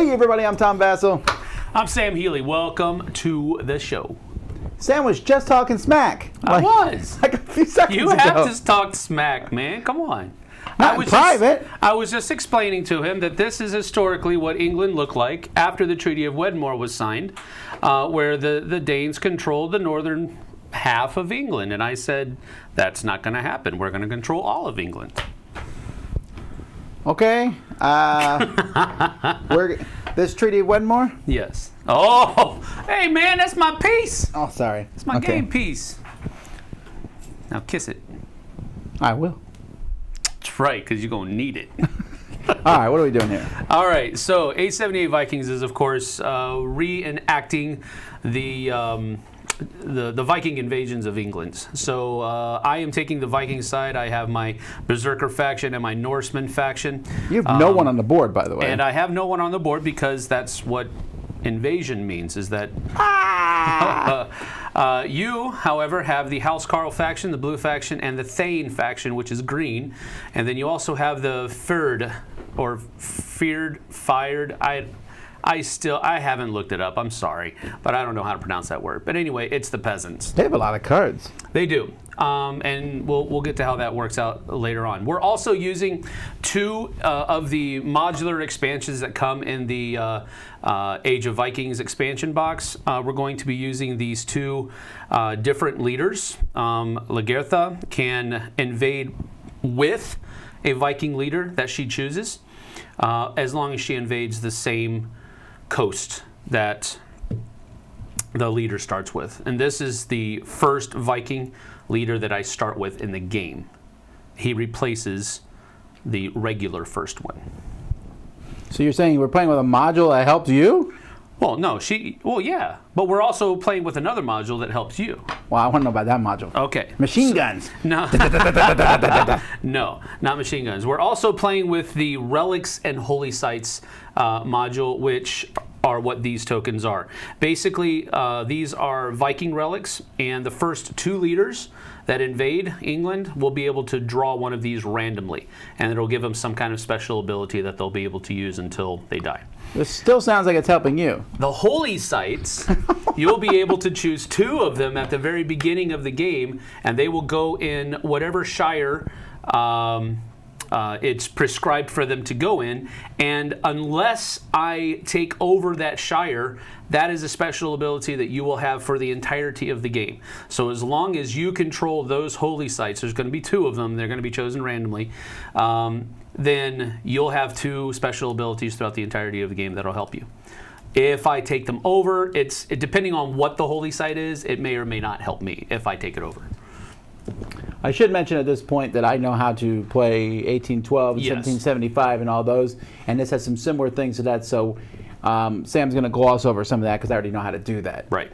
Hey everybody, I'm Tom Vassell. I'm Sam Healy. Welcome to the show. Sam was just talking smack. I was. Like a few seconds You ago. have to talk smack, man. Come on. Not in private. I was just explaining to him that this is historically what England looked like after the Treaty of Wedmore was signed, where the Danes controlled the northern half of England. And I said, that's not going to happen. We're going to control all of England. Okay. This Treaty of Wedmore? Yes. Oh, hey, man, that's my piece. Oh, sorry. It's my game piece. Now kiss it. I will. That's right, because you're going to need it. All right, what are we doing here? All right, so 878 Vikings is, of course, reenacting the Viking invasions of England. So I am taking the Viking side. I have my Berserker faction and my Norseman faction. You have no one on the board, by the way. And I have no one on the board because that's what invasion means, is that... you, however, have the House Carl faction, the blue faction, and the Thane faction, which is green. And then you also have the Fired. I haven't looked it up, I'm sorry, but I don't know how to pronounce that word. But anyway, it's the peasants. They have a lot of cards. They do. And we'll get to how that works out later on. We're also using two of the modular expansions that come in the Age of Vikings expansion box. We're going to be using these two different leaders. Lagertha can invade with a Viking leader that she chooses, as long as she invades the same coast that the leader starts with. And this is the first Viking leader that I start with in the game. He replaces the regular first one. So you're saying we're playing with a module that helps you? Well, no, yeah. But we're also playing with another module that helps you. Well, I want to know about that module. Okay. Machine guns. No. No, not machine guns. We're also playing with the Relics and Holy Sites module, which are what these tokens are. Basically, these are Viking relics, and the first two leaders that invade England will be able to draw one of these randomly, and it'll give them some kind of special ability that they'll be able to use until they die. This still sounds like it's helping you. The Holy Sites, you'll be able to choose two of them at the very beginning of the game, and they will go in whatever shire it's prescribed for them to go in, and unless I take over that shire, that is a special ability that you will have for the entirety of the game. So as long as you control those holy sites, there's going to be two of them, they're going to be chosen randomly, then you'll have two special abilities throughout the entirety of the game that'll help you. If I take them over, depending on what the holy site is, it may or may not help me if I take it over. I should mention at this point that I know how to play 1812 and Yes. 1775 and all those, and this has some similar things to that, so Sam's going to gloss over some of that because I already know how to do that. Right.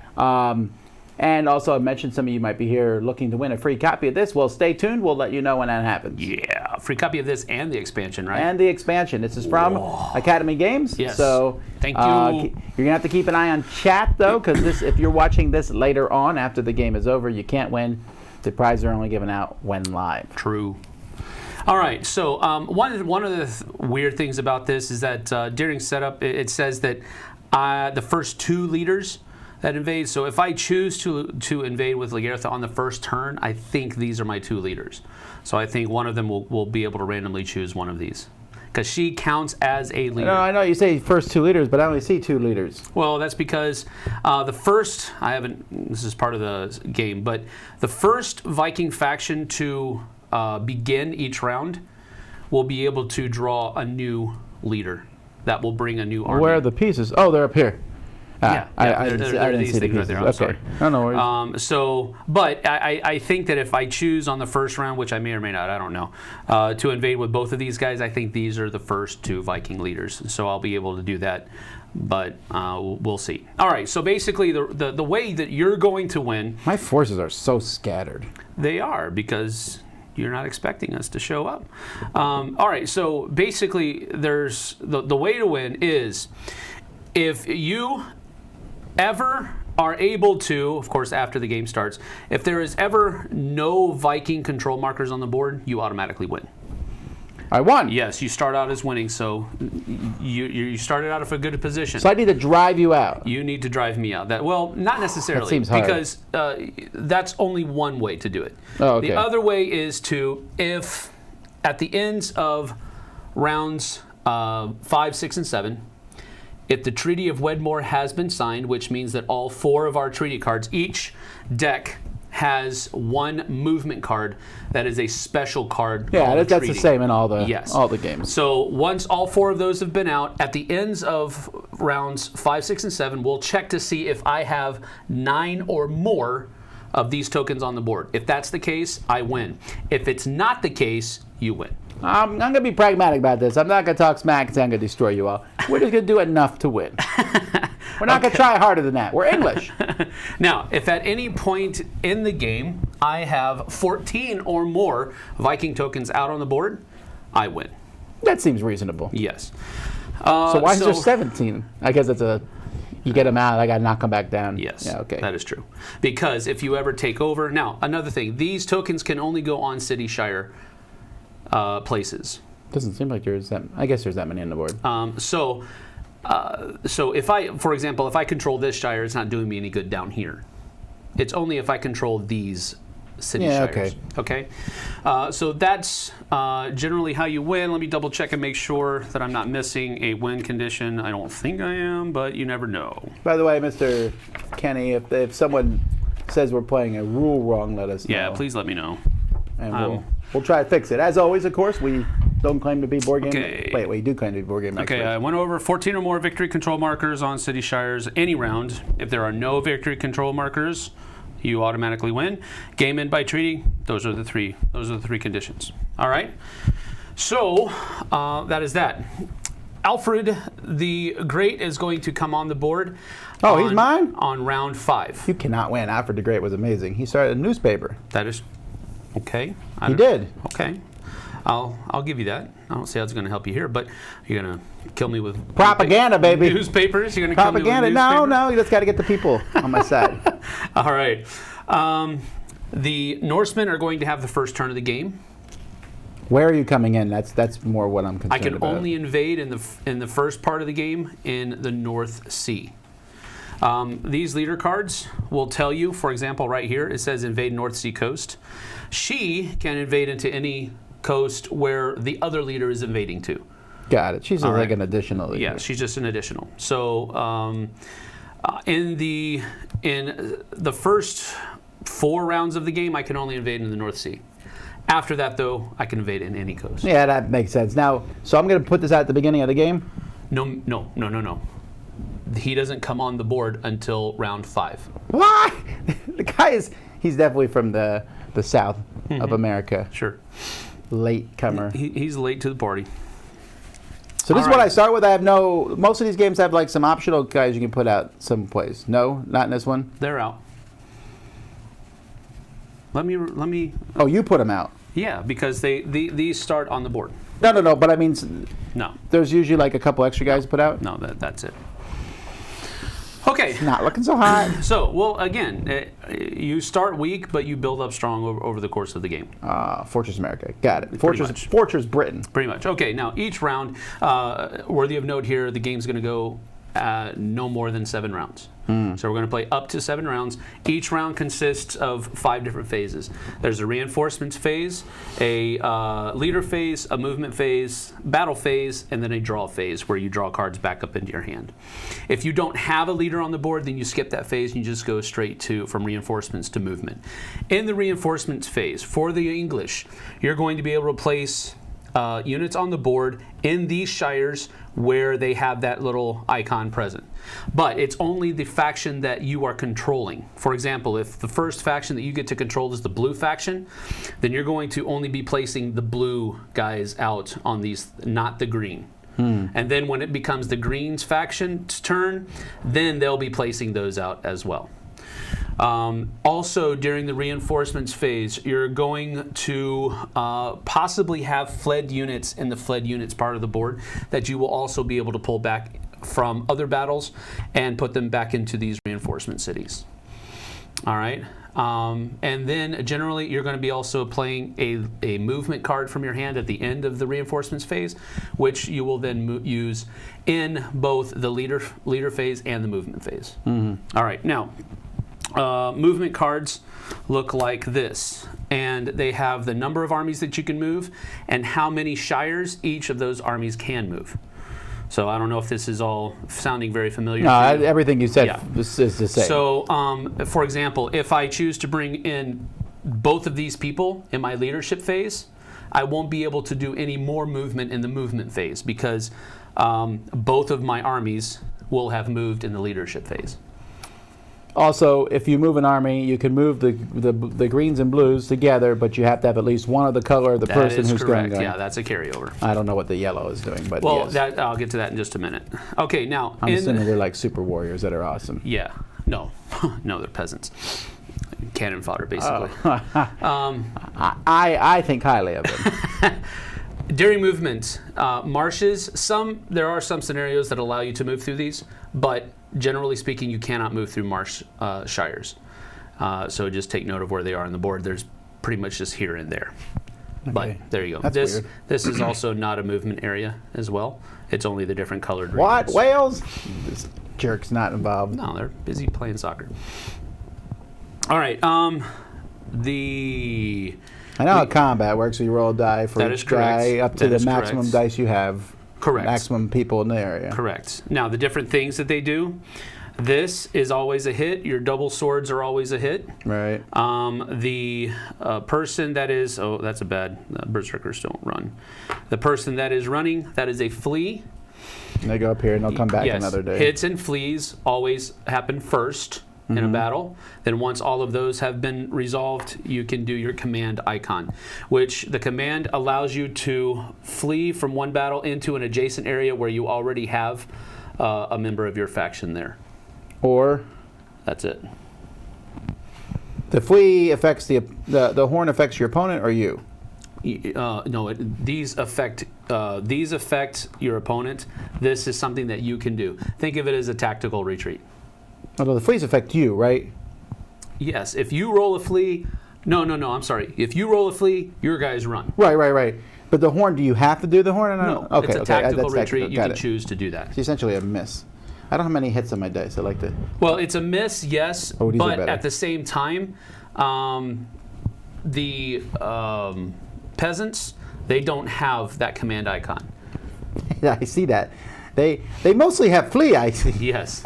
And also I mentioned some of you might be here looking to win a free copy of this. Well, stay tuned. We'll let you know when that happens. Yeah, free copy of this and the expansion, right? And the expansion. This is from Academy Games. Yes. So Thank you. You're going to have to keep an eye on chat, though, because if you're watching this later on after the game is over, you can't win. The prizes are only given out when live. True. All right, so one of the weird things about this is that during setup, it says that the first two leaders that invade, so if I choose to invade with Lagertha on the first turn, I think these are my two leaders. So I think one of them will be able to randomly choose one of these, because she counts as a leader. No, I know you say first two leaders, but I only see two leaders. Well, that's because the first, this is part of the game, but the first Viking faction to begin each round will be able to draw a new leader that will bring a new army. Where are the pieces? Oh, they're up here. Yeah, I there didn't are see these the things right pieces. there. I'm Okay. sorry. No worries. But I think that if I choose on the first round, which I may or may not, I don't know, to invade with both of these guys, I think these are the first two Viking leaders. So I'll be able to do that, but we'll see. All right, so basically the way that you're going to win... My forces are so scattered. They are, because you're not expecting us to show up. All right, so basically there's the way to win is if you ever are able to, of course after the game starts, if there is ever no Viking control markers on the board, you automatically win. I won. Yes, you start out as winning, so you started out of a good position. So I need to drive you out. You need to drive me out. Well, not necessarily. That seems hard. Because that's only one way to do it. Oh, okay. The other way is if at the ends of rounds 5, 6, and 7, if the Treaty of Wedmore has been signed, which means that all 4 of our treaty cards, each deck has 1 movement card that is a special card. Yeah, called a that's the treaty. same in all the Yes. all the games. So once all 4 of those have been out, at the ends of rounds 5, 6, and 7, we'll check to see if I have 9 or more of these tokens on the board. If that's the case, I win. If it's not the case, you win. I'm going to be pragmatic about this. I'm not going to talk smack and say I'm going to destroy you all. We're just going to do enough to win. We're not going to try harder than that. We're English. Now, if at any point in the game I have 14 or more Viking tokens out on the board, I win. That seems reasonable. Yes. So why is there 17? I guess it's you get them out, I got to knock them back down. Yes, Yeah, okay. that is true. Because if you ever take over... Now, another thing. These tokens can only go on City Shire places. Doesn't seem like there's that. I guess there's that many on the board. So if I, for example, if I control this Shire, it's not doing me any good down here. It's only if I control these city shires. Okay. So that's generally how you win. Let me double check and make sure that I'm not missing a win condition. I don't think I am, but you never know. By the way, Mr. Kenny, if someone says we're playing a rule wrong, let us know. Yeah, please let me know. And we'll try to fix it. As always, of course, we don't claim to be board game. Okay. Wait, we do claim to be board game Okay, experts. I went over 14 or more victory control markers on city shires any round. If there are no victory control markers, you automatically win. Game end by treaty. Those are the three conditions. All right. So that is that. Alfred the Great is going to come on the board. Oh, he's mine? On round 5. You cannot win. Alfred the Great was amazing. He started a newspaper. That is okay. He did. Okay. I'll give you that. I don't see how it's going to help you here, but you're going to kill me with Propaganda, baby. Newspapers. You're going to kill me with Propaganda. newspapers? No, you just got to get the people on my side. All right. The Norsemen are going to have the first turn of the game. Where are you coming in? That's more what I'm concerned I can about. only invade in the first part of the game in the North Sea. These leader cards will tell you, for example, right here, it says invade North Sea coast. She can invade into any coast where the other leader is invading to. Got it. She's just like an additional leader. Yeah, she's just an additional. So in the first 4 rounds of the game, I can only invade in the North Sea. After that, though, I can invade in any coast. Yeah, that makes sense. Now, so I'm going to put this out at the beginning of the game? No. He doesn't come on the board until round 5. Why? The guy he's definitely from the south of America. Sure. Late comer. He's late to the party. So this is All what right. I start with. Most of these games have like some optional guys you can put out someplace. No, not in this one. They're out. Let me. Oh, you put them out. Yeah, because these start on the board. No. But I mean, No, there's usually like a couple extra guys put out. no, that's it. Okay. Not looking so hot. So, well, again, you start weak, but you build up strong over the course of the game. Fortress America. Got it. much. Fortress Britain. Pretty much. Okay, now each round, worthy of note here, the game's going to go no more than 7 rounds. So we're going to play up to 7 rounds. Each round consists of 5 different phases. There's a reinforcements phase, a leader phase, a movement phase, battle phase, and then a draw phase where you draw cards back up into your hand. If you don't have a leader on the board, then you skip that phase and you just go straight from reinforcements to movement. In the reinforcements phase, for the English, you're going to be able to place units on the board in these shires where they have that little icon present. But it's only the faction that you are controlling. For example, if the first faction that you get to control is the blue faction, then you're going to only be placing the blue guys out on these, not the green. And then when it becomes the green's faction's turn, then they'll be placing those out as well. Also, during the reinforcements phase, you're going to possibly have fled units in the fled units part of the board that you will also be able to pull back from other battles and put them back into these reinforcement cities. All right. And then generally you're going to be also playing a movement card from your hand at the end of the reinforcements phase, which you will then use in both the leader phase and the movement phase. All right, now movement cards look like this, and they have the number of armies that you can move and how many shires each of those armies can move. So I don't know if this is all sounding very familiar. No, to you. everything you said Yeah. is the same. So, for example, if I choose to bring in both of these people in my leadership phase, I won't be able to do any more movement in the movement phase because both of my armies will have moved in the leadership phase. Also, if you move an army, you can move the greens and blues together, but you have to have at least one of the color of the person That is who's correct. going. Yeah, that's a carryover. I don't know what the yellow is doing, but Well, yes. I'll get to that in just a minute. Okay, now I'm assuming they're like super warriors that are awesome. yeah, no, no, they're peasants, cannon fodder basically. I think highly of them. During movement, marshes, there are some scenarios that allow you to move through these, but generally speaking, you cannot move through marsh shires. So just take note of where they are on the board. There's pretty much just here and there. But Okay. there you go. That's weird. This is also not a movement area as well. It's only the different colored What? regions. Wales? This jerk's not involved. No, they're busy playing soccer. All right. I know how combat works. So you roll a die for That is each correct. die up to That the is maximum correct. dice you have. Correct. Maximum people in the area. Correct. Now, the different things that they do, this is always a hit. Your double swords are always a hit. Right. The person that is, oh, that's a bad, berserkers don't run. The person that is running, that is a flea. And they go up here and they'll come back Yes. another day. Hits and fleas always happen first in a battle. Then once all of those have been resolved, you can do your command icon, which the command allows you to flee from one battle into an adjacent area where you already have a member of your faction there. Or That's it. the flea affects the horn affects your opponent or you. No, these affect your opponent. This is something that you can do. Think of it as a tactical retreat. Although the fleas affect you, right? Yes, if you roll a flea, no, I'm sorry. If you roll a flea, your guys run. Right. But the horn, do you have to do the horn? No, Okay, it's a okay, tactical that's retreat. You Got can it. choose to do that. It's essentially a miss. I don't have many hits on my dice. I like to. Well, it's a miss, yes, Oh, these are but better. at the same time, the peasants, they don't have that command icon. Yeah, I see that. They mostly have flea. I see. Yes,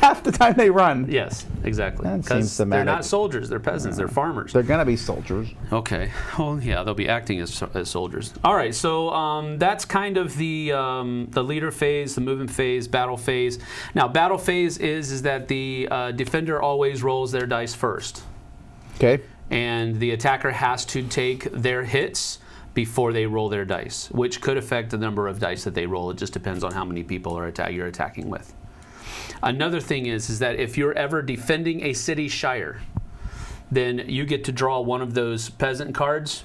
Half the time they run. yes, exactly. That seems Because they're thematic. not soldiers, they're peasants, they're farmers. They're gonna be soldiers. Okay. Well, yeah, they'll be acting as soldiers. All right. So that's kind of the leader phase, the movement phase, battle phase. Now, battle phase is that the defender always rolls their dice first, Okay. and the attacker has to take their hits before they roll their dice, which could affect the number of dice that they roll. It just depends on how many people you're attacking with. Another thing is that if you're ever defending a city shire, then you get to draw one of those peasant cards,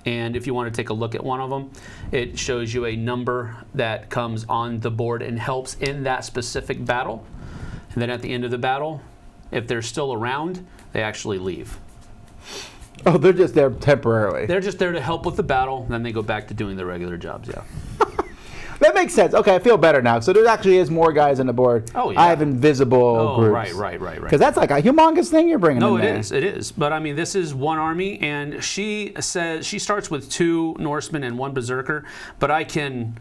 and if you want to take a look at one of them, it shows you a number that comes on the board and helps in that specific battle. And then at the end of the battle, if they're still around, they actually leave. Oh, they're just there temporarily. They're just there to help with the battle, and then they go back to doing their regular jobs, yeah. That makes sense. Okay, I feel better now. So there actually is more guys on the board. Oh, yeah. I have invisible groups. Right. Because that's like a humongous thing you're bringing No, in it there. is. It is. But I mean, this is one army, and she says she starts with 2 Norsemen and 1 Berserker. But I can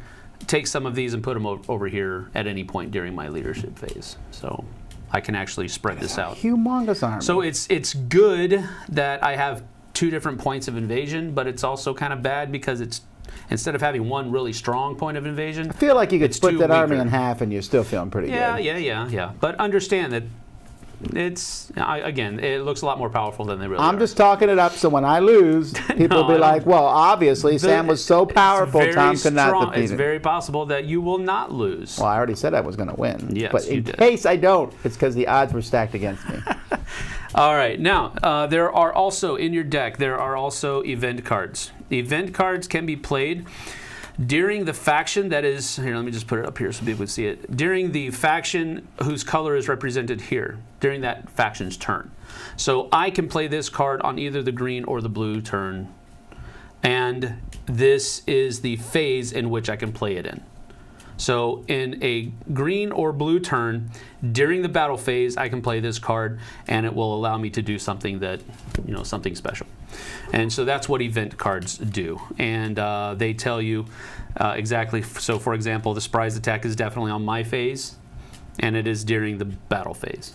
take some of these and put them over here at any point during my leadership phase. So I can actually spread this out. Humongous army. So it's good that I have 2 different points of invasion, but it's also kind of bad because it's instead of having one really strong point of invasion. I feel like you could it's split too that army weaker. in half and you're still feeling pretty good. Yeah. But understand that again, it looks a lot more powerful than they really are. I'm just talking it up so when I lose, people will I be don't- like, well, obviously Sam was so It's powerful, very Tom could not strong. defeat It's him. very possible that you will not lose. Well, I already said I was going to win. Yes, but you in did. case I don't, it's because the odds were stacked against me. All right, now there are also in your deck there are also event cards. Event cards can be played during the faction that is here, let me just put it up here so people can see it. During the faction whose color is represented here, during that faction's turn. So I can play this card on either the green or the blue turn, and this is the phase in which I can play it in. So in a green or blue turn, during the battle phase, I can play this card, and it will allow me to do something that, something special. And so that's what event cards do. And they tell you exactly. So for example, the surprise attack is definitely on my phase, and it is during the battle phase.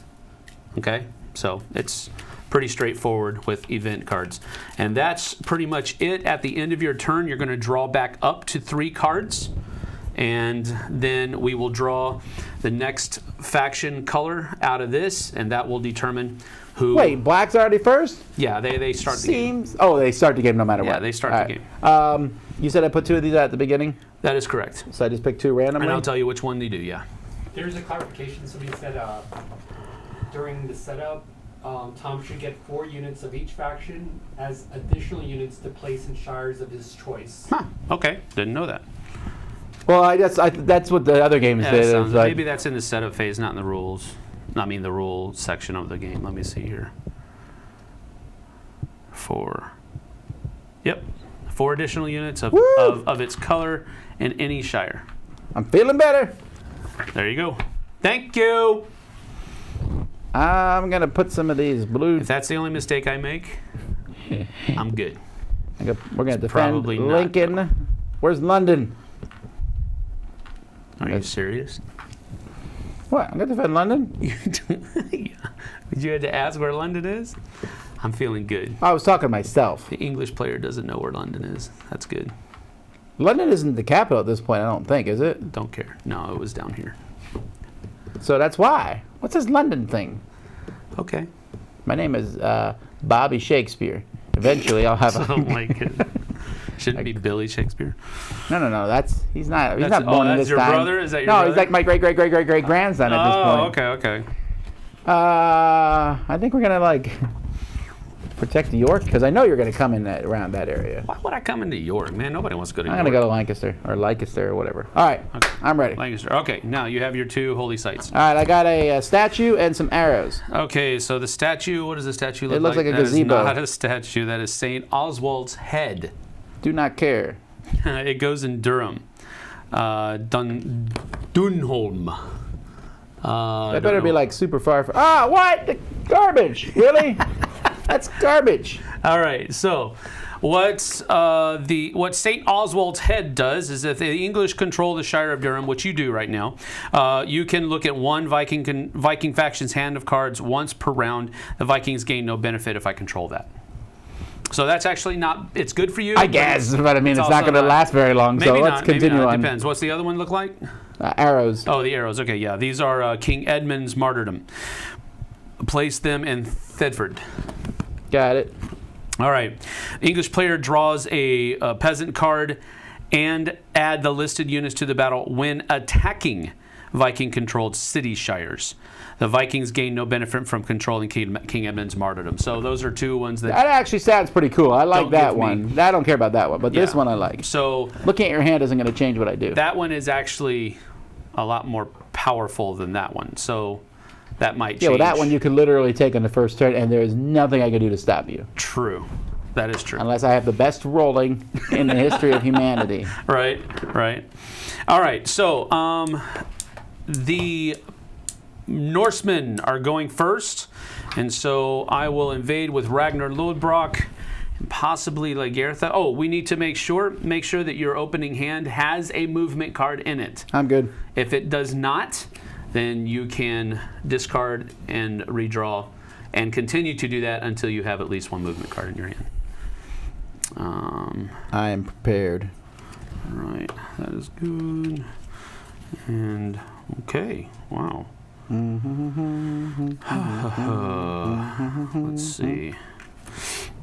Okay? So it's pretty straightforward with event cards. And that's pretty much it. At the end of your turn, you're going to draw back up to 3 cards. And then we will draw the next faction color out of this, and that will determine who. Wait, black's already first? Yeah, they start the game. Oh, they start the game no matter what. Yeah, they start the game. You said I put 2 of these at the beginning, That is correct. so I just picked 2 randomly. And I'll tell you which one they do, yeah. There's a clarification. Somebody said during the setup, Tom should get 4 units of each faction as additional units to place in shires of his choice. Huh, okay, didn't know that. Well, that's what the other games Yeah, did. that It sounds- was like, maybe that's in the setup phase, not in the rules. I mean, the rule section of the game. Let me see here. 4. Yep, 4 additional units of its color in any shire. I'm feeling better. There you go. Thank you. I'm gonna put some of these blue. If that's the only mistake I make, I'm good. We're gonna defend probably not. Lincoln. Where's London? Are you serious? What? I'm gonna defend London? Yeah. You had to ask where London is? I'm feeling good. I was talking to myself. The English player doesn't know where London is. That's good. London isn't the capital at this point, I don't think, is it? Don't care. No, it was down here. So that's why. What's this London thing? Okay. My name is Bobby Shakespeare. Eventually, I'll have Oh my goodness. Shouldn't be Billy Shakespeare. No. He's not That's- born in that's this your time. brother? Is that your no, brother? he's like my great grandson at this point. Oh, okay. I think we're gonna protect York because I know you're gonna come in around that area. Why would I come into York, man? Nobody wants to go to I'm York. gonna go to Lancaster or Leicester or whatever. All right, Okay. I'm ready. Lancaster. Okay, now you have your 2 holy sites. All right, I got a statue and some arrows. Okay, so the statue, what does the statue look like? It looks like a That is gazebo. not a statue. That is St. Oswald's head. Do not care. It goes in Durham. Dunholm. That better be super far. What? The garbage? Really? That's garbage. All right, so what St. Oswald's head does is if the English control the Shire of Durham, which you do right now, you can look at one Viking faction's hand of cards once per round. The Vikings gain no benefit if I control that. So that's actually not. It's good for you. I guess, but I mean, it's also not going to last very long. Maybe So not. let's continue maybe not. on. Depends. What's the other one look like? Arrows. Oh, the arrows. Okay, yeah. These are King Edmund's martyrdom. Place them in Thetford. Got it. All right. English player draws a peasant card and add the listed units to the battle when attacking Viking-controlled city shires. The Vikings gain no benefit from controlling King Edmund's martyrdom. So those are 2 ones that. That actually sounds pretty cool. I like Don't that give me- one. I don't care about that one, but this Yeah. one I like. So Looking at your hand isn't going to change what I do. that one is actually a lot more powerful than that one. So that might change. Yeah, well, that one you could literally take on the first turn, and there is nothing I can do to stop you. True. That is true. Unless I have the best rolling in the history of humanity. Right. All right. So the Norsemen are going first, and so I will invade with Ragnar Lodbrok and possibly Lagertha. Oh, we need to make sure that your opening hand has a movement card in it. I'm good. If it does not, then you can discard and redraw and continue to do that until you have at least 1 movement card in your hand. I am prepared. All right, that is good. And okay, wow. Let's see.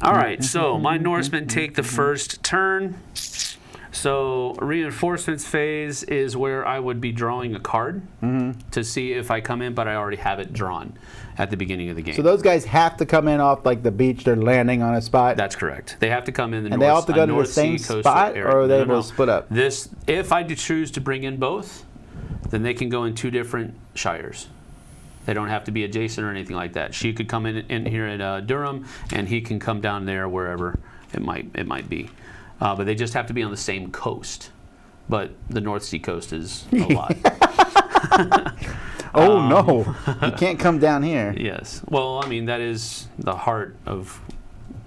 All right, so my Norsemen take the first turn. So reinforcements phase is where I would be drawing a card to see if I come in, but I already have it drawn at the beginning of the game. So those guys have to come in off like the beach. They're landing on a spot. That's correct. They have to come in the And they all have to go to the North same Sea coastal spot, area. or are they No, able to split up? This, if I choose to bring in both, then they can go in 2 different shires. They don't have to be adjacent or anything like that. She could come in here at Durham, and he can come down there wherever it might be. But they just have to be on the same coast. But the North Sea coast is a lot. Oh no, you can't come down here. Yes. Well, I mean, that is the heart of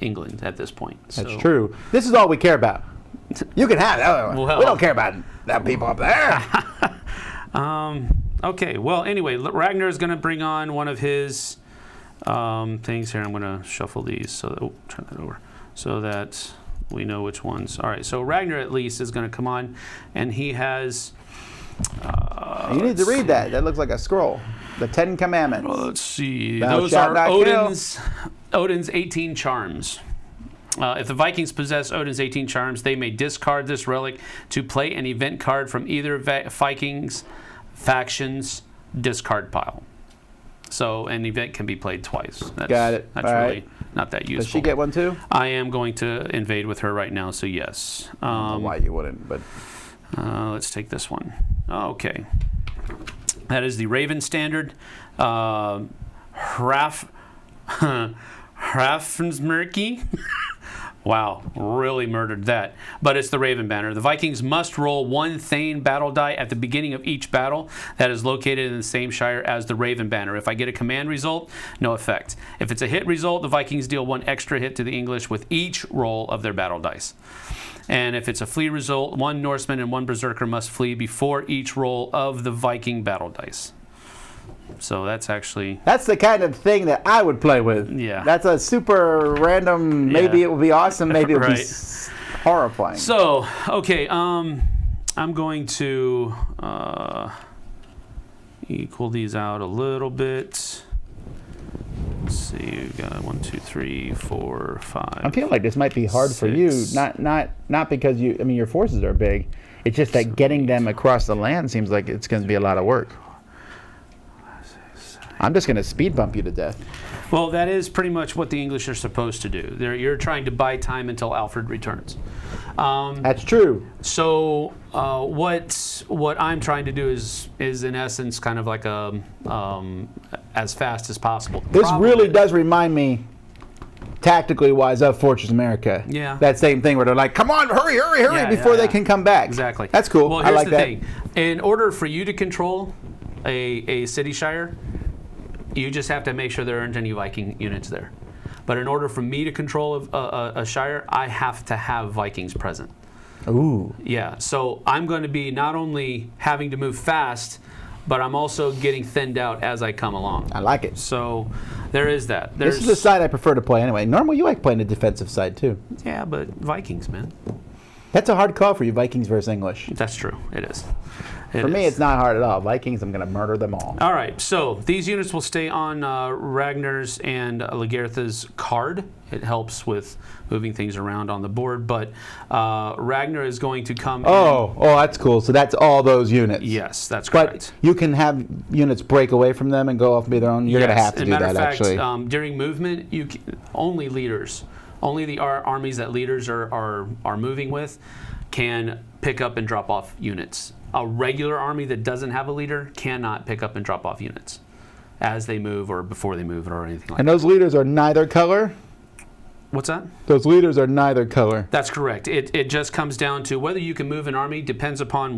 England at this point. That's true. This is all we care about. You can have that. Well- We don't care about that people up there. Okay. Well, anyway, Ragnar is going to bring on one of his things here. I'm going to shuffle these so that, turn that over, so that we know which ones. All right. So Ragnar at least is going to come on, and he has. You need to read that. That looks like a scroll. The 10 Commandments. Well, let's see. Thou Those shalt are not kill. Odin's 18 charms. If the Vikings possess Odin's 18 charms, they may discard this relic to play an event card from either Vikings faction's discard pile. So an event can be played twice. That's, Got it. That's All really right. not that useful. Does she get one too? I am going to invade with her right now, so yes. I don't know why you wouldn't, but Let's take this one. Okay. That is the Raven Standard. Hrafnsmerky. Wow, really murdered that. But it's the Raven banner. The Vikings must roll 1 Thane battle die at the beginning of each battle that is located in the same shire as the Raven banner. If I get a command result, no effect. If it's a hit result, the Vikings deal 1 extra hit to the English with each roll of their battle dice. And if it's a flee result, 1 Norseman and 1 Berserker must flee before each roll of the Viking battle dice. So that's actually... that's the kind of thing that I would play with. Yeah. That's a super random, maybe Yeah. it would be awesome, maybe it would be Right. horrifying. So, okay, I'm going to equal these out a little bit. Let's see, we've got 1, 2, 3, 4, 5. I feel like this might be hard for you, 6. not because your forces are big. It's just that getting them across the land seems like it's going to be a lot of work. I'm just going to speed bump you to death. Well, that is pretty much what the English are supposed to do. You're trying to buy time until Alfred returns. That's true. So what I'm trying to do is in essence kind of like as fast as possible. This Problem really is- does remind me, tactically wise, of Fortress America. Yeah. That same thing where they're like, come on, hurry, Yeah, before yeah, they yeah. can come back. Exactly. That's cool. Well, I here's like the that. thing. In order for you to control a city shire, you just have to make sure there aren't any Viking units there. But in order for me to control a shire, I have to have Vikings present. Ooh. Yeah, so I'm going to be not only having to move fast, but I'm also getting thinned out as I come along. I like it. So there is that. This is the side I prefer to play anyway. Normally, you like playing the defensive side too. Yeah, but Vikings, man. That's a hard call for you, Vikings versus English. That's true. It is. For me, it's not hard at all. Vikings, I'm going to murder them all. All right, so these units will stay on Ragnar's and Lagertha's card. It helps with moving things around on the board, but Ragnar is going to come in. Oh, that's cool. So that's all those units. Yes, that's But correct. you can have units break away from them and go off and be their own. You're going to Yes, have to as a do matter that, of fact, actually. During movement, only leaders, only the armies that leaders are moving with can pick up and drop off units. A regular army that doesn't have a leader cannot pick up and drop off units as they move or before they move or anything like And that. those leaders are neither color? What's that? Those leaders are neither color. That's correct. It just comes down to whether you can move an army depends upon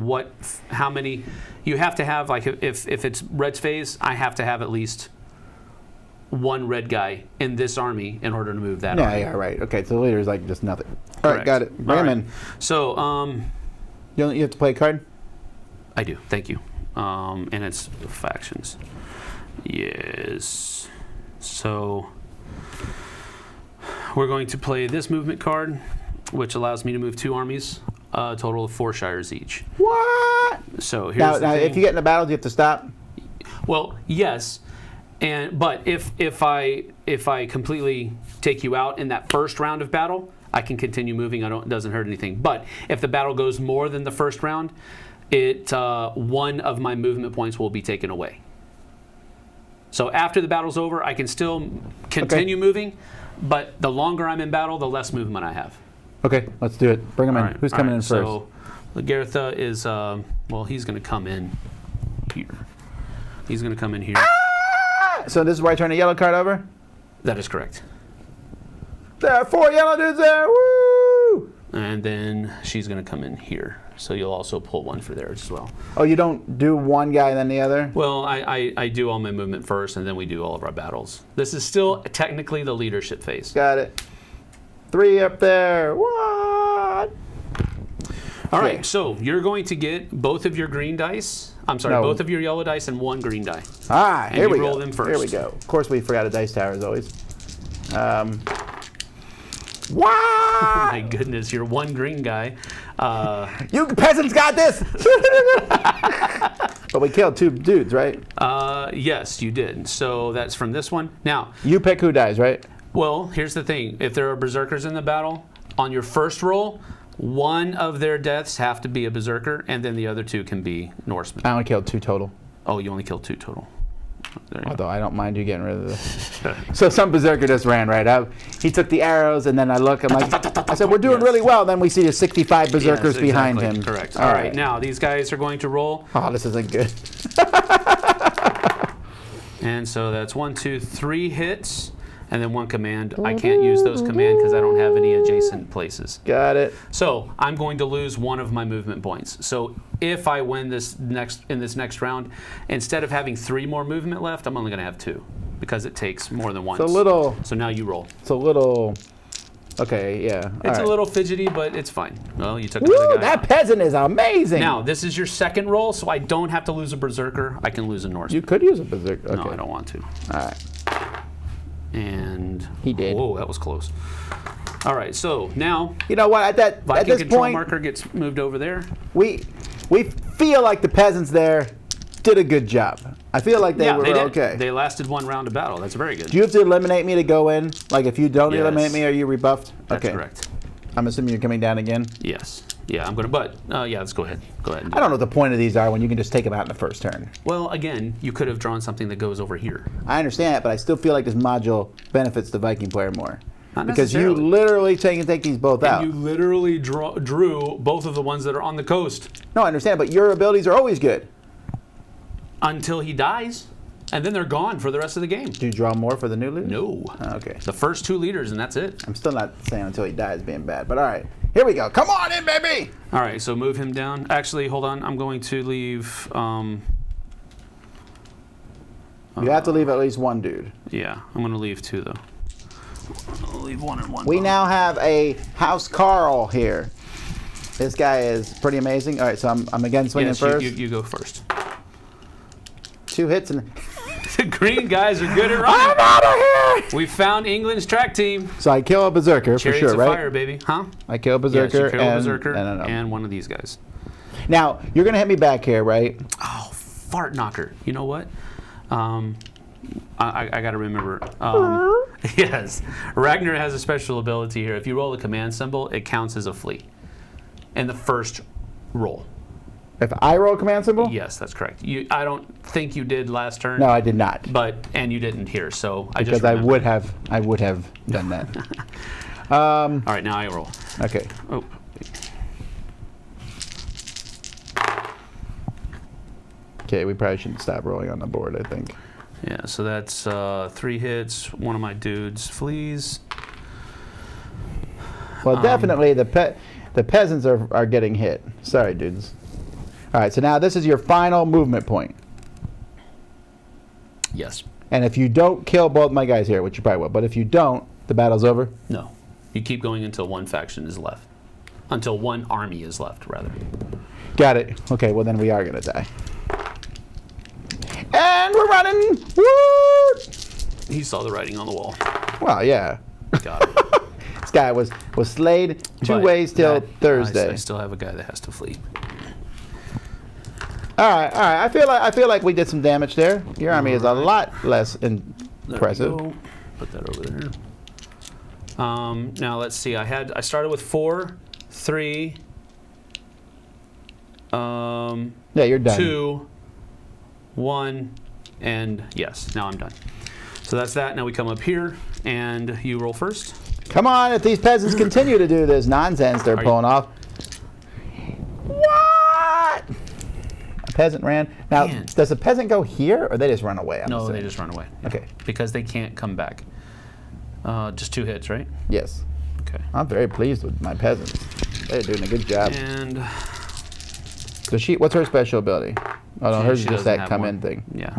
how many you have to have. Like if it's Red's phase, I have to have at least 1 red guy in this army in order to move that army. Yeah, right. Okay, so the leader is like just nothing. All right, Correct. got it. All Bring 'em right. in. So You have to play a card? I do. Thank you. And it's factions. Yes. So we're going to play this movement card, which allows me to move 2 armies, a total of 4 shires each. What? So here's Now, the thing. if you get in a battle, do you have to stop? Well, yes, but if I completely take you out in that first round of battle, I can continue moving. It doesn't hurt anything. But if the battle goes more than the first round, one of my movement points will be taken away. So after the battle's over, I can still continue moving, but the longer I'm in battle, the less movement I have. Okay, let's do it. Bring him in. All right, Who's all coming right, in first? So Lagertha is, he's going to come in here. He's going to come in here. So this is where I turn the yellow card over? That is correct. There are 4 yellow dudes there. Woo! And then she's going to come in here. So you'll also pull one for there as well. Oh, you don't do one guy and then the other? Well, I do all my movement first, and then we do all of our battles. This is still technically the leadership phase. Got it. 3 up there. What? All right, Okay. so you're going to get both of your green dice. I'm sorry, No. both of your yellow dice and 1 green die. All right, And here you we roll go. them first. Here we go. Of course, we forgot a dice tower as always. What? My goodness, you're 1 green guy. You peasants got this! But we killed 2 dudes, right? Yes, you did. So that's from this one. Now, You pick who dies, right? well, here's the thing. If there are berserkers in the battle, on your first roll, 1 of their deaths have to be a berserker, and then the other 2 can be Norsemen. I only killed 2 total. Oh, you only killed 2 total. There you go. Although I don't mind you getting rid of this. So some berserker just ran right out. He took the arrows, and then I look. I'm like, I said, we're doing Yes. really well. Then we see the 65 berserkers Yes, behind exactly. him. Correct. All All right, now these guys are going to roll. Oh, this isn't good. And so that's 1, 2, 3 hits, and then 1 command. I can't use those command because I don't have any adjacent places. Got it. So I'm going to lose 1 of my movement points. So if I win this next round, instead of having 3 more movement left, I'm only going to have 2 because it takes more than once. It's a little. So now you roll. It's a little. Okay, yeah. It's all a right. little fidgety, but it's fine. Well, you took Woo, another guy that out. peasant is amazing. Now this is your second roll, so I don't have to lose a berserker. I can lose a Norseman. You could use a berserker. Okay. No, I don't want to. All right. And He did. Whoa, that was close. All right, so now You know what? At Viking this control point, marker gets moved over there. we feel like the peasants there did a good job. I feel like they were they did. okay. They lasted 1 round of battle. That's very good. Do you have to eliminate me to go in? Like if you don't Yes. eliminate me, are you rebuffed? That's okay. correct. I'm assuming you're coming down again. Yes. Yeah, I'm gonna. But yeah, let's go ahead. Go ahead. And do I don't know what the point of these are when you can just take them out in the first turn. it. Well, again, you could have drawn something that goes over here. I understand it, but I still feel like this module benefits the Viking player more. Not Because you necessarily. literally take these both out. You literally drew both of the ones that are on the coast No, I understand, but your abilities are always good. until he dies, and then they're gone for the rest of the game. Do you draw more for the new leader? No. Okay. The first 2 leaders, and that's it. I'm still not saying until he dies being bad, but all right. Here we go. Come on in, baby! All right, so move him down. Actually, hold on. I'm going to leave. You have to leave at least one dude. Yeah, I'm going to leave 2 though. I'll leave 1 and 1. We now have a House Carl here. This guy is pretty amazing. All right, so I'm again swinging Yes, first. you go first. 2 hits and The green guys are good at I'm running. out of here! We found England's track team. So I kill a berserker Chariots for sure, of right? Fire, baby. Huh? I kill a Yes, berserker, you kill a berserker and and one of these guys. now you're gonna hit me back here, right? Oh, fart knocker. You know what? I got to remember. Yes, Ragnar has a special ability here. If you roll a command symbol, it counts as a flea in the first roll. If I roll a command symbol? Yes, that's correct. I don't think you did last turn. No, I did not. And you didn't here, so I Because just I remembered. would have done that. All right, now I roll. Okay. Oh, Okay, we probably shouldn't stop rolling on the board, I think. yeah. So that's 3 hits. One of my dudes flees. Well, definitely the peasants are getting hit. Sorry, dudes. All right, so now this is your final movement point. Yes. And if you don't kill both my guys here, which you probably will, but if you don't, the battle's over. No. You keep going until one faction is left. Until one army is left, rather. Got it. Okay, well then we are gonna die. And we're running. Woo! He saw the writing on the wall. Well, yeah. Got it. This guy was slayed 2 But ways till that- Thursday. I still have a guy that has to flee. All right. I feel like we did some damage there. Your army is a lot less There we impressive. go. Put that over there. Now let's see. I started with 4, 3, Yeah, you're done. 2, 1, and yes. Now I'm done. So that's that. Now we come up here, and you roll first. Come on, if these peasants continue to do this nonsense they're Are you- pulling off. What? A peasant ran. Now, Man. does a peasant go here, or they just run away? I'm No, they assuming? just run away. Okay. Because they can't come back. Just 2 hits, right? Yes. Okay. I'm very pleased with my peasants. They're doing a good job. And Does she? What's her special ability? Oh no, hers is she just doesn't that have come one. in thing. Yeah.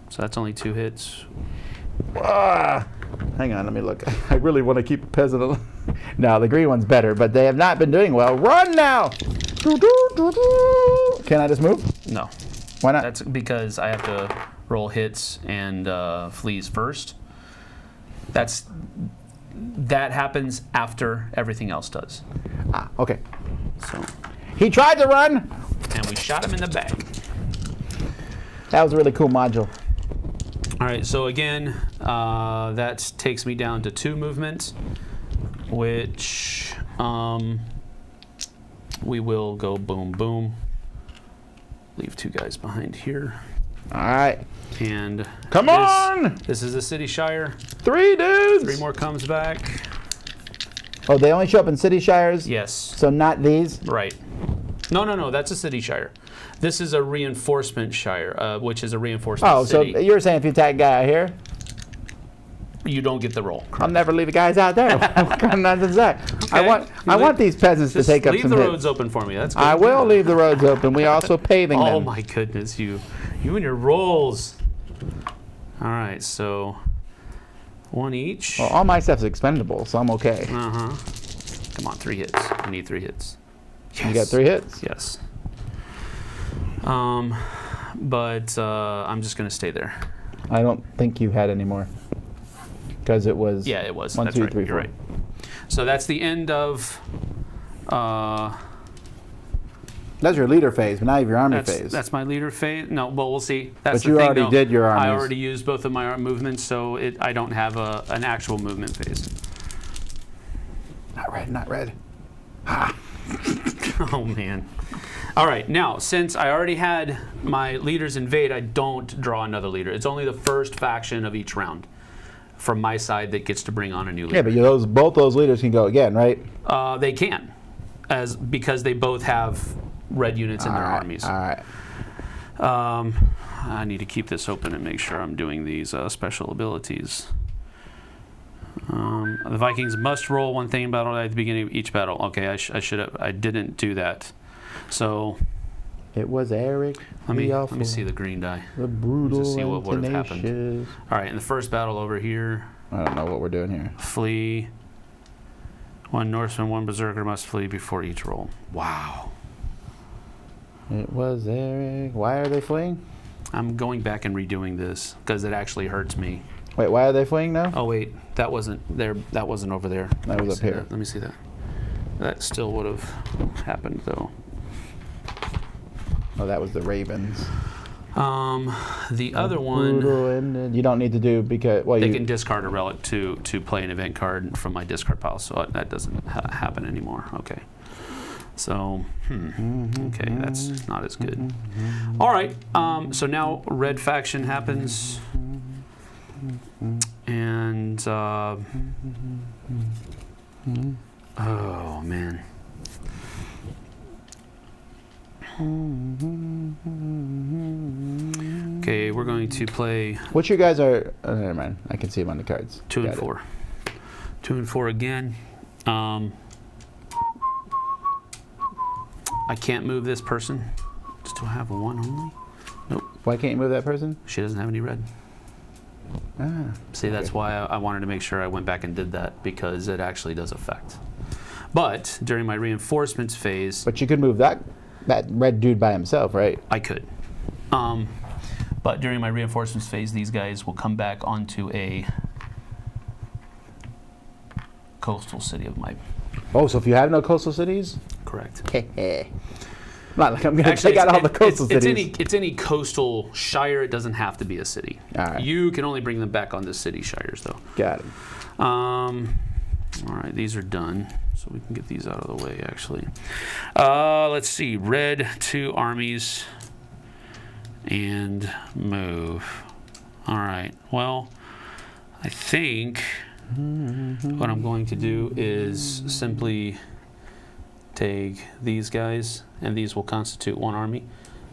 So that's only 2 hits. Ah, hang on, let me look. I really want to keep a peasant alive. No, the green one's better, but they have not been doing well. Run now! Can I just move? No. Why not? That's because I have to roll hits and fleas first. That happens after everything else does. Ah, okay. So, He tried to run. and we shot him in the back. That was a really cool module. All right. So again, that takes me down to 2 movements, which we will go boom boom. Leave 2 guys behind here, All right. and Come on! This is a city shire. 3 dudes. 3 more comes back. Oh, they only show up in city shires? Yes. So not these? Right. No. That's a city shire. This is a reinforcement shire, which is a reinforcement Oh, so city. you're saying if you attack a guy out here, You don't get the roll. I'll never leave the guys out there. What kind of nonsense is that? I Okay. want these peasants to Just take up leave some the hits. roads open for me. That's good. I will leave the roads open. We also paving them. Oh my goodness, you and your rolls. All right, so 1 each. Well, all my stuff's expendable, so I'm okay. Uh-huh. Come on, 3 hits. I need 3 hits. You got 3 hits? Yes. But I'm just gonna stay there. I don't think you had any more. Because it was... Yeah, it was. 1, That's 2, right. 3, You're 4. right. So that's the end of. That's your leader phase, but now you have your army phase. That's my leader phase. No, well, we'll see. That's But the you thing, already though. did your I armies. already used both of my movements, so I don't have an actual movement phase. Not red, not red. Oh man. All right, now since I already had my leaders invade, I don't draw another leader. It's only the first faction of each round from my side that gets to bring on a new Yeah, leader. but both those leaders can go again, right? They can, because they both have red units in their armies. All right. I need to keep this open and make sure I'm doing these special abilities. The Vikings must roll 1 thing in battle at the beginning of each battle. Okay, I didn't do that. So It was Eric. let me the awful, see the green die. The brutal see what and would have happened. tenacious. All right, in the first battle over here, I don't know what we're doing here. flee. 1 Norseman, 1 Berserker must flee before each roll. Wow. It was Eric. Why are they fleeing? I'm going back and redoing this because it actually hurts me. Wait, why are they fleeing now? Oh wait, that wasn't there. That wasn't over there. That Let me was up see here. Let me see that. That still would have happened though. Oh, that was the Ravens. The other one, Brutal and you don't need to do because well they you can discard a relic to play an event card from my discard pile, so that doesn't happen anymore. Okay. So, okay, that's not as good. All right, so now red faction happens, and oh man. Okay, we're going to play What you guys are? Oh, never mind. I can see them on the cards. 2 and Got it. 4. 2 and 4 again. I can't move this person. Still have a 1 only. Nope, Why can't you move that person? she doesn't have any red. Ah, See, that's okay. why I wanted to make sure I went back and did that, because it actually does affect. But during my reinforcements phase, But you could move that red dude by himself, right? I could. But during my reinforcements phase, these guys will come back onto a coastal city of my. Oh, so if you have no coastal cities, Correct. not like I'm gonna Actually, take out all the coastal cities. It's any coastal shire. It doesn't have to be a city. All right. You can only bring them back onto city shires, though. Got it. All right, these are done, so we can get these out of the way, actually. Let's see, red 2 armies and move. All right, well, I think what I'm going to do is simply take these guys, and these will constitute 1 army,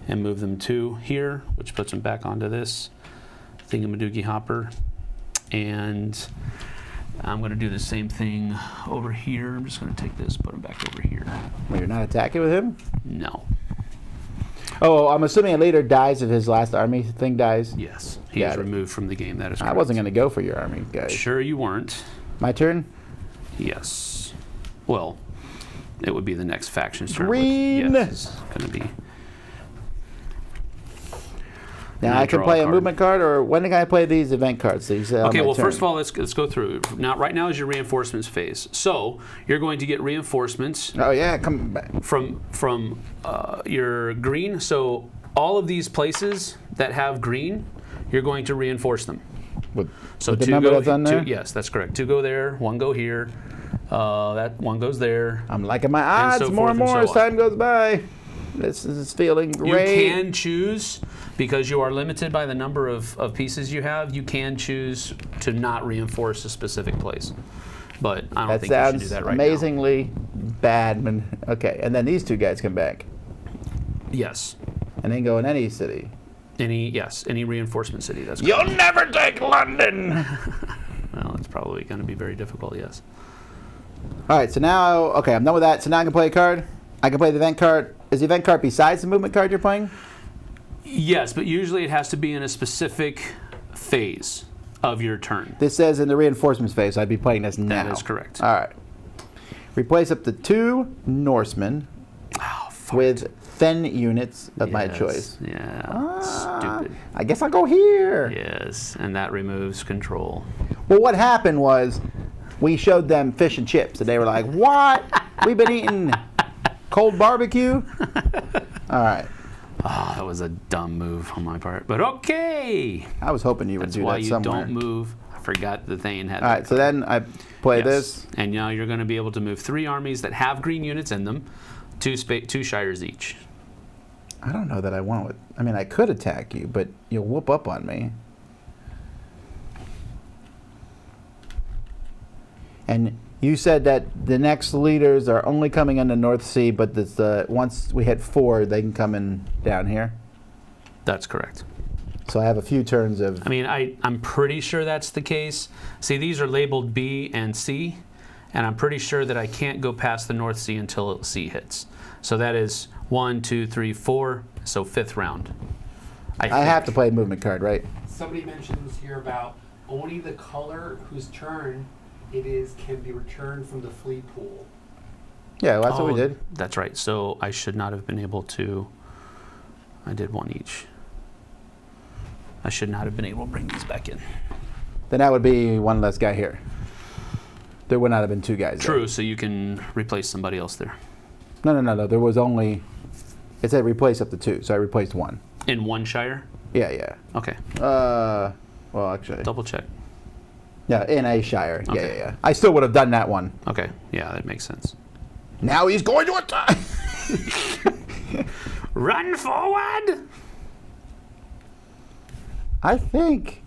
and move them 2 here, which puts them back onto this thingamadoogie hopper. And I'm going to do the same thing over here. I'm just going to take this, put him back over here. Well, you're not attacking with him? No. Oh, I'm assuming a leader dies if his last army thing dies? Yes. He Got is it. removed from the game. That is correct. I wasn't going to go for your army, guys. Sure you weren't. My turn? Yes. Well, it would be the next faction's turn. Green. Yes, it's going to be. Now And I can draw play a card. movement card, or when can I play these event cards? These, on Okay, my well, turn? first of all, let's go through. Now, right now is your reinforcements phase. So you're going to get reinforcements Oh, yeah, come back. from your green. So all of these places that have green, you're going to reinforce them. With, So with the 2 number go. that's on there? Yes, that's correct. 2 go there. 1 go here. That 1 goes there. I'm liking my odds so more and forth and more as so on. time goes by. This is feeling You great. can choose, because you are limited by the number of pieces you have, you can choose to not reinforce a specific place. But I don't That think you should do sounds that right amazingly bad. Okay, and then these 2 guys come back. now. Yes. And then go in any city. Any reinforcement city. That's You'll correct. never take London! Well, it's probably going to be very difficult, yes. All right, so now, okay, I'm done with that. So now I can play a card. I can play the event card. Is the event card besides the movement card you're playing? Yes, but usually it has to be in a specific phase of your turn. This says in the reinforcements phase, so I'd be playing this now. That is correct. All right. Replace up to 2 Norsemen Oh, fuck. with Fen units of my Yes, choice. Yeah, stupid. I guess I'll go here. Yes, and that removes control. Well, what happened was we showed them fish and chips, and they were like, what? We've been eating cold barbecue? All right. Oh, that was a dumb move on my part. But okay. I was hoping you would That's do why that you somewhere. don't move. I forgot the thing had All right, so then I play Yes. this. And now you're going to be able to move 3 armies that have green units in them, 2 shires each. I don't know that I want it. I mean, I could attack you, but you'll whoop up on me. And you said that the next leaders are only coming in the North Sea, but this, once we hit 4, they can come in down here. That's correct. So I have a few turns of... I mean, I'm pretty sure that's the case. See, these are labeled B and C, and I'm pretty sure that I can't go past the North Sea until C hits. So that is 1, 2, 3, 4, so 5th round. I think. have to play a movement card, right? Somebody mentions here about only the color whose turn it is can be returned from the fleet pool. Yeah, well, that's what we Oh, did. That's right. So I should not have been able to. I did 1 each. I should not have been able to bring these back in. Then that would be 1 less guy here. There would not have been 2 guys there. True, so you can replace somebody else there. No. There was only... It said replace up to 2, so I replaced 1. In 1 shire? Yeah. Okay, Well, actually... double check. Yeah, in a shire. Okay. Yeah. I still would have done that one. Okay, yeah, that makes sense. Now he's going to attack! Run forward! I think...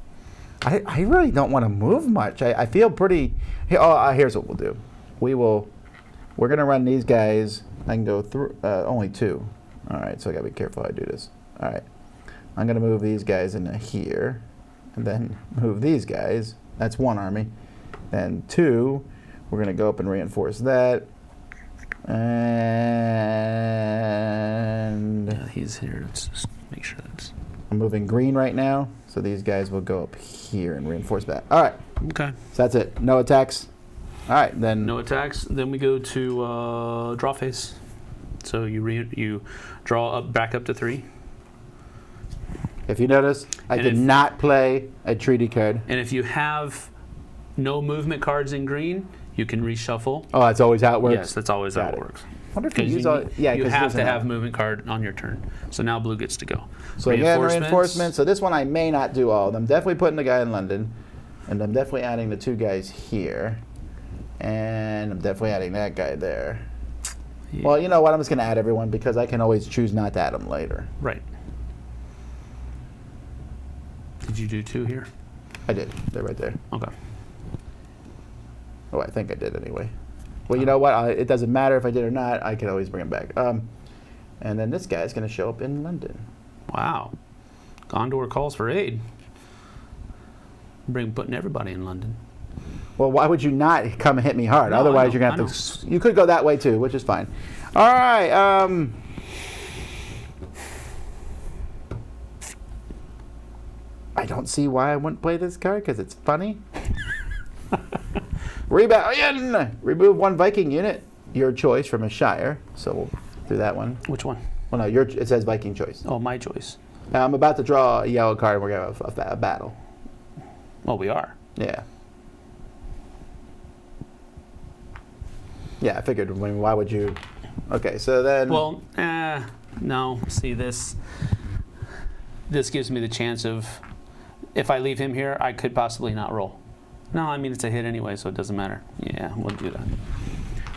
I really don't want to move much. I feel pretty... Here's what we'll do. We're going to run these guys. I can go through... only 2. All right, so I got to be careful how I do this. All right. I'm going to move these guys into here. And then move these guys. That's 1 army. Then 2, we're going to go up and reinforce that. And Yeah, he's here. Let's just make sure that's... I'm moving green right now. So these guys will go up here and reinforce that. All right. Okay. So that's it. No attacks. All right, then. No attacks. Then we go to draw phase. So you draw back up to 3. If you notice, I And did if- not play a treaty card. And if you have no movement cards in green, you can reshuffle. Oh, that's always how it works? Yes, that's always how Got it it. works. Wonder if you Because use all... Yeah, you 'cause have there's to an have app. movement card on your turn. So now blue gets to go. So again, reinforcements. So this one I may not do all of them. Definitely putting the guy in London. And I'm definitely adding the 2 guys here. And I'm definitely adding that guy there. Yeah. Well, you know what? I'm just going to add everyone because I can always choose not to add them later. Right. Did you do 2 here? I did. They're right there. Okay. Oh, I think I did anyway. Well, you know what? It doesn't matter if I did or not. I can always bring him back. And then this guy's going to show up in London. Wow. Gondor calls for aid. Putting everybody in London. Well, why would you not come and hit me hard? No, I Otherwise, know, you're going I to have to... You could go that way, too, which is fine. All right. I don't see why I wouldn't play this card, because it's funny. Rebellion! Remove 1 Viking unit, your choice, from a Shire. So we'll do that one. Which one? Well, no, it says Viking choice. Oh, my choice. Now, I'm about to draw a yellow card, and we're going to have a battle. Well, we are. Yeah. Yeah, I figured. I mean, why would you... Okay, so then... Well, no. See, this gives me the chance of, if I leave him here, I could possibly not roll. No, I mean, it's a hit anyway, so it doesn't matter. Yeah, we'll do that.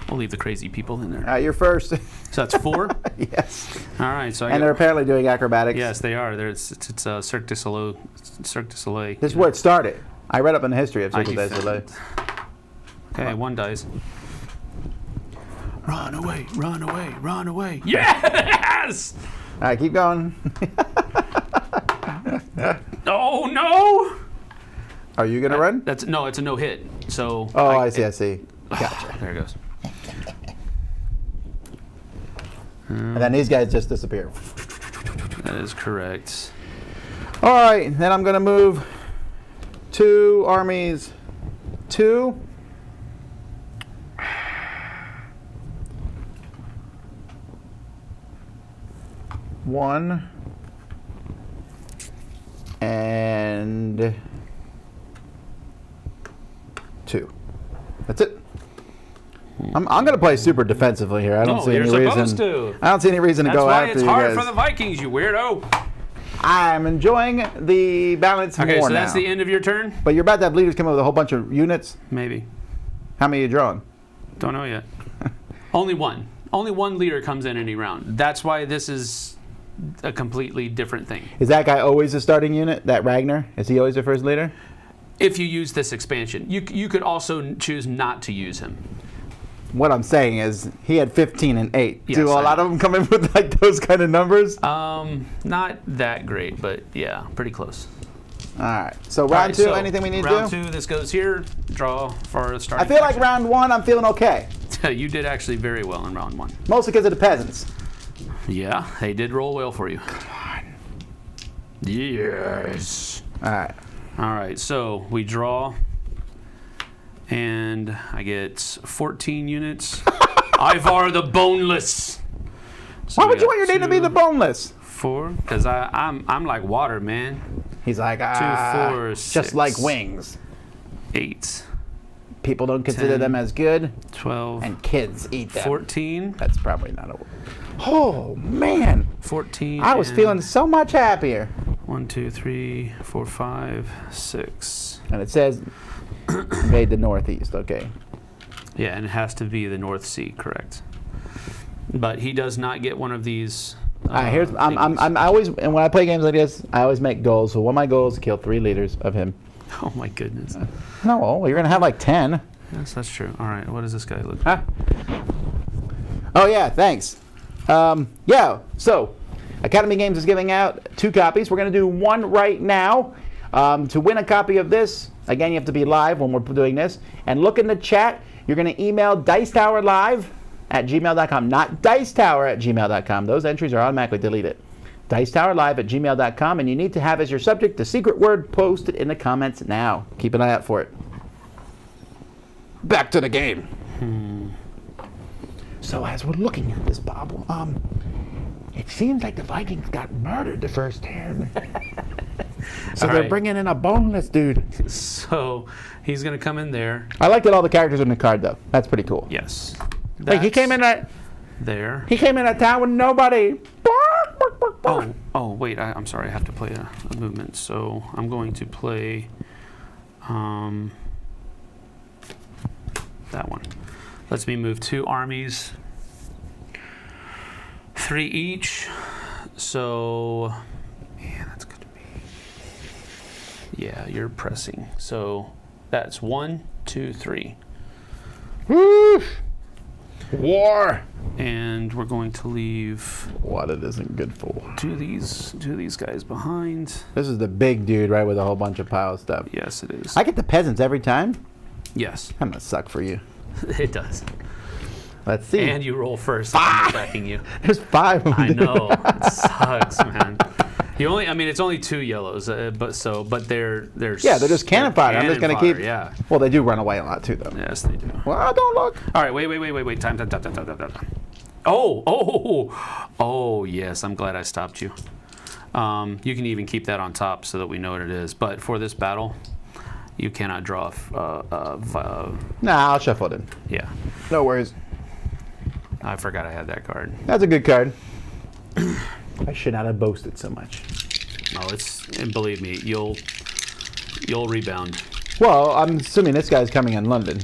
We'll leave the crazy people in there. You're first. So that's 4? Yes. All right, so I And they're apparently doing acrobatics. Yes, they are. It's Cirque du Soleil. Cirque du Soleil. This is where it started. I read up in the history of Cirque I du Soleil. defend. Okay, 1 dice. Run away, run away, run away. Yes! All right, keep going. Oh, no! Are you going to run? It's a no hit. So. Oh, I see. Gotcha. There it goes. And then these guys just disappear. That is correct. All right, then I'm going to move 2 armies. 2. One and 2. That's it. I'm going to play super defensively here. I don't see you're any supposed reason. to. I don't see any reason to That's go why after it's you hard guys. for the Vikings, you weirdo. I'm enjoying the balance Okay, more so that's now. the end of your turn? But you're about to have leaders come up with a whole bunch of units. Maybe. How many are you drawing? Don't know yet. Only 1. Only 1 leader comes in any round. That's why this is a completely different thing. Is that guy always a starting unit? That Ragnar? Is he always the first leader? If you use this expansion, you could also choose not to use him. What I'm saying is he had 15 and 8. Yes, Do a I lot know. of them come in with like those kind of numbers? Not that great, but yeah, pretty close. All right. So All round right, 2, so anything we need to round do? 2, this goes here. Draw for I starting. feel like round 1, I'm feeling okay. You did actually very well in round 1. Mostly because of the peasants. Yeah, they did roll well for you. Come on. Yes. All right. All right, so we draw, and I get 14 units. Ivar the Boneless. So Why we would you got want your name to be 2, the boneless? 4, because I'm like water, man. He's like, 4, just 6. like wings. 8, People don't consider 10, them as good, 12, and kids eat them. 14, That's probably not a word. Oh, man. 14. I was and feeling so much happier. 1, 2, 3, 4, 5, 6. And it says made the northeast. Okay. Yeah, and it has to be the North Sea, correct? But he does not get one of these. All right, I'm always, and when I play games like this, I always make goals. So one of my goals is to kill 3 leaders of him. Oh my goodness. No, you're gonna have like 10. Yes, that's true. All right, what does this guy look like? Huh? Oh yeah, thanks. Yeah. So, Academy Games is giving out 2 copies. We're gonna do 1 right now. To win a copy of this, again, you have to be live when we're doing this, and look in the chat. You're gonna email dicetowerlive@gmail.com, not dicetower@gmail.com. Those entries are automatically deleted. dicetowerlive@gmail.com, and you need to have as your subject the secret word posted in the comments now. Keep an eye out for it. Back to the game. So as we're looking at this, Bob, it seems like the Vikings got murdered the first turn. So All they're right. bringing in a boneless dude. So he's going to come in there. I like that all the characters are in the card though. That's pretty cool. Yes. Like he came in That's a there. town with nobody. Oh, wait. I'm sorry. I have to play a movement. So I'm going to play. that one. Lets me move 2 armies, 3 each. So, man, that's going to be. Yeah, you're pressing. So that's 1, 2, 3. Woo! War. And we're going to leave What it isn't good for. 2 of these guys behind. This is the big dude, right, with a whole bunch of pile stuff. Yes, it is. I get the peasants every time. Yes, I'm gonna suck for you. it does. Let's see. And you roll first. I'm attacking you. There's 5 of them. I know. It sucks, man. It's only 2 yellows, but they're Yeah, they're just cannon fodder. I'm just gonna cannon keep. fodder, Yeah. Well, they do run away a lot too, though. Yes, they do. Well, don't look. All right, wait. Time. Oh, yes. I'm glad I stopped you. You can even keep that on top so that we know what it is. But for this battle, you cannot draw. Nah, I'll shuffle it in. Yeah, No worries. I forgot I had that card. That's a good card. I should not have boasted so much. Oh, and believe me, you'll rebound. Well, I'm assuming this guy's coming in London.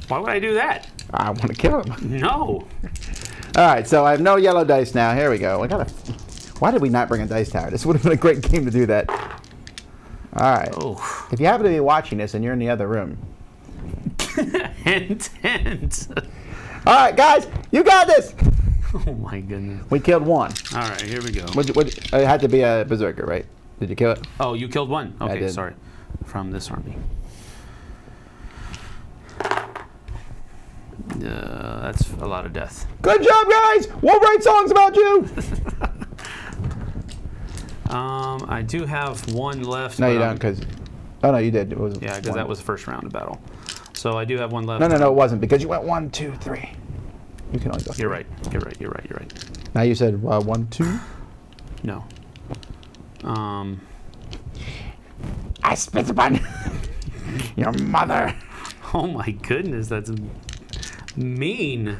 Why would I do that? I want to kill him. No. All right, so I have no yellow dice now. Here we go. Why did we not bring a dice tower? This would have been a great game to do that. All right. Oh. If you happen to be watching this and you're in the other room. Hint. All right, guys, you got this. Oh my goodness. We killed 1. All right, here we go. It had to be a berserker, right? Did you kill it? Oh, you killed 1. I Okay, did. sorry. From this army. That's a lot of death. Good job, guys. We'll write songs about you. I do have 1 left. No, but you don't, because. Oh no, you did. It was. Yeah, because that was the first round of battle. So I do have 1 left. No, it wasn't because you went 1, 2, 3. You can only go. You're 3. right. You're right. Now you said 1, 2. No. I spit upon your mother. Oh my goodness, that's mean.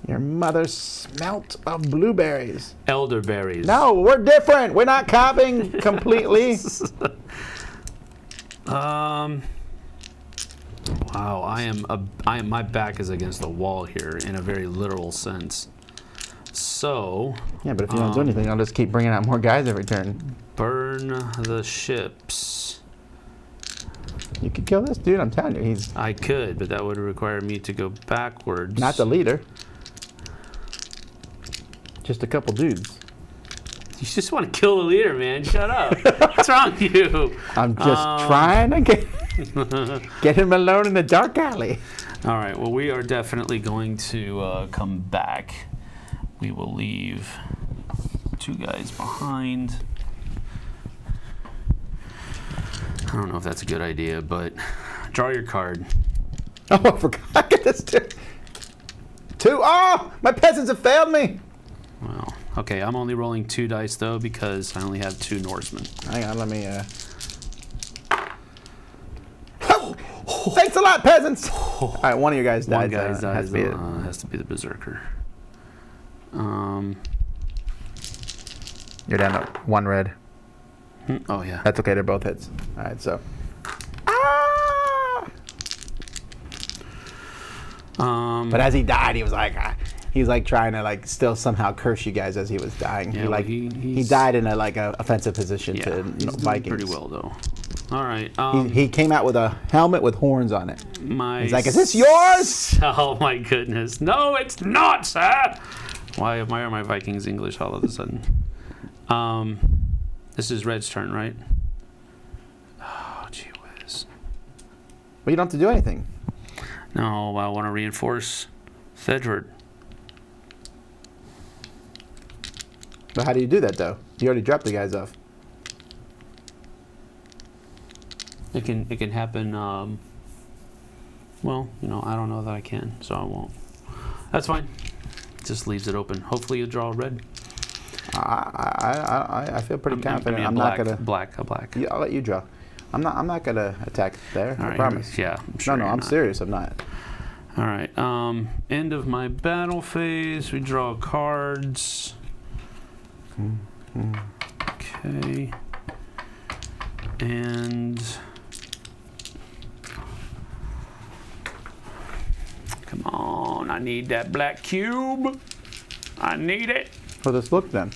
Your mother smelt of blueberries. Elderberries. No, we're different. We're not copying completely. Wow, my back is against the wall here in a very literal sense. So, Yeah, but if you don't do anything, I'll just keep bringing out more guys every turn. burn the ships. You could kill this dude. I'm telling you, he's I could, but that would require me to go backwards. not the leader. Get a couple dudes. You just want to kill the leader, man. Shut up. What's wrong with you? I'm just trying to get him alone in the dark alley. All right. Well, we are definitely going to come back. We will leave 2 guys behind. I don't know if that's a good idea, but draw your card. Oh, I forgot. Get this dude. 2. Oh, my peasants have failed me. Well, okay. I'm only rolling 2 dice though because I only have 2 Norsemen. Hang on, let me. Thanks a lot, peasants. All right, one of you guys dies. One guy dies. Has to be it. Has to be the berserker. You're down to 1 red. Oh yeah. That's okay. They're both hits. All right, so. But as he died, he was like trying to still somehow curse you guys as he was dying. Yeah, he he's died in a offensive position Yeah, to he's doing Vikings. pretty well though. All right. He came out with a helmet with horns on it. He's like, "Is this yours?" yours?" Oh my goodness! No, it's not, sir. Why are my Vikings English all of a sudden? This is Red's turn, right? Oh, gee whiz. But you don't have to do anything. No, I want to reinforce Thedford. But how do you do that, though? You already dropped the guys off. It can happen. Well, I don't know that I can, so I won't. That's fine. Just leaves it open. Hopefully, you draw a red. I feel pretty confident. I'm black, not gonna. Black. Yeah, I'll let you draw. I'm not gonna attack there. All I right, promise. Yeah. I'm sure No, you're I'm not. serious. I'm not. All right. End of my battle phase. We draw cards. Okay. And I need that black cube. I need it. Well, let's look then.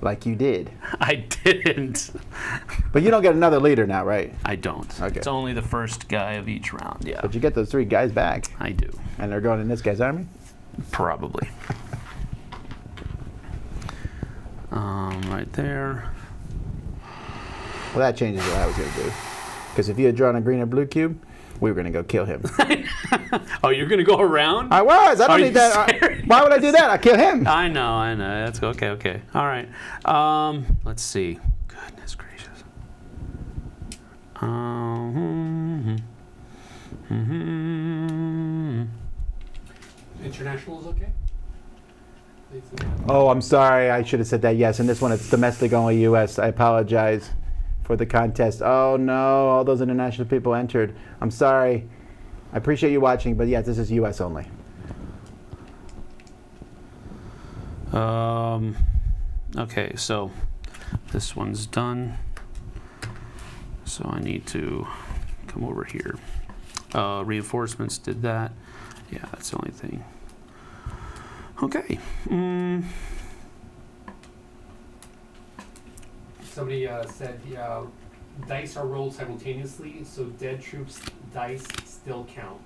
Like you did. I didn't. But you don't get another leader now, right? I don't. Okay. It's only the first guy of each round. Yeah, But you get those 3 guys back, I do. and they're going in this guy's army? Probably. Right there. Well, that changes what I was going to do. Because if you had drawn a green or blue cube, we were going to go kill him. Oh, you're gonna go around? I was. I Are don't you need that. serious? Why would I do that? I kill him. I know. That's okay. Okay. All right. Let's see. Goodness gracious. International is okay? Oh, I'm sorry. I should have said that. Yes, and this one it's domestic only U.S. I apologize for the contest. Oh no, all those international people entered. I'm sorry. I appreciate you watching, but yes, this is U.S. only. Okay, so this one's done. So I need to come over here. Reinforcements did that. Yeah, that's the only thing. Okay. Somebody said dice are rolled simultaneously, so dead troops' dice still count.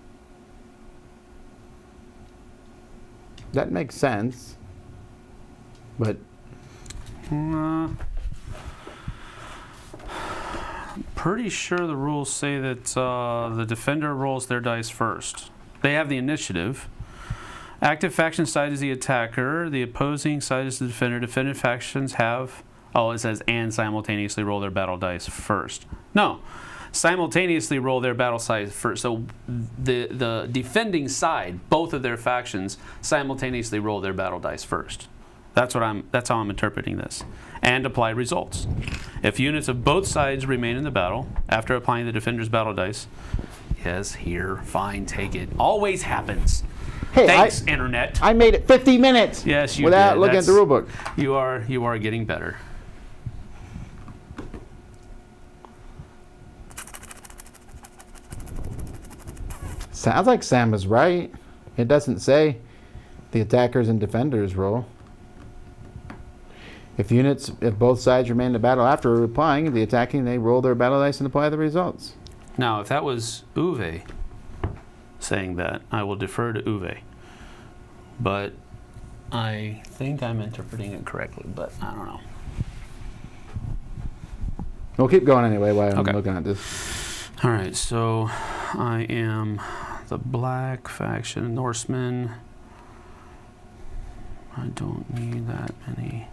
That makes sense. But Pretty sure the rules say that the defender rolls their dice first. They have the initiative. Active faction side is the attacker. The opposing side is the defender. Defended factions have... Oh, it says and simultaneously roll their battle dice first. No. Simultaneously roll their battle dice first. So the defending side, both of their factions, simultaneously roll their battle dice first. That's how I'm interpreting this. And apply results. If units of both sides remain in the battle after applying the defender's battle dice, yes, here, fine, take it. Always happens. hey, Thanks, Internet. I made it 50 minutes. Yes, you without did. looking at the rule book. You are getting better. Sounds like Sam is right. It doesn't say the attackers and defenders roll. If both sides remain in the battle after replying, the attacking, they roll their battle dice and apply the results. Now, if that was Uwe saying that, I will defer to Uwe. But I think I'm interpreting it correctly, but I don't know. We'll keep going anyway while I'm Okay. looking at this. All right, so I am the black faction, Norseman. I don't need that many.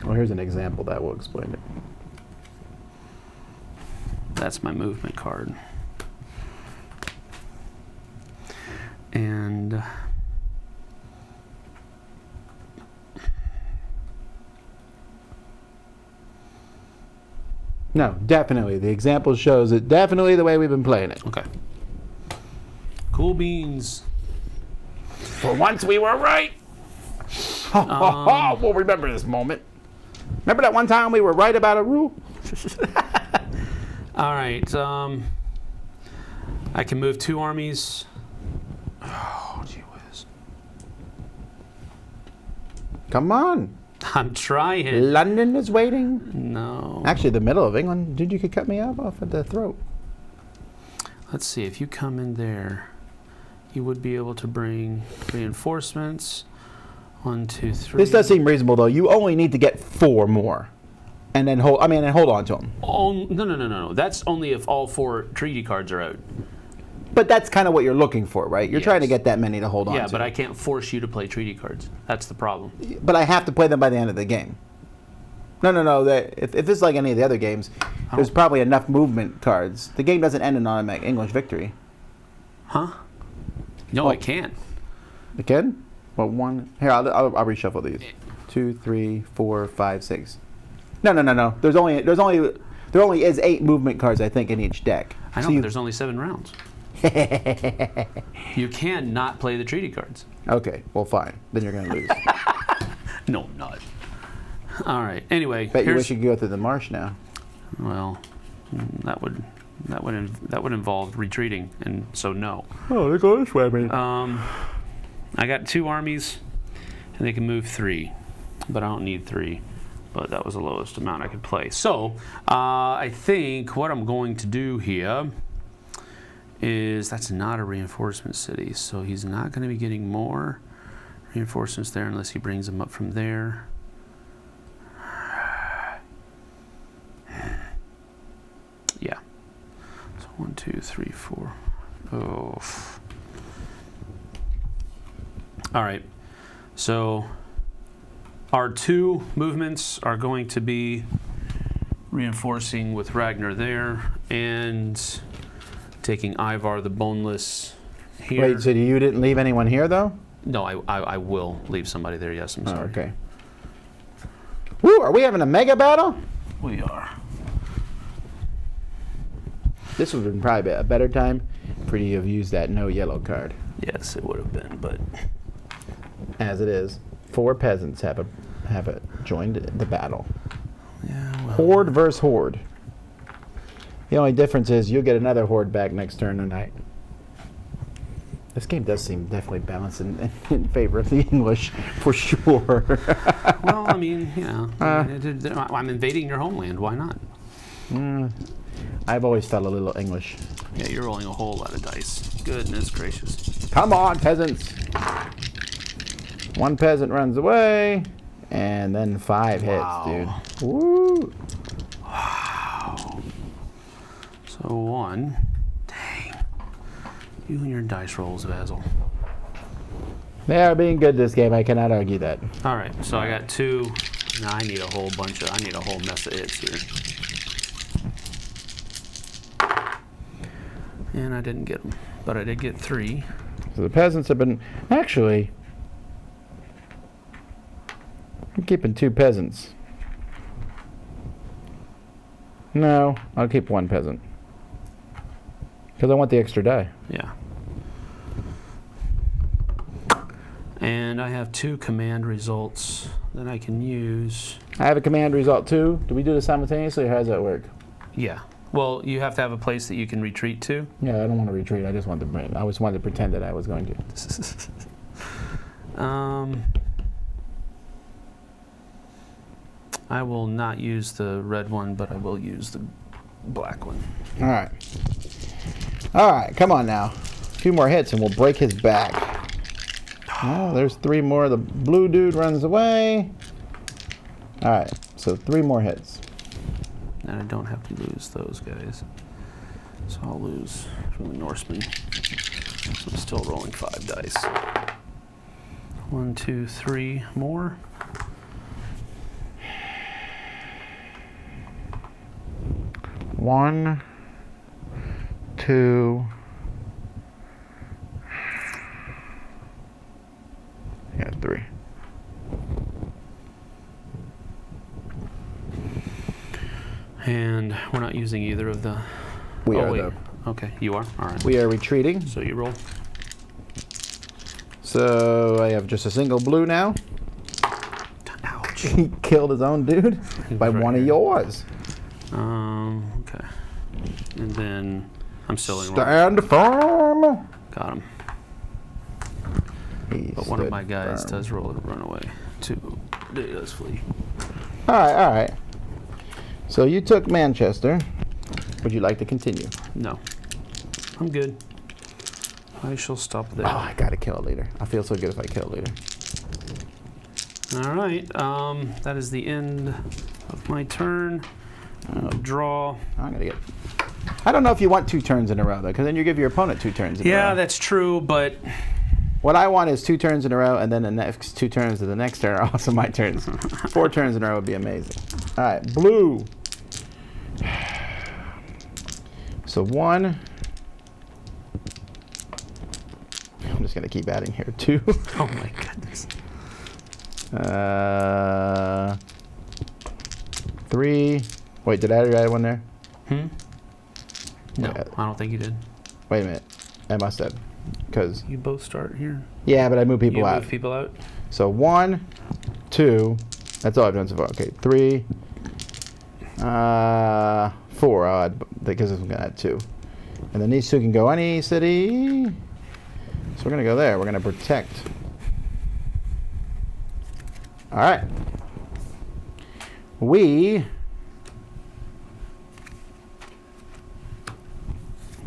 Well, here's an example that will explain it. That's my movement card. And No, definitely. The example shows it definitely the way we've been playing it. okay. Cool beans. For once we were right. We'll remember this moment. Remember that one time we were right about a rule? All right. I can move 2 armies. Oh, gee whiz. Come on. I'm trying. London is waiting. No. Actually, the middle of England. Dude, you could cut me off at the throat. Let's see. If you come in there, you would be able to bring reinforcements. 1, 2, 3. This does seem reasonable, though. You only need to get 4 more, and then hold on to them. Oh, no. That's only if all 4 treaty cards are out. But that's kind of what you're looking for, right? You're trying to Yes. get that many to hold on Yeah, to. but I can't force you to play treaty cards. That's the problem. But I have to play them by the end of the game. No. If it's like any of the other games, there's probably enough movement cards. The game doesn't end in automatic English victory. Huh? No, it can. It can? Well, one. Here, I'll reshuffle these. 2, 3, 4, 5, 6. No. There only is 8 movement cards, I think, in each deck. I know, So but there's only 7 rounds. You can not play the treaty cards. Okay, well, fine. Then you're going to lose. No, I'm not. All right. Anyway, Bet you wish you could go through the marsh now. well, that would that would involve retreating, and so no. Oh, they go this way, man. I got 2 armies, and they can move 3, but I don't need 3. But that was the lowest amount I could play. So I think what I'm going to do here is that's not a reinforcement city, so he's not going to be getting more reinforcements there unless he brings them up from there. Yeah. So 1, 2, 3, 4. Oh. All right. So our 2 movements are going to be reinforcing with Ragnar there and taking Ivar the Boneless here. Wait, so you didn't leave anyone here, though? No, I will leave somebody there. Yes, I'm Oh, sorry. okay. Woo, are we having a mega battle? We are. This would have been probably a better time for you to have used that no yellow card. Yes, it would have been, but As it is, 4 peasants have joined the battle. yeah. Well, Horde versus horde. The only difference is you'll get another horde back next turn tonight. This game does seem definitely balanced in favor of the English, for sure. well, I mean, you know, I'm invading your homeland. Why not? I've always felt a little English. Yeah, you're rolling a whole lot of dice. Goodness gracious. Come on, peasants! 1 peasant runs away, and then 5 Wow. hits, dude. Woo! So 1. Dang. You and your dice rolls, Basil. They are being good this game. I cannot argue that. All right, so I got 2. Now I need a whole mess of hits here. And I didn't get them, but I did get 3. So the peasants have been actually. I'm keeping 2 peasants. No, I'll keep 1 peasant. Because I want the extra die. Yeah. And I have 2 command results that I can use. I have a command result too. Do we do this simultaneously or how does that work? Yeah. Well, you have to have a place that you can retreat to. Yeah, I don't want to retreat. I just want to. I just wanted to pretend that I was going to. I will not use the red one, but I will use the black one. All right. All right, come on now. A few more hits and we'll break his back. Oh, there's 3 more. The blue dude runs away. All right, so 3 more hits. And I don't have to lose those guys. So I'll lose from the Norseman. So I'm still rolling 5 dice. 1, 2, 3 more. One, 2. Yeah, 3. And we're not using either of the... We oh, are wait. though. Okay, you are? All right. We are retreating. So you roll. So I have just a single blue now. Ouch. He killed his own dude by right one of here. yours. Okay. And then I'm still in roll. Stand firm. Got him. He But one of stood my guys firm. does roll and run away. 2. Does flee. All right, all right. So you took Manchester. Would you like to continue? No. I'm good. I shall stop there. Oh, I gotta kill a leader. I feel so good if I kill a leader. All right. That is the end of my turn. Draw. I'm gonna get. I don't know if you want 2 turns in a row though, because then you give your opponent 2 turns in a row. Yeah, that's true, but What I want is 2 turns in a row, and then the next 2 turns of the next turn are also my turns. 4 turns in a row would be amazing. All right, blue. So 1. I'm just gonna keep adding here. 2. oh my goodness. 3. Wait, did I already add one there? No, Yeah. I don't think you did. Wait a minute. I must have. Because, You both start here. yeah, but I move people you out. move people out. So 1, 2. That's all I've done so far. Okay, 3. 4 odd because I'm gonna add 2, and then these 2 can go any city. So we're gonna go there. We're gonna protect. All right.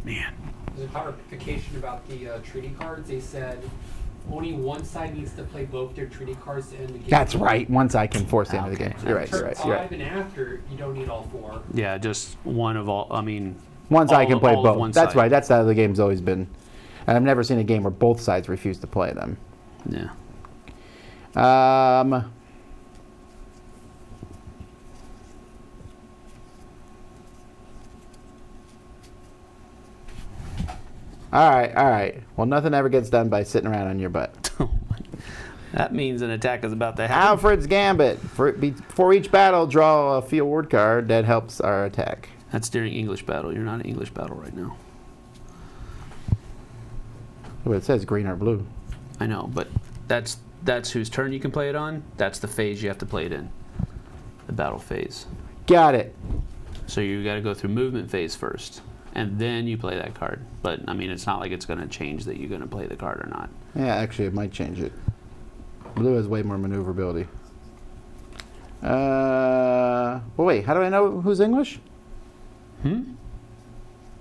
Man. There's a clarification about the treaty cards. They said only one side needs to play both their treaty cards to end the game. That's right. Once I can force the end of the Okay. game. You're right. You're Turn right. You're 5 right. and after, you don't need all 4. Yeah, just one of all. I mean, Once I all can of- play all of both. one That's side. right. That's how the game's always been. And I've never seen a game where both sides refuse to play them. Yeah. All right. All right. Well, nothing ever gets done by sitting around on your butt. That means an attack is about to happen. Alfred's Gambit. For each battle, draw a field ward card that helps our attack. That's during English battle. You're not in English battle right now. Well, it says green or blue. I know, but that's whose turn you can play it on. That's the phase you have to play it in. The battle phase. Got it. So you got to go through movement phase first, and then you play that card. But I mean, it's not like it's going to change that you're going to play the card or not. Yeah, actually, it might change it. Blue has way more maneuverability. Well, wait. How do I know who's English?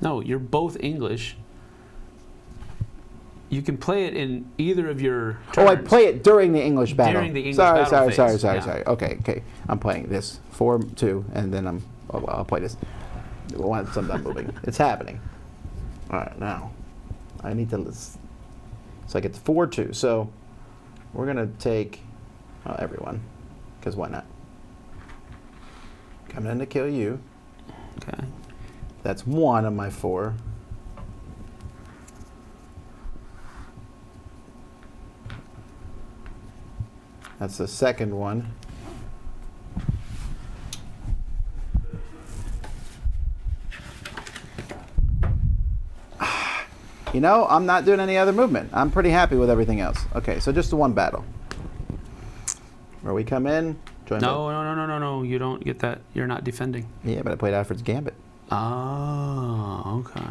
No, you're both English. You can play it in either of your turns. Oh, I play it during the English battle. During the English sorry, battle sorry, phase, sorry, yeah. sorry. Okay. I'm playing this 4-2, and then I'll play this. Once I'm done moving, it's happening. All right, now I need to. So I get 4-2. So we're gonna take everyone, because why not? Coming in to kill you. Okay. That's 1 of my 4. That's the second one. You know, I'm not doing any other movement. I'm pretty happy with everything else. Okay, so just the one battle. Where we come in, join No. You don't get that. You're not defending. Yeah, but I played Alfred's Gambit. Oh, okay.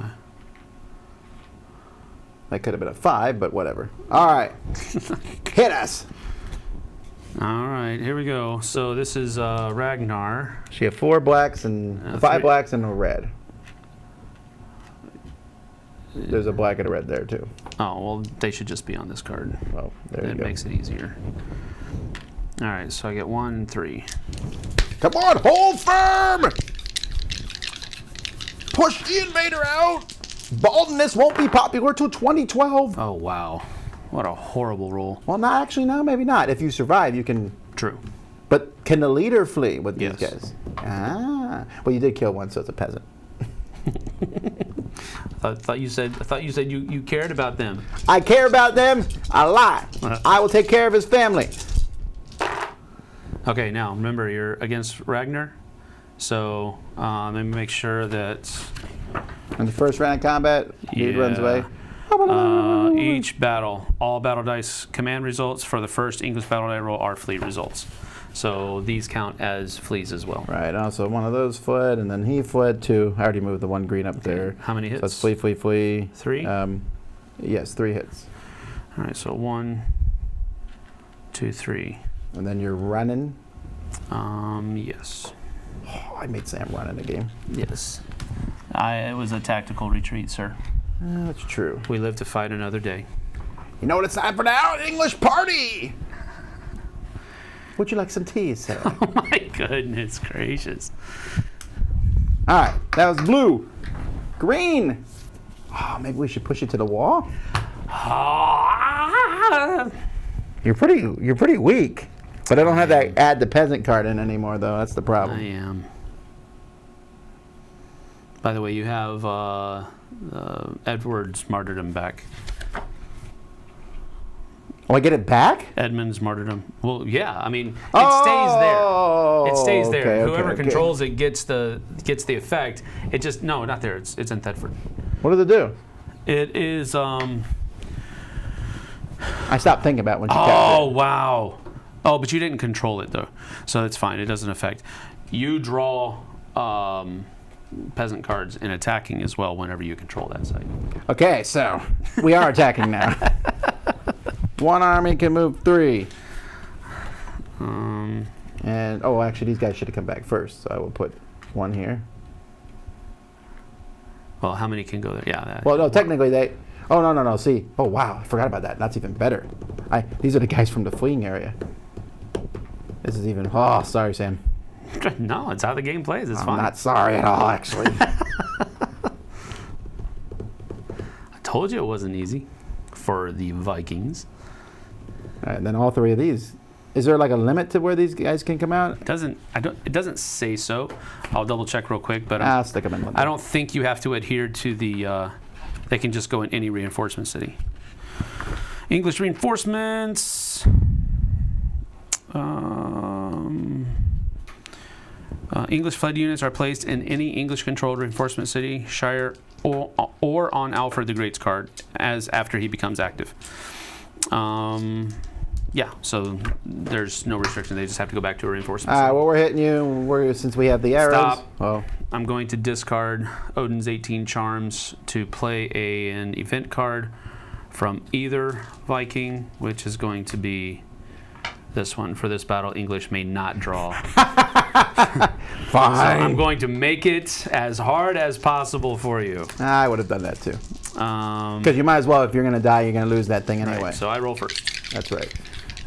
That could have been a 5, but whatever. All right. Hit us. All right, here we go. So this is Ragnar. She had 4 blacks and 5 3. blacks and a red. There's a black and a red there too. Oh, well, they should just be on this card. Well, there you That go. makes it easier. All right, so I get 1, 3. Come on, hold firm! Push the invader out! Baldness won't be popular till 2012. Oh, wow. What a horrible roll. Well, no, actually, no, maybe not. If you survive, you can. True. But can the leader flee with these Yes. guys? Ah, well, you did kill one, so it's a peasant. I thought you said you cared about them. I care about them a lot. I will take care of his family. Okay, now remember you're against Ragnar, so let me make sure that In the first round of combat, he runs away. each battle, all battle dice command results for the first English battle die roll are fleet results. So these count as fleas as well. Right, also one of those fled, and then he fled too. I already moved the one green up there. How many hits? So it's flee, flee, flee. 3? Yes, 3 hits. All right, so 1, 2, 3. And then you're running. Yes. Oh, I made Sam run in the game. Yes. It was a tactical retreat, sir. That's true. We live to fight another day. You know what it's time for now? English party! Would you like some tea, Sarah? Oh my goodness gracious. All right, that was blue. Green. Oh, maybe we should push it to the wall. You're pretty weak. But I don't have that add the peasant card in anymore, though. That's the I problem. am. By the way, you have Edward's martyrdom back. Oh, I get it back? Edmund's martyrdom. Well, yeah. I mean, it stays there. It stays there. okay, Whoever okay. controls it gets the effect. It just not there. It's in Thetford. What does it do? It is. I stopped thinking about when she tapped Oh it. wow. Oh, but you didn't control it though, so it's fine. It doesn't affect. You draw. peasant cards and attacking as well whenever you control that site. Okay, so we are attacking now. One army can move 3. And, oh, actually, these guys should have come back first. So I will put 1 here. Well, how many can go there? Yeah. Well, no, technically they... Oh, no. See. Oh, wow. I forgot about that. That's even better. These are the guys from the fleeing area. This is even... Oh, sorry, Sam. No, it's how the game plays. It's I'm fine. not sorry at all, actually. I told you it wasn't easy for the Vikings. All right, and then all 3 of these. Is there like a limit to where these guys can come out? It doesn't say so. I'll double check real quick, but I'll stick them in London. I don't think you have to adhere to the. They can just go in any reinforcement city. English reinforcements. English flood units are placed in any English-controlled reinforcement city, shire, or on Alfred the Great's card as after he becomes active. Yeah, so there's no restriction. They just have to go back to a reinforcement. Well, we're hitting you. Since we have the arrows. Stop. Oh. I'm going to discard Odin's 18 Charms to play an event card from either Viking, which is going to be this one. For this battle, English may not draw. Fine. So I'm going to make it as hard as possible for you. I would have done that too. Because you might as well, if you're going to die, you're going to lose that thing anyway. Right, so I roll first. That's right.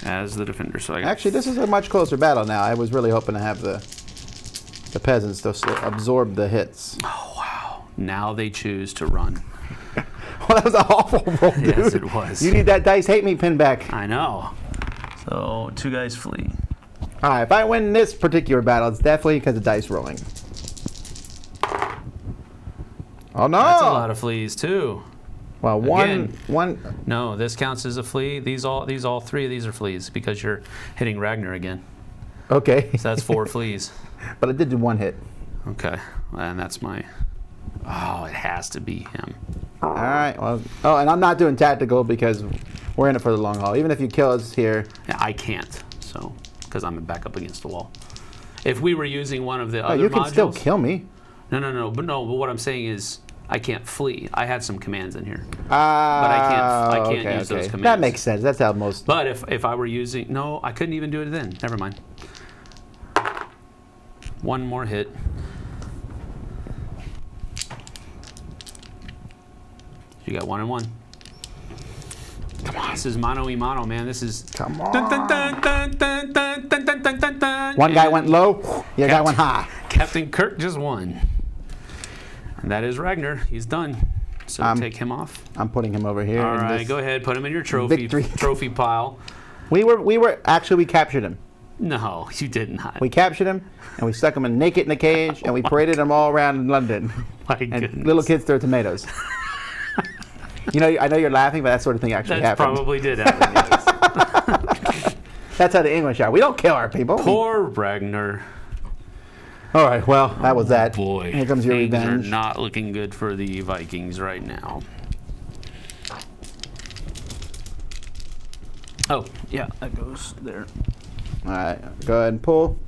As the defender. So I got Actually, this is a much closer battle now. I was really hoping to have the peasants to absorb the hits. Oh, wow. Now they choose to run. Well, that was an awful roll, dude. Yes, it was. You need that dice hate me pin back. I know. So 2 guys flee. All right, if I win this particular battle, it's definitely because of dice rolling. Oh, no. That's a lot of fleas, too. Well, Again. one. No, this counts as a flea. These all 3 of these are fleas because you're hitting Ragnar again. Okay. So that's 4 fleas. But I did do 1 hit. Okay, and that's my. Oh, it has to be him. All right. Well, and I'm not doing tactical because we're in it for the long haul. Even if you kill us here. Yeah, I can't. So because I'm back up against the wall. If we were using one of the other You can modules, still kill me. No. But what I'm saying is I can't flee. I had some commands in here. But I can't use those commands. That makes sense. That's how most. But if I were using... No, I couldn't even do it then. Never mind. 1 more hit. You got 1 and 1. Come on. This is mano y mano, man. This is... Come on. Dun, dun, dun, dun, dun, dun, dun, dun, dun, dun, dun. One guy And went low. The other guy went high. Captain Kirk just won. And that is Ragnar. He's done. So take him off. I'm putting him over here. All in right, this go ahead. Put him in your trophy pile. We captured him. No, you did not. We captured him, and we stuck him naked in a cage, and we paraded him all around London. My And goodness. little kids throw tomatoes. I know you're laughing, but that sort of thing actually That happened. probably did happen, yes. That's how the English are. We don't kill our people. Poor Ragnar. All right, well, that was that. Boy, Here comes your things revenge. are not looking good for the Vikings right now. Oh, yeah, that goes there. All right, go ahead and pull.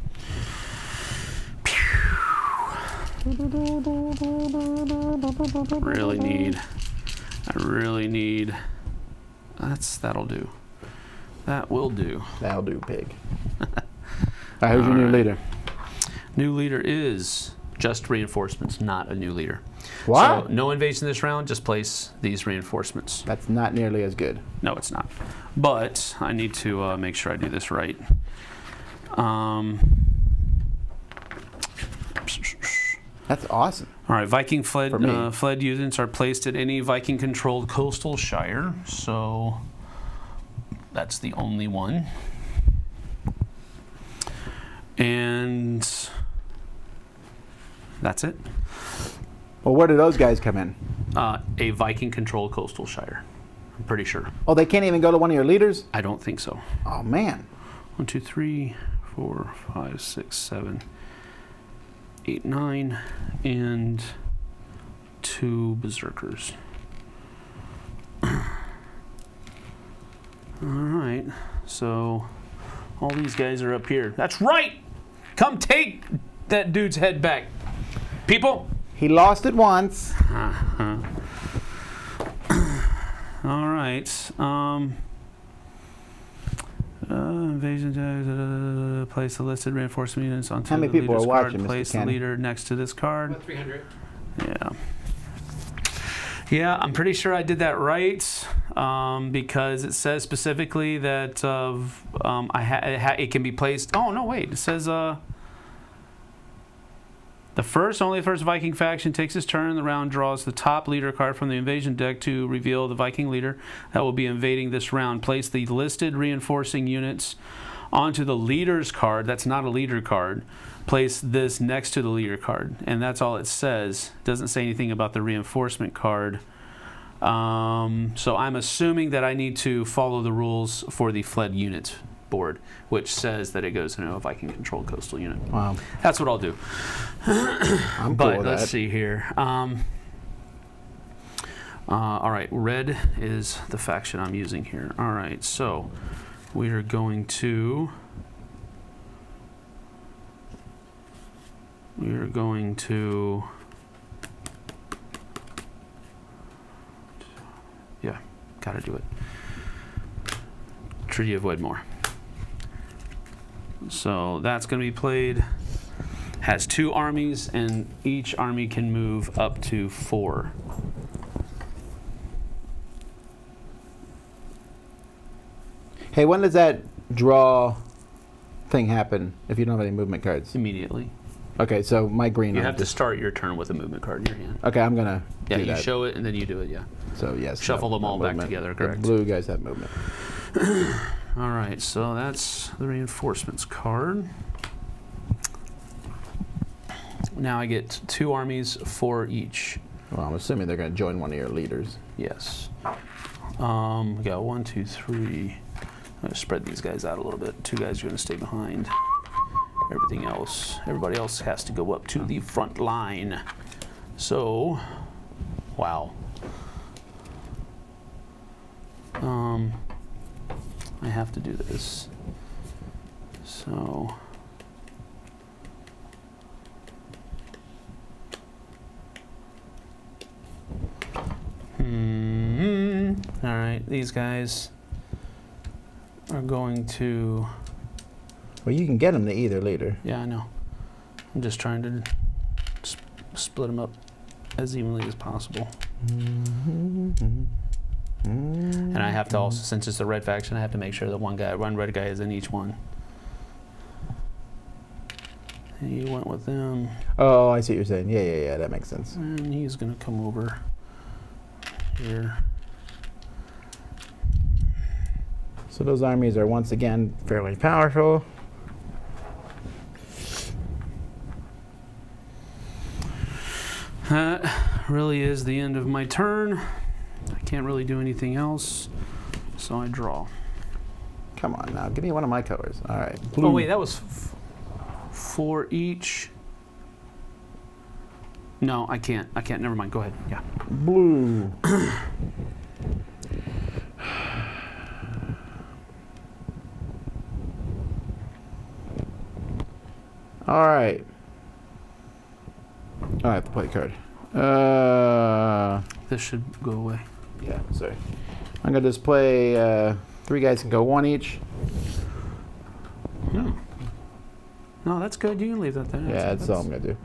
I really need. That'll do. That will do. That'll do, pig. All right, who's your new leader? New leader is just reinforcements, not a new leader. What? So no invasion this round, just place these reinforcements. That's not nearly as good. No, it's not. But I need to make sure I do this right. That's awesome. All right, Viking For me. fled units are placed at any Viking-controlled coastal shire, so that's the only one. And that's it. Well, where do those guys come in? A Viking-controlled coastal shire. I'm pretty sure. Oh, they can't even go to one of your leaders? I don't think so. Oh, man. 1, 2, 3, 4, 5, 6, 7, 8, 9, and 2 berserkers. All right, so all these guys are up here. That's right. Come take that dude's head back, people. He lost it once. All right. Invasion. Place the listed reinforcement units onto How many the people are leader's watching, card. Mr. Place the Kenny? leader next to this card. About 300. Yeah. Yeah, I'm pretty sure I did that right because it says specifically that it can be placed. Oh no, wait! It says only the first Viking faction takes its turn in the round, draws the top leader card from the invasion deck to reveal the Viking leader that will be invading this round. Place the listed reinforcing units onto the leader's card. That's not a leader card. Place this next to the leader card, and that's all it says. It doesn't say anything about the reinforcement card. So I'm assuming that I need to follow the rules for the fled unit board, which says that it goes into a Viking controlled coastal unit. Wow. That's what I'll do. I'm But cool with let's that. see here. All right, red is the faction I'm using here. All right, so we are going to. Yeah, gotta do it. Treaty of Wedmore. So that's going to be played. Has 2 armies, and each army can move up to 4. Hey, when does that draw thing happen if you don't have any movement cards? Immediately. Okay, so my green. You arm have to just- start your turn with a movement card in your hand. Okay, I'm gonna Yeah, do you that. show it and then you do it, yeah. So yes. Shuffle them all back movement. together, The correct. blue guys have movement. All right, so that's the reinforcements card. Now I get 2 armies, 4 each. Well, I'm assuming they're gonna join one of your leaders. Yes. We got 1, 2, 3. I'm gonna spread these guys out a little bit. 2 guys are gonna stay behind. Everybody else has to go up to the front line. So, wow. I have to do this. So. All right, these guys are going to. Well, you can get them to either leader. Yeah, I know. I'm just trying to split them up as evenly as possible. And I have to also, since it's the red faction, I have to make sure that one red guy is in each one. And you went with them, Oh, I see what you're saying. Yeah. That makes sense. and he's gonna come over here. So those armies are once again fairly powerful. That really is the end of my turn. I can't really do anything else, so I draw. Come on now, give me one of my colors. All right. Oh Blue. wait, that was 4 each. No, I can't. Never mind. Go ahead. Yeah. Blue. All right. I have to play a card. This should go away. Yeah, sorry. I'm gonna just play. 3 guys can go 1 each. No, that's good. You can leave that there. Yeah, that's all I'm gonna do.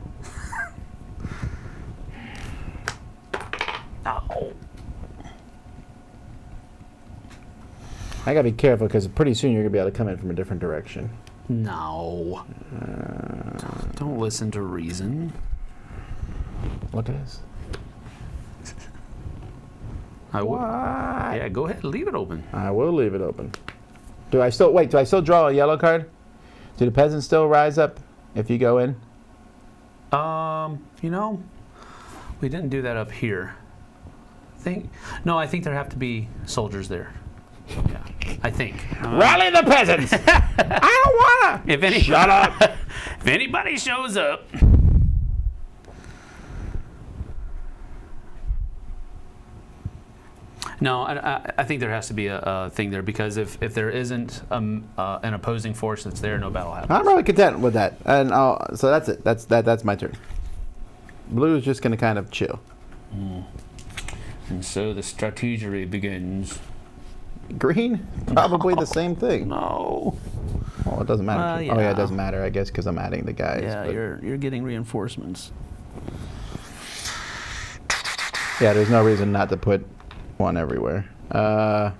Ow. I gotta be careful because pretty soon you're gonna be able to come in from a different direction. No. Don't listen to reason. Look at this. I will. What? Yeah, go ahead. Leave it open. I will leave it open. Do I still draw a yellow card? Do the peasants still rise up if you go in? You know, we didn't do that up here. I think there have to be soldiers there. Yeah, I think. Rally the peasants! I don't wanna! If any, Shut up! if anybody shows up. No, I think there has to be a thing there because if there isn't an opposing force that's there, no battle happens. I'm really content with that. And so that's it. That's my turn. Blue is just going to kind of chill. And so the strategery begins. Green, probably the same thing. No. Well, it doesn't matter. Well, Oh yeah, yeah. it doesn't matter, I guess, because I'm adding the guys. Yeah, but- you're getting reinforcements. Yeah, there's no reason not to put one everywhere. Yeah,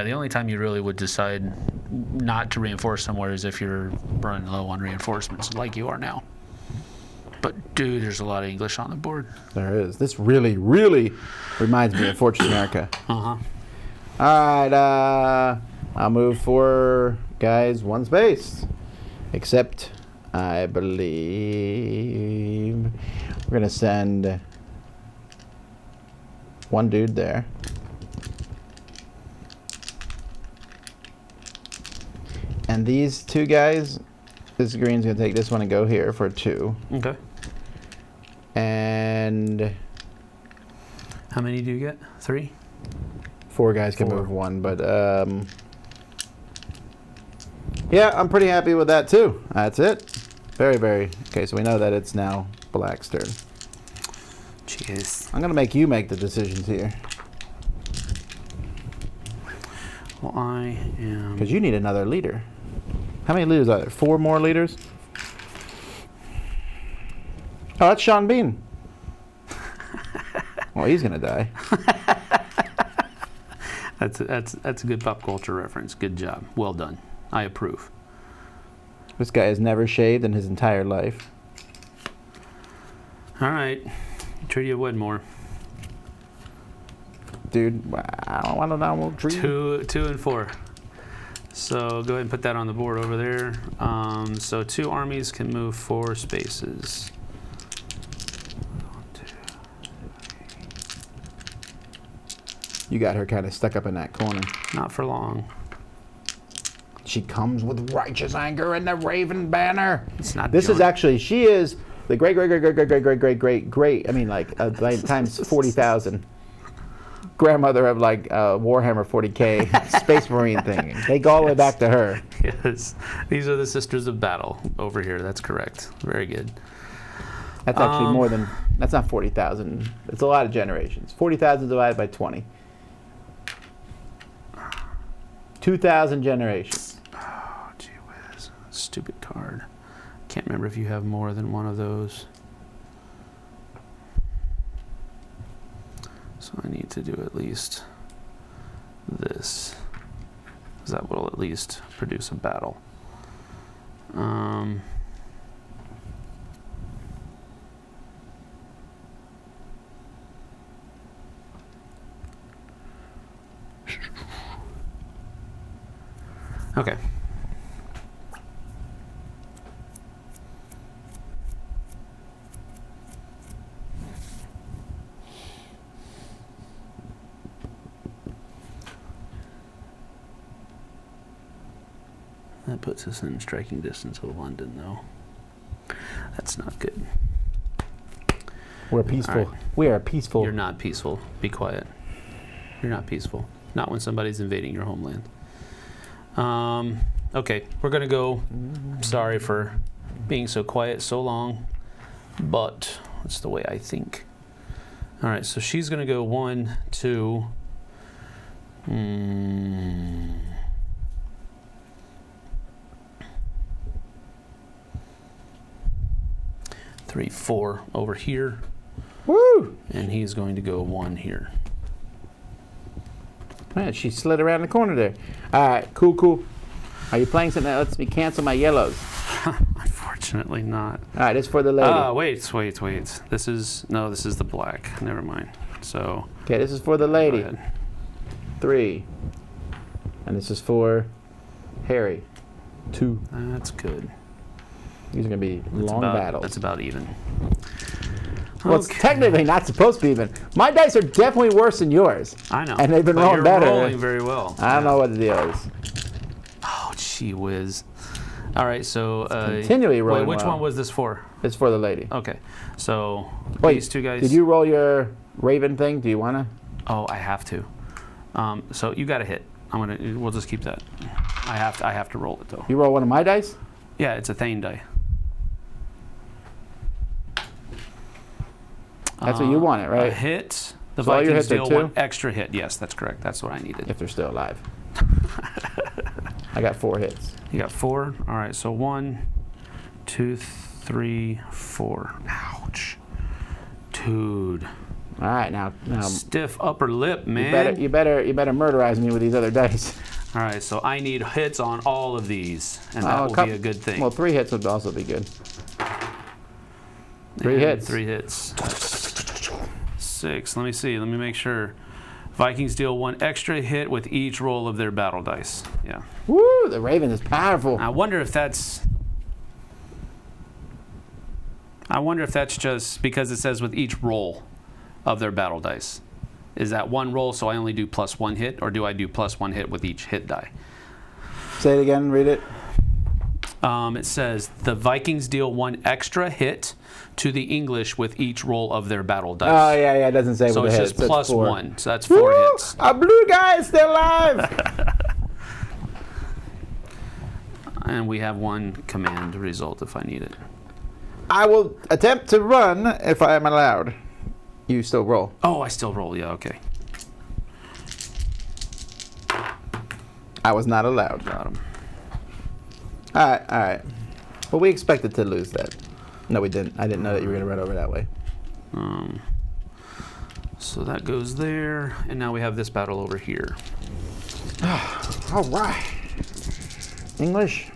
the only time you really would decide not to reinforce somewhere is if you're running low on reinforcements, like you are now. But dude, there's a lot of English on the board. There is. This really, really reminds me of Fortune America. Uh-huh. All right, I'll move for guys 1 space. Except, I believe we're gonna send 1 dude there. And these 2 guys, this green's gonna take this one and go here for 2. Okay. And How many do you get? 3? 4 guys can 4. move 1, but yeah, I'm pretty happy with that too. That's it. Very, very. Okay, so we know that it's now Black's turn. Jeez. I'm gonna make you make the decisions here Well, I am. because you need another leader. How many leaders are there? 4 more leaders. Oh, that's Sean Bean. Well, he's gonna die. That's a good pop culture reference. Good job. Well done. I approve. This guy has never shaved in his entire life. All right. Treaty of Wedmore. Dude, I don't want to know. 2 and 4. So go ahead and put that on the board over there. So 2 armies can move 4 spaces. 1, 2. You got her kind of stuck up in that corner. Not for long. She comes with righteous anger and the raven banner. It's not. This is Joan. actually, she is the great, I mean, like, times 40,000 grandmother of, like, Warhammer 40K Space Marine thing. They go all the way back to her. Yes. These are the Sisters of Battle over here. That's correct. Very good. That's actually more than, that's not 40,000. It's a lot of generations. 40,000 divided by 20. 2,000 generations. Oh, gee whiz. Stupid card. Can't remember if you have more than one of those. So I need to do at least this. 'Cause that will at least produce a battle. Okay. That puts us in striking distance of London, though. That's not good. We're peaceful. All right. We are peaceful. You're not peaceful. Be quiet. You're not peaceful. Not when somebody's invading your homeland. Okay, we're gonna go. Sorry for being so quiet so long, but that's the way I think. All right, so she's gonna go 1, 2. 3, 4 over here, Woo! and he's going to go 1 here. Man, she slid around the corner there. All right, cool. Are you playing something that lets me cancel my yellows? Unfortunately not. All right, it's for the lady. Wait. This is the black. Never mind. So Okay, this is for the go lady. ahead. 3. And this is for Harry. 2. That's good. These are going to be That's long about, battles. That's about even. Well, it's Okay. technically not supposed to be even. My dice are definitely worse than yours. I know. And they've been but rolling you're better. rolling very well. I don't know what the deal is. Oh, gee whiz. All right, so Continually rolling wait, which well. one was this for? It's for the lady. Okay, so Wait, these 2 guys. did you roll your Raven thing? Do you want to? Oh, I have to. So you got to hit. We'll just keep that. I have to roll it though. You roll one of my dice? Yeah, it's a Thane die. That's what you wanted, A right? hit. The So all your Vikings hits are deal two? 1 extra hit. Yes, that's correct. That's what I needed. If they're still alive. I got 4 hits. You got 4. All right, so 1, 2, 3, 4. Ouch. Dude. All right, now Stiff upper lip, man. you better murderize me with these other dice. All right, so I need hits on all of these, and that will be a good thing. Well, 3 hits would also be good. 3 And hits. 3 hits. 6. Let me see. Let me make sure. Vikings deal 1 extra hit with each roll of their battle dice. Yeah. Woo! The Raven is powerful. I wonder if that's just because it says with each roll of their battle dice. Is that 1 roll, so I only do +1 hit, or do I do +1 hit with each hit die? Say it again. Read it. It says the Vikings deal 1 extra hit to the English with each roll of their battle dice. Oh yeah, it doesn't say So with it's the just hits. It's 4. +1. So that's 4 Woo! hits. Our blue guy is still alive. And we have 1 command result if I need it. I will attempt to run if I am allowed. You still roll. Oh, I still roll. Yeah, okay. I was not allowed. Got him. All right. Well, we expected to lose that. No, we didn't. I didn't know that you were going to run over that way. So that goes there, and now we have this battle over here. All right. English.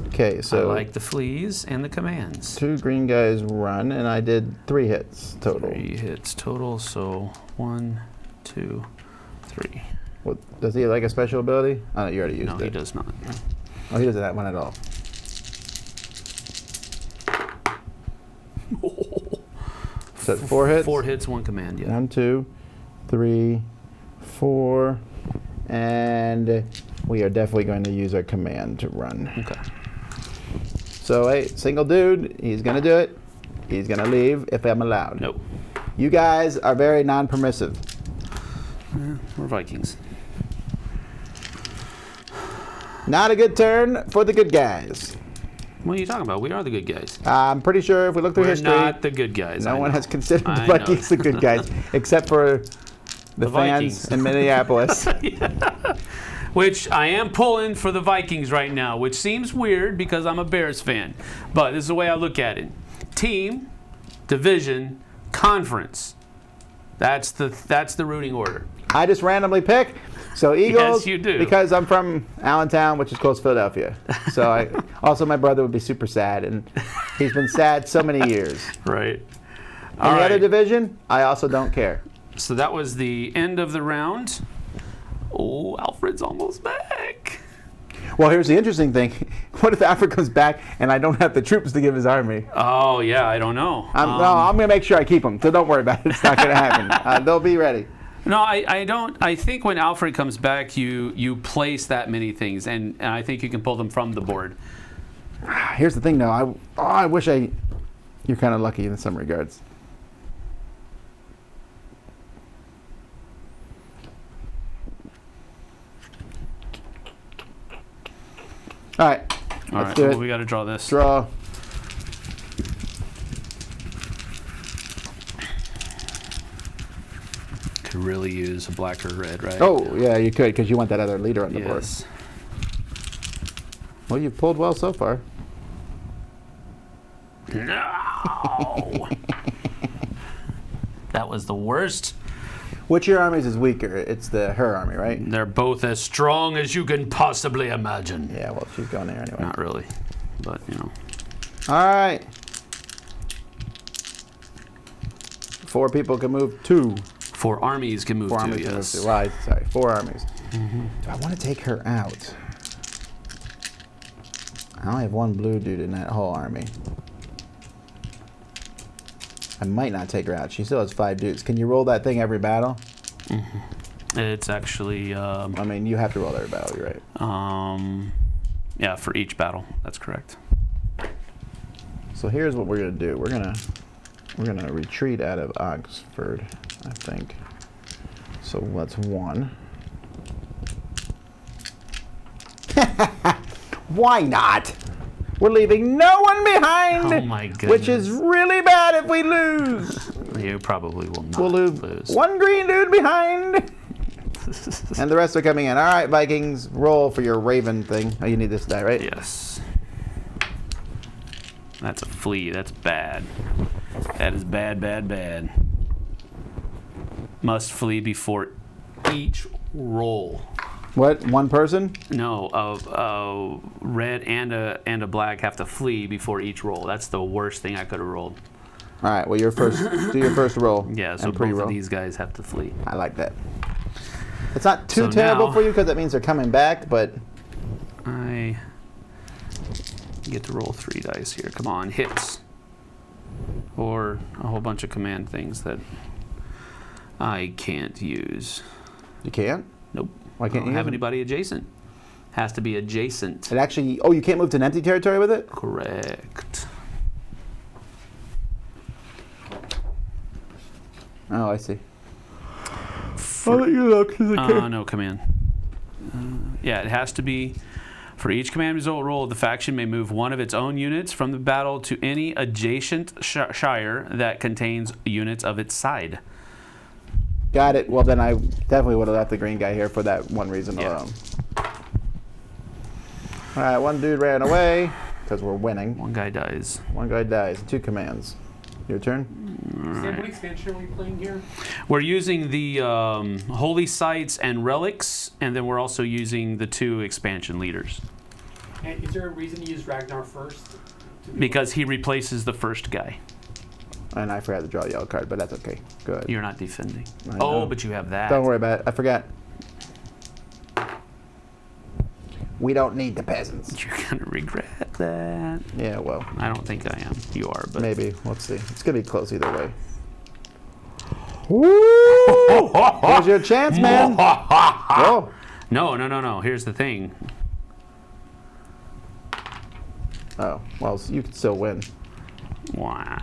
Okay, so I like the fleas and the commands. 2 green guys run, and I did 3 hits total. 3 hits total, so 1, 2, 3. What, does he have like a special ability? Oh, you already used No, it. he does not. Oh, he doesn't have one at all. So 4 hits? 4 hits, 1 command, yeah. 1, 2, 3, 4, and we are definitely going to use our command to run. Okay. So, hey, single dude, he's going to do it. He's going to leave if I'm allowed. Nope. You guys are very non-permissive. We're Vikings. Not a good turn for the good guys. What are you talking about? We are the good guys. I'm pretty sure if we look through We're history, not the good guys. no I one know. has considered the I know. Vikings the good guys, except for the Vikings. fans in Minneapolis. Which I am pulling for the Vikings right now, which seems weird because I'm a Bears fan. But this is the way I look at it. Team, division, conference. That's the rooting order. I just randomly pick. So Eagles, Yes, you do. because I'm from Allentown, which is close to Philadelphia. So also my brother would be super sad, and he's been sad so many years. Right. In the other division, I also don't care. So that was the end of the round. Oh, Alfred's almost back. Well, here's the interesting thing. What if Alfred comes back and I don't have the troops to give his army? Oh, yeah, I don't know. No, I'm going to make sure I keep them, so don't worry about it. It's not going to happen. They'll be ready. No, I don't. I think when Alfred comes back, you place that many things, and I think you can pull them from the board. Here's the thing, though. I wish you're kind of lucky in some regards. All right. All Let's right, do well, it. we got to draw this. Draw. Could really use a black or red, right? Oh, yeah, you could, because you want that other leader on the board. yes. Well, you've pulled well so far. No. That was the worst. Which of your armies is weaker? It's her army, right? They're both as strong as you can possibly imagine. Yeah, well, she's going there anyway. Not really, but you know. All right. 4 people can move 2. 4 armies can move 4 to, armies can move yes. 2. Well, sorry, 4 armies. Do I want to take her out? I only have 1 blue dude in that whole army. I might not take her out. She still has 5 dudes. Can you roll that thing every battle? It's actually, I mean, you have to roll every battle. You're right. yeah, for each battle. That's correct. So here's what we're gonna do. We're gonna retreat out of Oxford, I think. So that's 1. Why not? We're leaving no one behind. Oh my goodness. Which is really bad if we lose. You probably will not We'll lose one green dude behind. And the rest are coming in. All right, Vikings, roll for your Raven thing. Oh, you need this die, right? Yes. That's a flea. That's bad. That is bad, bad, bad. Must flee before each roll. What? One person? No, a red and a black have to flee before each roll. That's the worst thing I could have rolled. All right. Well, your first. Do your first roll. Yeah, so and both pre-roll. of these guys have to flee. I like that. It's not too So terrible now- for you because that means they're coming back, but I get to roll 3 dice here. Come on, hits. Or a whole bunch of command things that I can't use. you can't. Nope. Why I can't don't you have use 'em? anybody adjacent. Has to be adjacent. It actually. Oh, you can't move to an empty territory with it. Correct. Oh, I see. I'll let you look. No command. Yeah, it has to be. For each command result roll, the faction may move one of its own units from the battle to any adjacent shire that contains units of its side. Got it. Well, then I definitely would have left the green guy here for that one reason Yeah. alone. All right, one dude ran away because we're winning. One guy dies. One guy dies. 2 commands. Your turn. Sam, what expansion are we playing here? We're using the holy sites and relics, and then we're also using the 2 expansion leaders And is there a reason to use Ragnar first? because he replaces the first guy. And I forgot to draw a yellow card, but that's okay. Good. You're not defending. I Oh, know. but you have that. Don't worry about it. I forgot. We don't need the peasants. You're gonna regret that. Yeah, well, I don't think I am. You are, but maybe. Let's see. It's going to be close either way. Woo! Here's your chance, man. Whoa. No. Here's the thing. Oh, well, you can still win. Wah.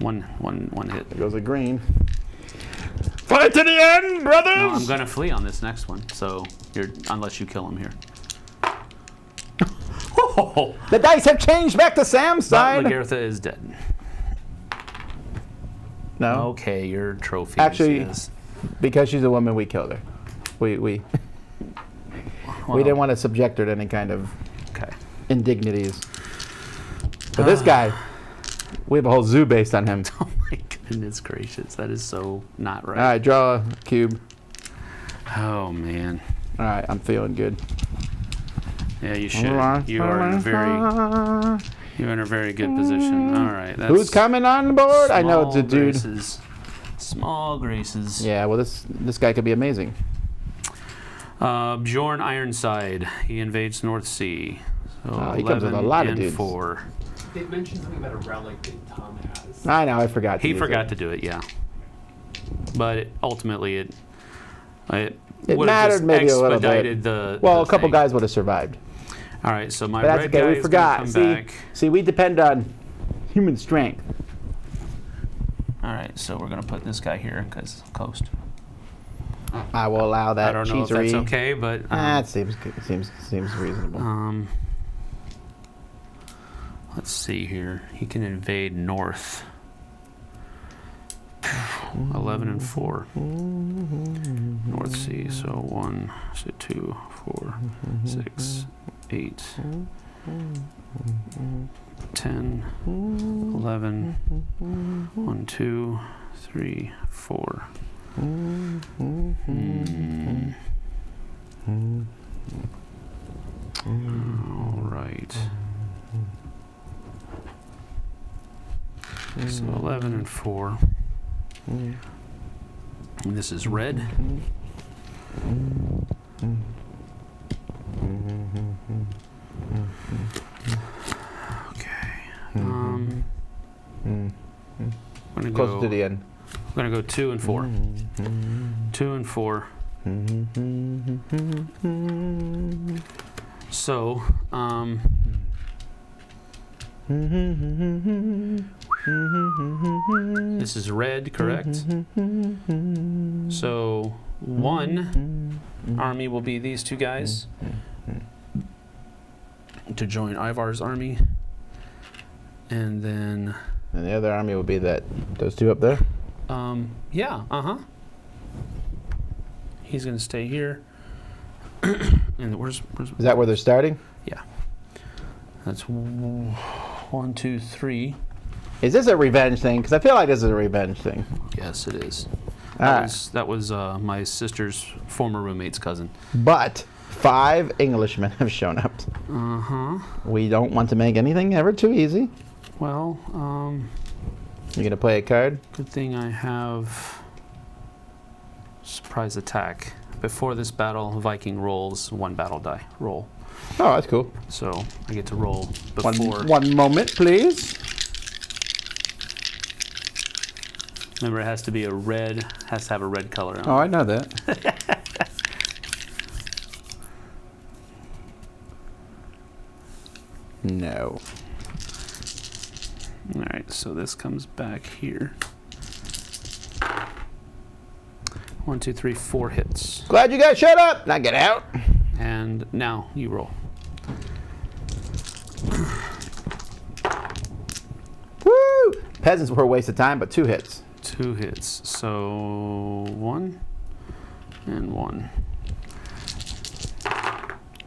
One hit. There goes a green. Fight to the end, brothers! No, I'm gonna flee on this next one. So unless you kill him here. The dice have changed back to Sam's But side. Lagertha is dead. No, Okay, your trophy. Actually, because she's a woman, we killed her. We didn't want to subject her to any kind of Okay. indignities. But this guy, we have a whole zoo based on him. Oh my goodness gracious, that is so not right. All right, draw a cube. Oh man. All right, I'm feeling good. Yeah, you should. You are in a very good position. All right. That's Who's coming on board? I know it's a small dude. Graces. Small graces. Yeah, well, this guy could be amazing. Bjorn Ironside. He invades North Sea. So He comes with a 11 lot of and dudes. 4. They mentioned something about a relic that Tom has. I know, I forgot. He forgot to do it, yeah. But ultimately, it It would have mattered just maybe a little bit. expedited the. Well, the a couple thing. guys would have survived. All right, so my But that's red okay. guy We is forgot. gonna See, come back. see, we depend on human strength. All right, so we're gonna put this guy here because coast. I will allow that. I don't know if cheesery. that's okay, but It seems good. Seems reasonable. let's see here. He can invade north. 11 and 4. North Sea. So 1, so 2, 4, 6, 8, 10, 11, 1, 2, 3, 4. All right. So 11 and 4. And this is red. Okay. I'm gonna Closer to the end. I'm gonna go 2 and 4. 2 and 4. So, this is red, correct? So, one army will be these 2 guys. to join Ivar's army. And then, And the other army would be those two up there. yeah, he's going to stay here. And where's Is that where they're starting? yeah. That's 1, 2, 3. Is this a revenge thing? Because I feel like this is a revenge thing. Yes, it is. Ah. That was my sister's former roommate's cousin. But 5 Englishmen have shown up. We don't want to make anything ever too easy. Well, You're going to play a card? good thing I have surprise attack. Before this battle, Viking rolls 1 battle die. Roll. Oh, that's cool. So I get to roll before. One moment, please. Remember, it has to be has to have a red color on it. Oh, I know that. No. All right, so this comes back here. 1, 2, 3, 4 hits. Glad you guys showed up. Now get out. And now you roll. Woo! Peasants were a waste of time, but 2 hits. 2 hits. So 1 and 1.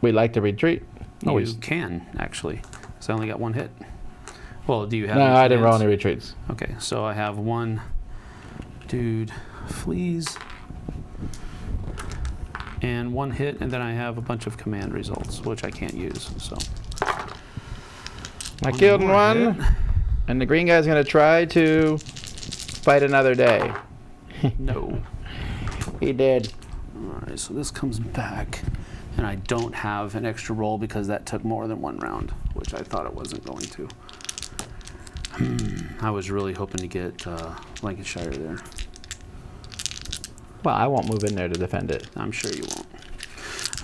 We'd like to retreat. You can, actually. So I only got 1 hit. Well, do you have No, any I didn't roll commands? any retreats. Okay, so I have 1 dude flees. And 1 hit, and then I have a bunch of command results, which I can't use. So I killed more one, hit. and the green guy's going to try to fight another day. No. He did. All right, so this comes back, and I don't have an extra roll because that took more than 1 round, which I thought it wasn't going to. I was really hoping to get Lancashire there. Well, I won't move in there to defend it. I'm sure you won't.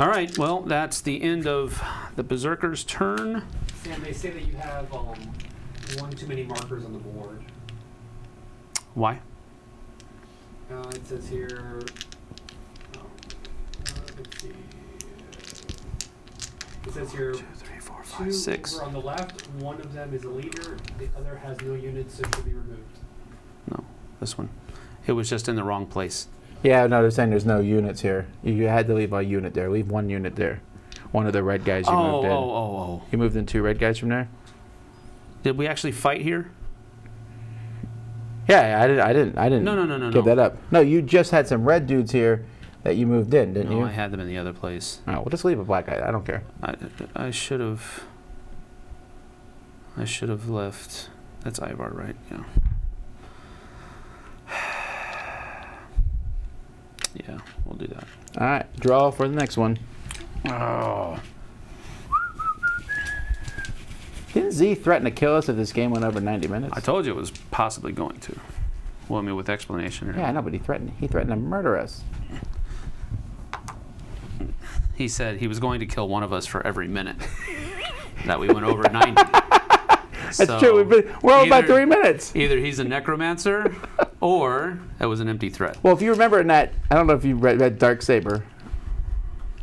All right, well, that's the end of the Berserker's turn. Sam, they say that you have 1 too many markers on the board. Why? It says here. Let's see. It says here 2, 3, 4, 2 5, 6. over on the left. 1 of them is a leader. The other has no units, so should be removed. No, this one. It was just in the wrong place. Yeah, no, they're saying there's no units here. You had to leave a unit there. Leave 1 unit there. One of the red guys you moved in. Oh. You moved in 2 red guys from there? Did we actually fight here? Yeah, I didn't No. give that up. No, you just had some red dudes here that you moved in, didn't No, you? I had them in the other place. Oh, well, just leave a black guy. I don't care. I should have. I should have left. That's Ivar, right? Yeah. Yeah, we'll do that. All right, draw for the next one. Oh. Didn't Z threaten to kill us if this game went over 90 minutes? I told you it was possibly going to. Well, I mean, with explanation. Yeah, I know, but he threatened to murder us. He said he was going to kill one of us for every minute that we went over 90. That's true. We're over by 3 minutes. Either he's a necromancer or it was an empty threat. Well, if you remember in that, I don't know if you read Dark Saber.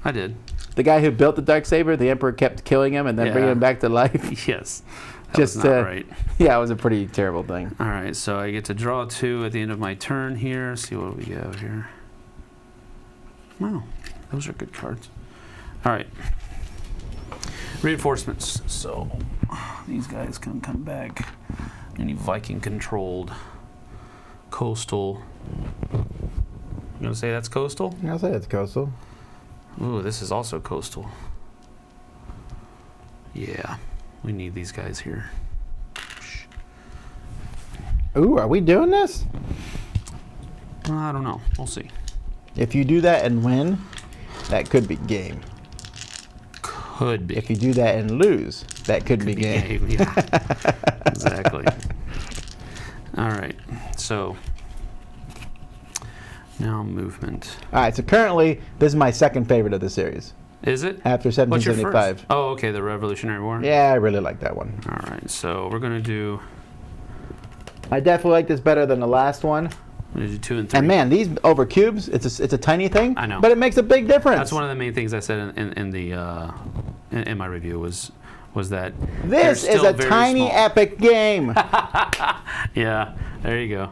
I did. The guy who built the Dark Saber, the Emperor kept killing him and then bringing him back to life. Yes. That Just was not right. Yeah, it was a pretty terrible thing. All right, so I get to draw 2 at the end of my turn here. See what we have here. Wow, those are good cards. All right. Reinforcements. So these guys can come back. Any Viking-controlled coastal. You gonna say that's coastal? I'll say it's coastal. Ooh, this is also coastal. Yeah, we need these guys here. Ooh, are we doing this? I don't know. We'll see. If you do that and win, that could be game. Could be. If you do that and lose, that could be game. Yeah. Exactly. All right. So now movement. All right, so currently, this is my second favorite of the series. Is it? After What's your 1775. first? Oh, okay. The Revolutionary War. Yeah, I really like that one. All right. So we're gonna do. I definitely like this better than the last one. We're gonna do 2 and 3. And man, these over cubes, it's a tiny thing. I know. But it makes a big difference. That's one of the main things I said in my review was was that This they're is still a very tiny small. epic game. Yeah, there you go.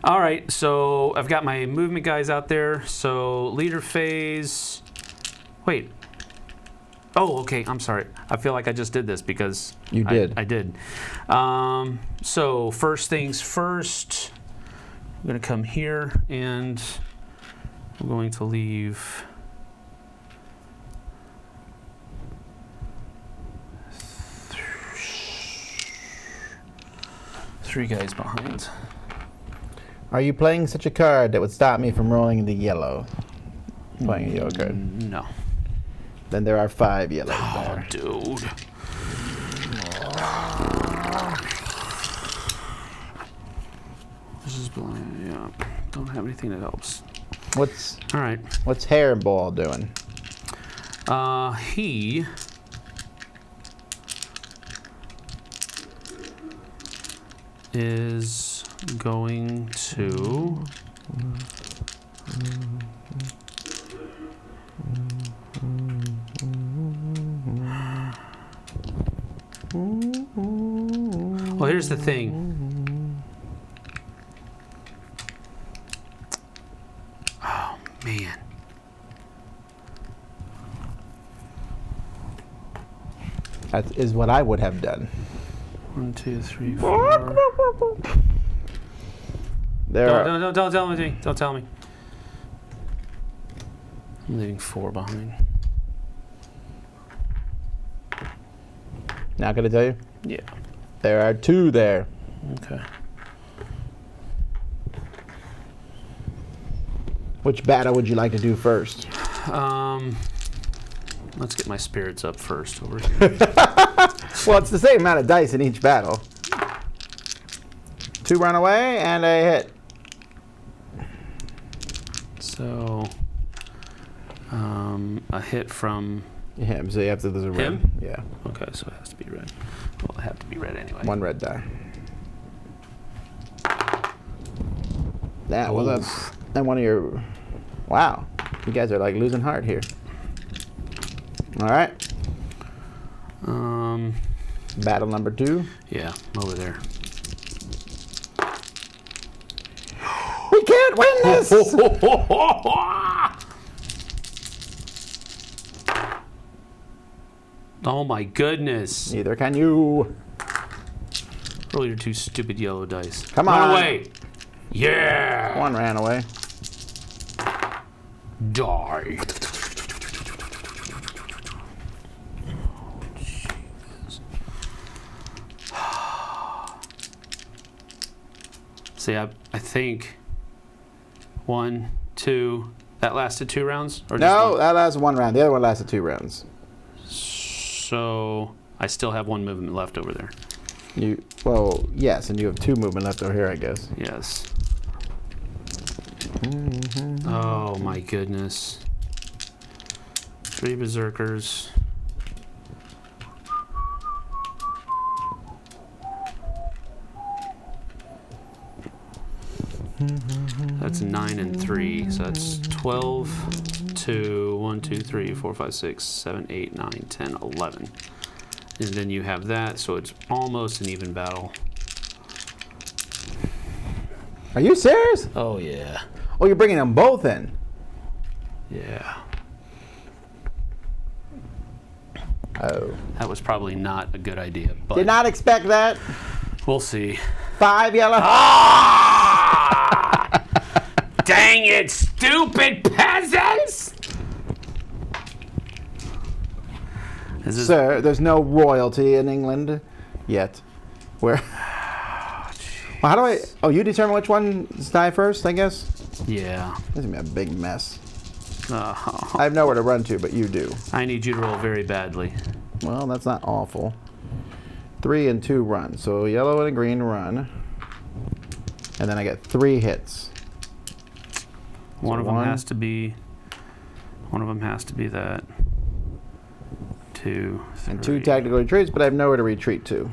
All right, so I've got my movement guys out there. So leader phase. Wait. Oh, okay. I'm sorry. I feel like I just did this because You did. I did. So first things first. I'm going to come here and I'm going to leave 3 guys behind. Are you playing such a card that would stop me from rolling the yellow? Playing a yellow card. No. Then there are 5 yellows Oh, there. dude. This is blind. Yeah. Don't have anything that helps. What's All right. Hairball doing? He is going to well, here's the thing. Oh, man. That is what I would have done. 1, 2, 3, 4. There are, Don't tell me. Don't tell me. I'm leaving 4 behind. not going to tell you? Yeah. There are 2 there. Okay. Which battle would you like to do first? Let's get my spirits up first over here. Well, it's the same amount of dice in each battle. 2 run away and a hit. So, a hit from. Him, so you have to lose a red. Him? Yeah, Okay, so it has to be red. Well, it have to be red anyway. 1 red die. Yeah, well, that's and one of your. Wow, you guys are like losing heart here. All right, battle number 2. Yeah, over there. We can't win this. Oh my goodness! Neither can you. Roll your 2 stupid yellow dice. Come Run on. away! Yeah! 1 ran away. Die. See, I think 1, 2. That lasted 2 rounds, or just No, one? that lasted 1 round. The other one lasted 2 rounds. So I still have 1 movement left over there. Well, yes, and you have 2 movement left over here, I guess. Yes. Oh my goodness. 3 berserkers. That's 9 and 3, so that's 12, 2, 1, 2, 3, 4, 5, 6, 7, 8, 9, 10, 11. And then you have that, so it's almost an even battle. Are you serious? Oh yeah. Oh, you're bringing them both in. Yeah. Oh. That was probably not a good idea, but Did not expect that. we'll see. 5 yellow. Dang it, stupid peasants! Is this, Sir, there's no royalty in England yet. Where? Well, how do I? Oh, you determine which ones die first, I guess? yeah. This is going to be a big mess. Oh, I have nowhere to run to, but you do. I need you to roll very badly. Well, that's not awful. 3 and 2 run. So yellow and a green run. And then I get 3 hits. One of them one. has to be. One of them has to be that. 2, 3. And 2 tactical retreats, but I have nowhere to retreat to.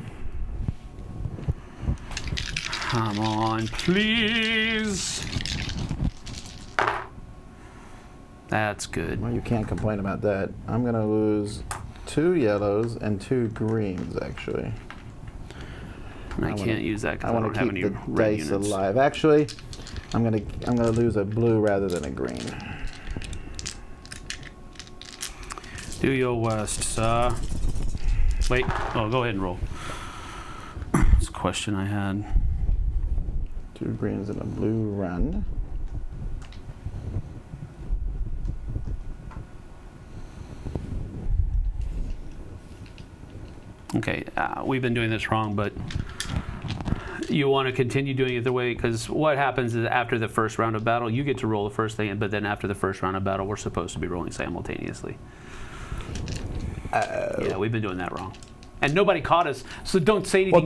Come on, please. That's good. Well, you can't complain about that. I'm going to lose 2 yellows and 2 greens, actually. And I can't use that I because I want don't to have keep any the red dice units. alive. Actually, I'm gonna lose a blue rather than a green. Do your worst, sir. Wait. Oh, go ahead and roll. It's a question I had. 2 greens and a blue run. Okay, we've been doing this wrong, but you want to continue doing it the way, because what happens is after the first round of battle, you get to roll the first thing, but then after the first round of battle, we're supposed to be rolling simultaneously. Yeah, we've been doing that wrong. And nobody caught us, so don't say anything Well,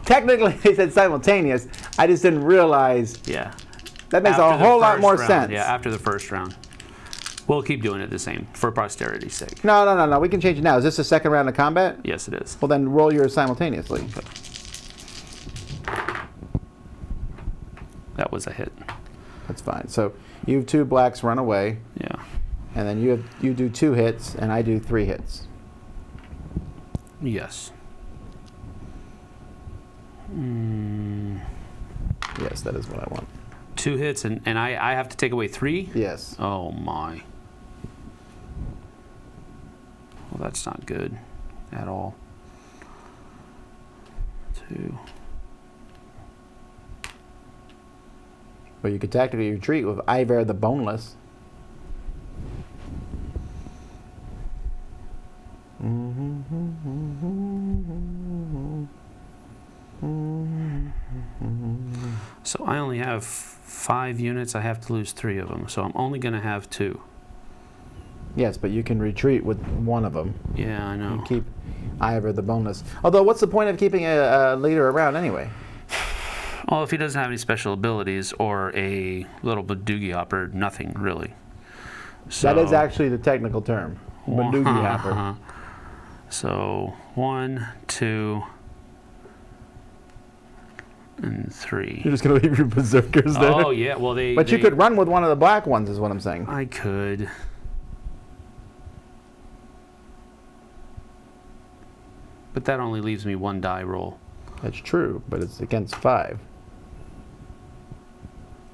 technically, they said simultaneous. I just didn't realize. now. Yeah. That makes After a the whole lot first more round. sense. Yeah, after the first round. We'll keep doing it the same, for posterity's sake. No. We can change it now. Is this the second round of combat? Yes, it is. Well, then roll yours simultaneously. That was a hit. That's fine. So you have 2 blacks run away, Yeah. and then you do 2 hits, and I do 3 hits. Yes. Yes, that is what I want. 2 hits, and I have to take away 3? Yes. Oh, my. Well, that's not good at all. 2. But you could tactically retreat with Ivar the Boneless. So I only have 5 units. I have to lose 3 of them. So I'm only going to have 2. Yes, but you can retreat with one of them. Yeah, I know. And keep Ivar the Boneless. Although, what's the point of keeping a leader around anyway? Well, if he doesn't have any special abilities or a little Badoogie hopper, nothing really. So, That is actually the technical term. Badoogie Hopper. So 1, 2, and 3. You're just going to leave your berserkers there? Oh yeah, well they. But you they- could run with one of the black ones, is what I'm saying. I could. But that only leaves me 1 die roll. That's true, but it's against 5.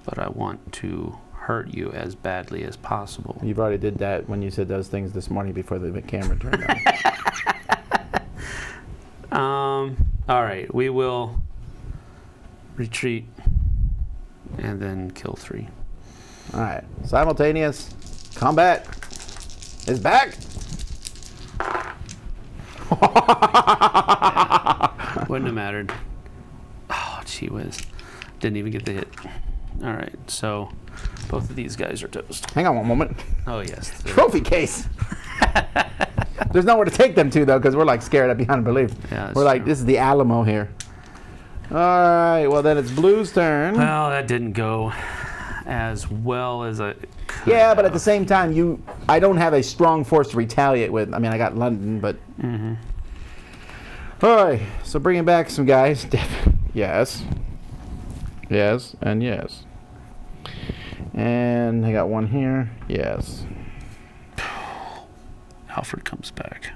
But I want to hurt you as badly as possible. You've already did that when you said those things this morning before the camera turned on. All right, we will retreat and then kill 3. All right. Simultaneous combat is back. Wouldn't have mattered. Oh, gee whiz. Didn't even get the hit. All right, so both of these guys are toast. Hang on one moment. Oh, yes. Trophy case. There's nowhere to take them to, though, because we're like scared up beyond belief. Yeah, that's we're like, true. this is the Alamo here. All right. Well, then it's Blue's turn. Well, that didn't go as well as I could Yeah, but at have. the same time, I don't have a strong force to retaliate with. I mean, I got London, but. All right. So bringing back some guys. Yes. Yes, and yes. And I got one here. Yes. Alfred comes back.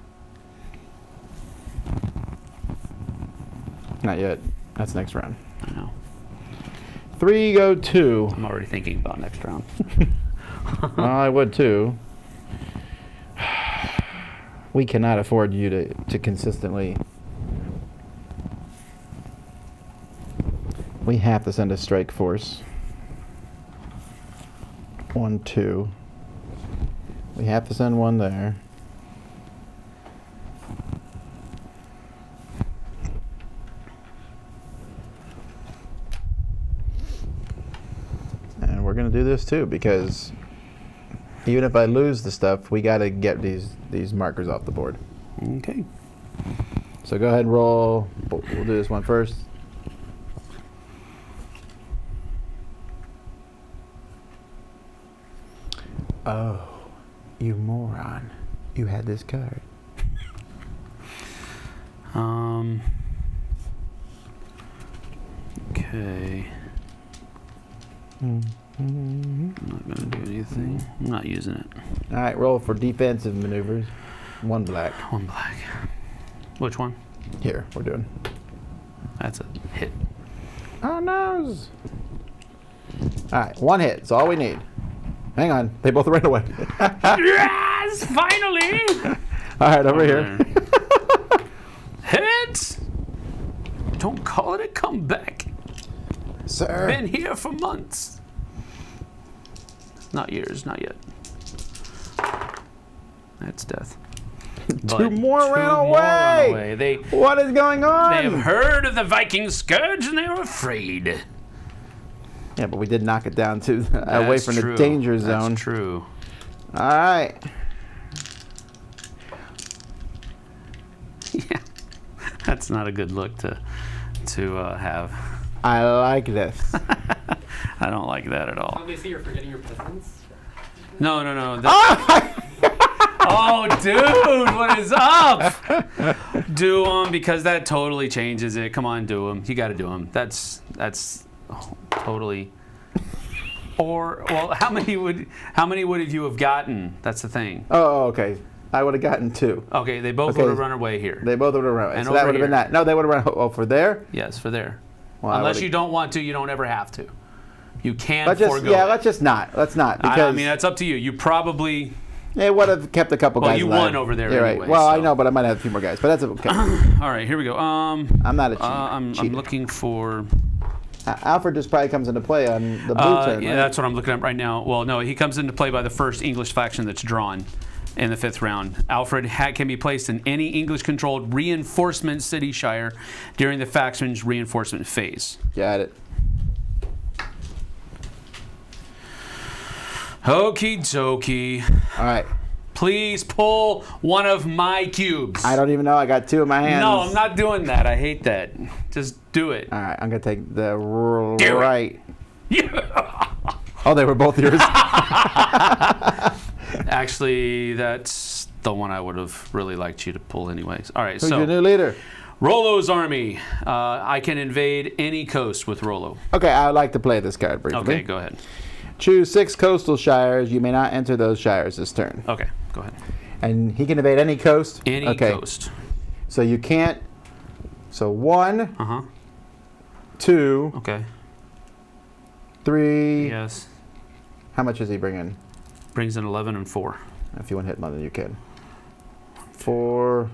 Not yet. That's next round. I know. 3 go 2. I'm already thinking about next round. I would too. We cannot afford you to consistently. We have to send a strike force. 1, 2. We have to send one there. And we're gonna do this too, because even if I lose the stuff, we gotta get these markers off the board. Okay. So go ahead and roll. We'll do this one first. Oh, you moron. You had this card. Okay. I'm not going to do anything. I'm not using it. All right, roll for defensive maneuvers. 1 black. 1 black. Which one? Here, we're doing. That's a hit. Oh, no. All right, 1 hit. That's all we need. Hang on. They both ran away. Yes! Finally! All right, over here. Hit! Don't call it a comeback. Sir. Been here for months. Not years, not yet. That's death. Two more ran away. They What is going on? have heard of the Viking scourge and they are afraid. Yeah, but we did knock it down to away That's from true. the danger zone. That's true. All right. Yeah, that's not a good look to have. I like this. I don't like that at all. Obviously, you're forgetting your peasants. No. Oh, Oh, dude, what is up? Do them because that totally changes it. Come on, do them. You got to do them. That's totally. Or well, how many would you have gotten? That's the thing. oh, okay. I would have gotten 2. Okay, they both Okay. would have run away here. They both would have run away. And So that over would have been here. that. No, they would have run. Oh, for there? Yes, for there. Well, I Unless would've- you don't want to, you don't ever have to. You can Let's just, forego. yeah, it. let's just not. Let's not. Because I mean, that's up to you. You probably. it would have kept a couple Well, guys you alive. won over there You're anyway, right. Well, I so- know, but I might have a few more guys. But that's okay. All right, here we go. I'm not a cheater. I'm looking for. Alfred just probably comes into play on the blue turn, Yeah, right? that's what I'm looking at right now. Well, no, he comes into play by the first English faction that's drawn in the 5th round. Alfred can be placed in any English-controlled reinforcement city shire during the faction's reinforcement phase. Got it. Okie dokie. All right. Please pull one of my cubes. I don't even know. I got 2 in my hands. No, I'm not doing that. I hate that. Just do it. All right. I'm going to take the Do it. right. Yeah. Oh, they were both yours. Actually, that's the one I would have really liked you to pull anyways. All right, Who's so your new leader? Rollo's army. I can invade any coast with Rollo. Okay, I would like to play this card briefly. Okay, go ahead. Choose 6 coastal shires. You may not enter those shires this turn. Okay, go ahead. And he can invade any coast? Any okay. coast. So you can't. So 1, Uh-huh. 2, Okay. 3. Yes. How much is he bringing? Brings in 11 and 4. If you want to hit London, you can. 4,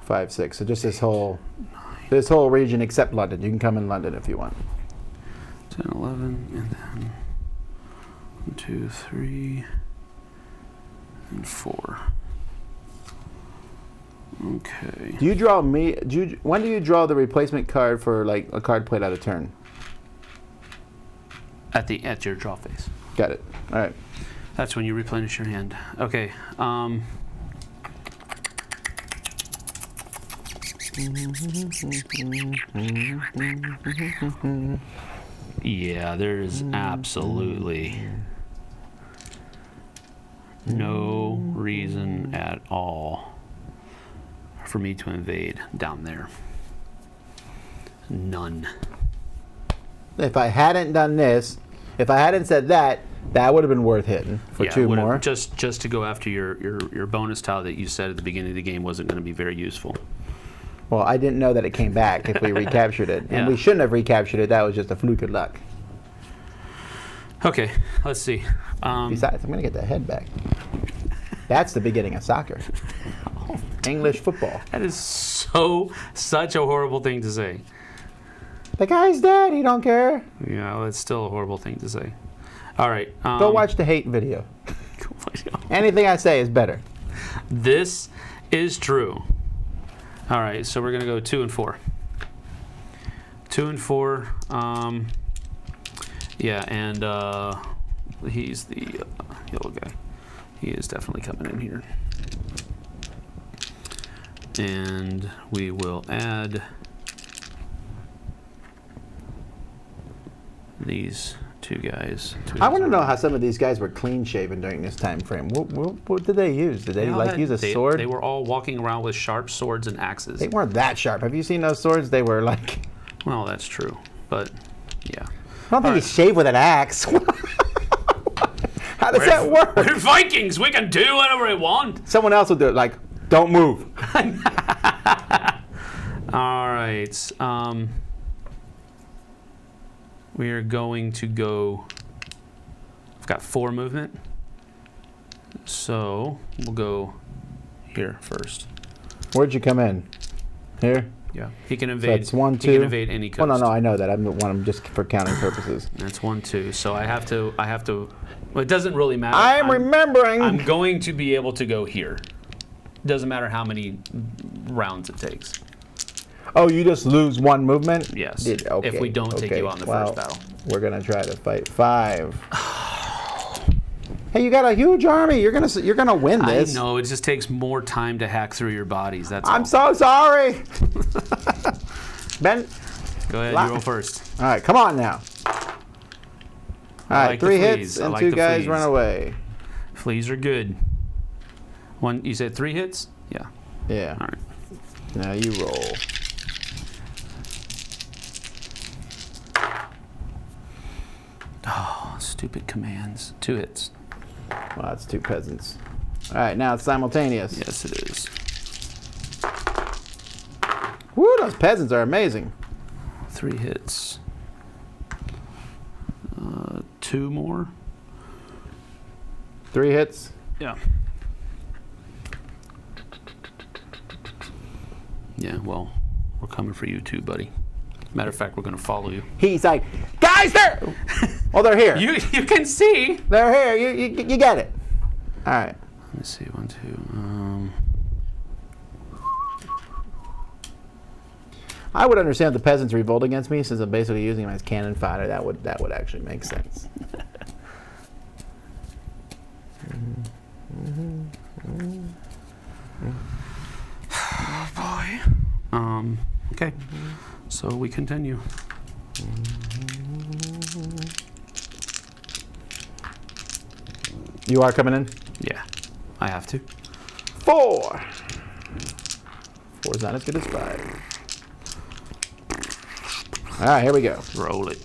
5, 6. So just this whole region except London. You can come in London if you want. 10, 11, and then 1, 2, 3, and 4. Okay. Do you draw me? When do you draw the replacement card for like a card played out of turn? At your draw phase. Got it. All right. That's when you replenish your hand. Okay. Yeah, there's absolutely no reason at all for me to invade down there. None. If I hadn't done this, if I hadn't said that, that would have been worth hitting for Yeah, 2 would've- more. Just to go after your bonus tile that you said at the beginning of the game wasn't going to be very useful. Well, I didn't know that it came back if we recaptured it, and Yeah. we shouldn't have recaptured it. That was just a fluke of luck. Okay, let's see. Besides, I'm gonna get the head back. That's the beginning of soccer. English football. That is such a horrible thing to say. The guy's dead. He don't care. Yeah, well, it's still a horrible thing to say. All right. Go watch the hate video. Anything I say is better. This is true. All right, so we're going to go 2 and 4. 2 and 4. Yeah, and he's the yellow guy. He is definitely coming in here. And we will add these 2 guys. I want to know how some of these guys were clean shaven during this time frame. What did they use? Did they all like had- use a sword? They were all walking around with sharp swords and axes. They weren't that sharp. Have you seen those swords? They were like. Well, that's true, but yeah. I don't think you shave with an axe. How does that work? We're Vikings. We can do whatever we want. Someone else will do it. Like, don't move. All right. We are going to go. I've got 4 movement. So we'll go here first. Where'd you come in? Here? Yeah. He can evade. That's 1, 2. He can evade any coast. Well, no, I know that. I'm just for counting purposes. That's 1, 2. So I have to. Well, it doesn't really matter. I'm remembering. I'm going to be able to go here. Doesn't matter how many rounds it takes. Oh, you just lose 1 movement? Yes. Okay, if we don't take you out in the first battle. We're gonna try to fight 5. Hey, you got a huge army. You're gonna win this. I know. It just takes more time to hack through your bodies. That's all. I'm so sorry. Ben, Go ahead. You roll first. all right, come on now. All right, like the 3 fleas. hits I and like 2 the guys fleas. run away. Fleas are good. One. You said 3 hits? Yeah. Yeah. All right. Now you roll. Oh, stupid commands. 2 hits. Well, that's 2 peasants. All right, now it's simultaneous. Yes, it is. Woo, those peasants are amazing. 3 hits. 2 more. 3 hits. Yeah. Yeah, well, we're coming for you too, buddy. Matter of fact, we're going to follow you. He's like, guys, they're. Oh, they're here. You can see. They're here. You get it. All right. Let me see. 1, 2. I would understand if the peasants revolt against me, since I'm basically using them as cannon fodder. That would actually make sense. Oh boy. Okay. So we continue. You are coming in? Yeah, I have to. 4. 4 is not as good as 5. All right, here we go. Roll it.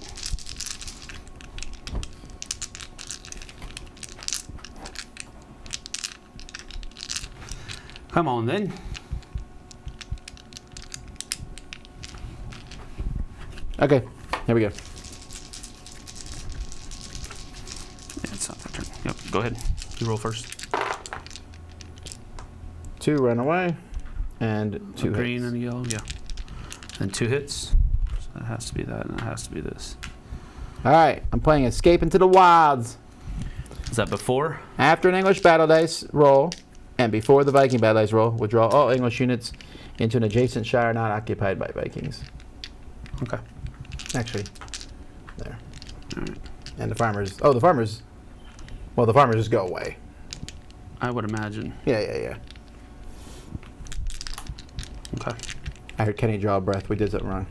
Come on then. Okay, here we go. Yeah, it's not that turn. Yep, go ahead. You roll first. 2 run away, and 2 A green hits. and a yellow, yeah. And 2 hits. So that has to be that, and that has to be this. All right, I'm playing Escape into the Wilds. Is that before? After an English battle dice roll, and before the Viking battle dice roll, withdraw all English units into an adjacent shire not occupied by Vikings. Okay. Actually, there. All right. And the farmers. Oh, the farmers. Well, the farmers just go away. I would imagine. Yeah. Okay. I heard Kenny draw a breath. We did something wrong.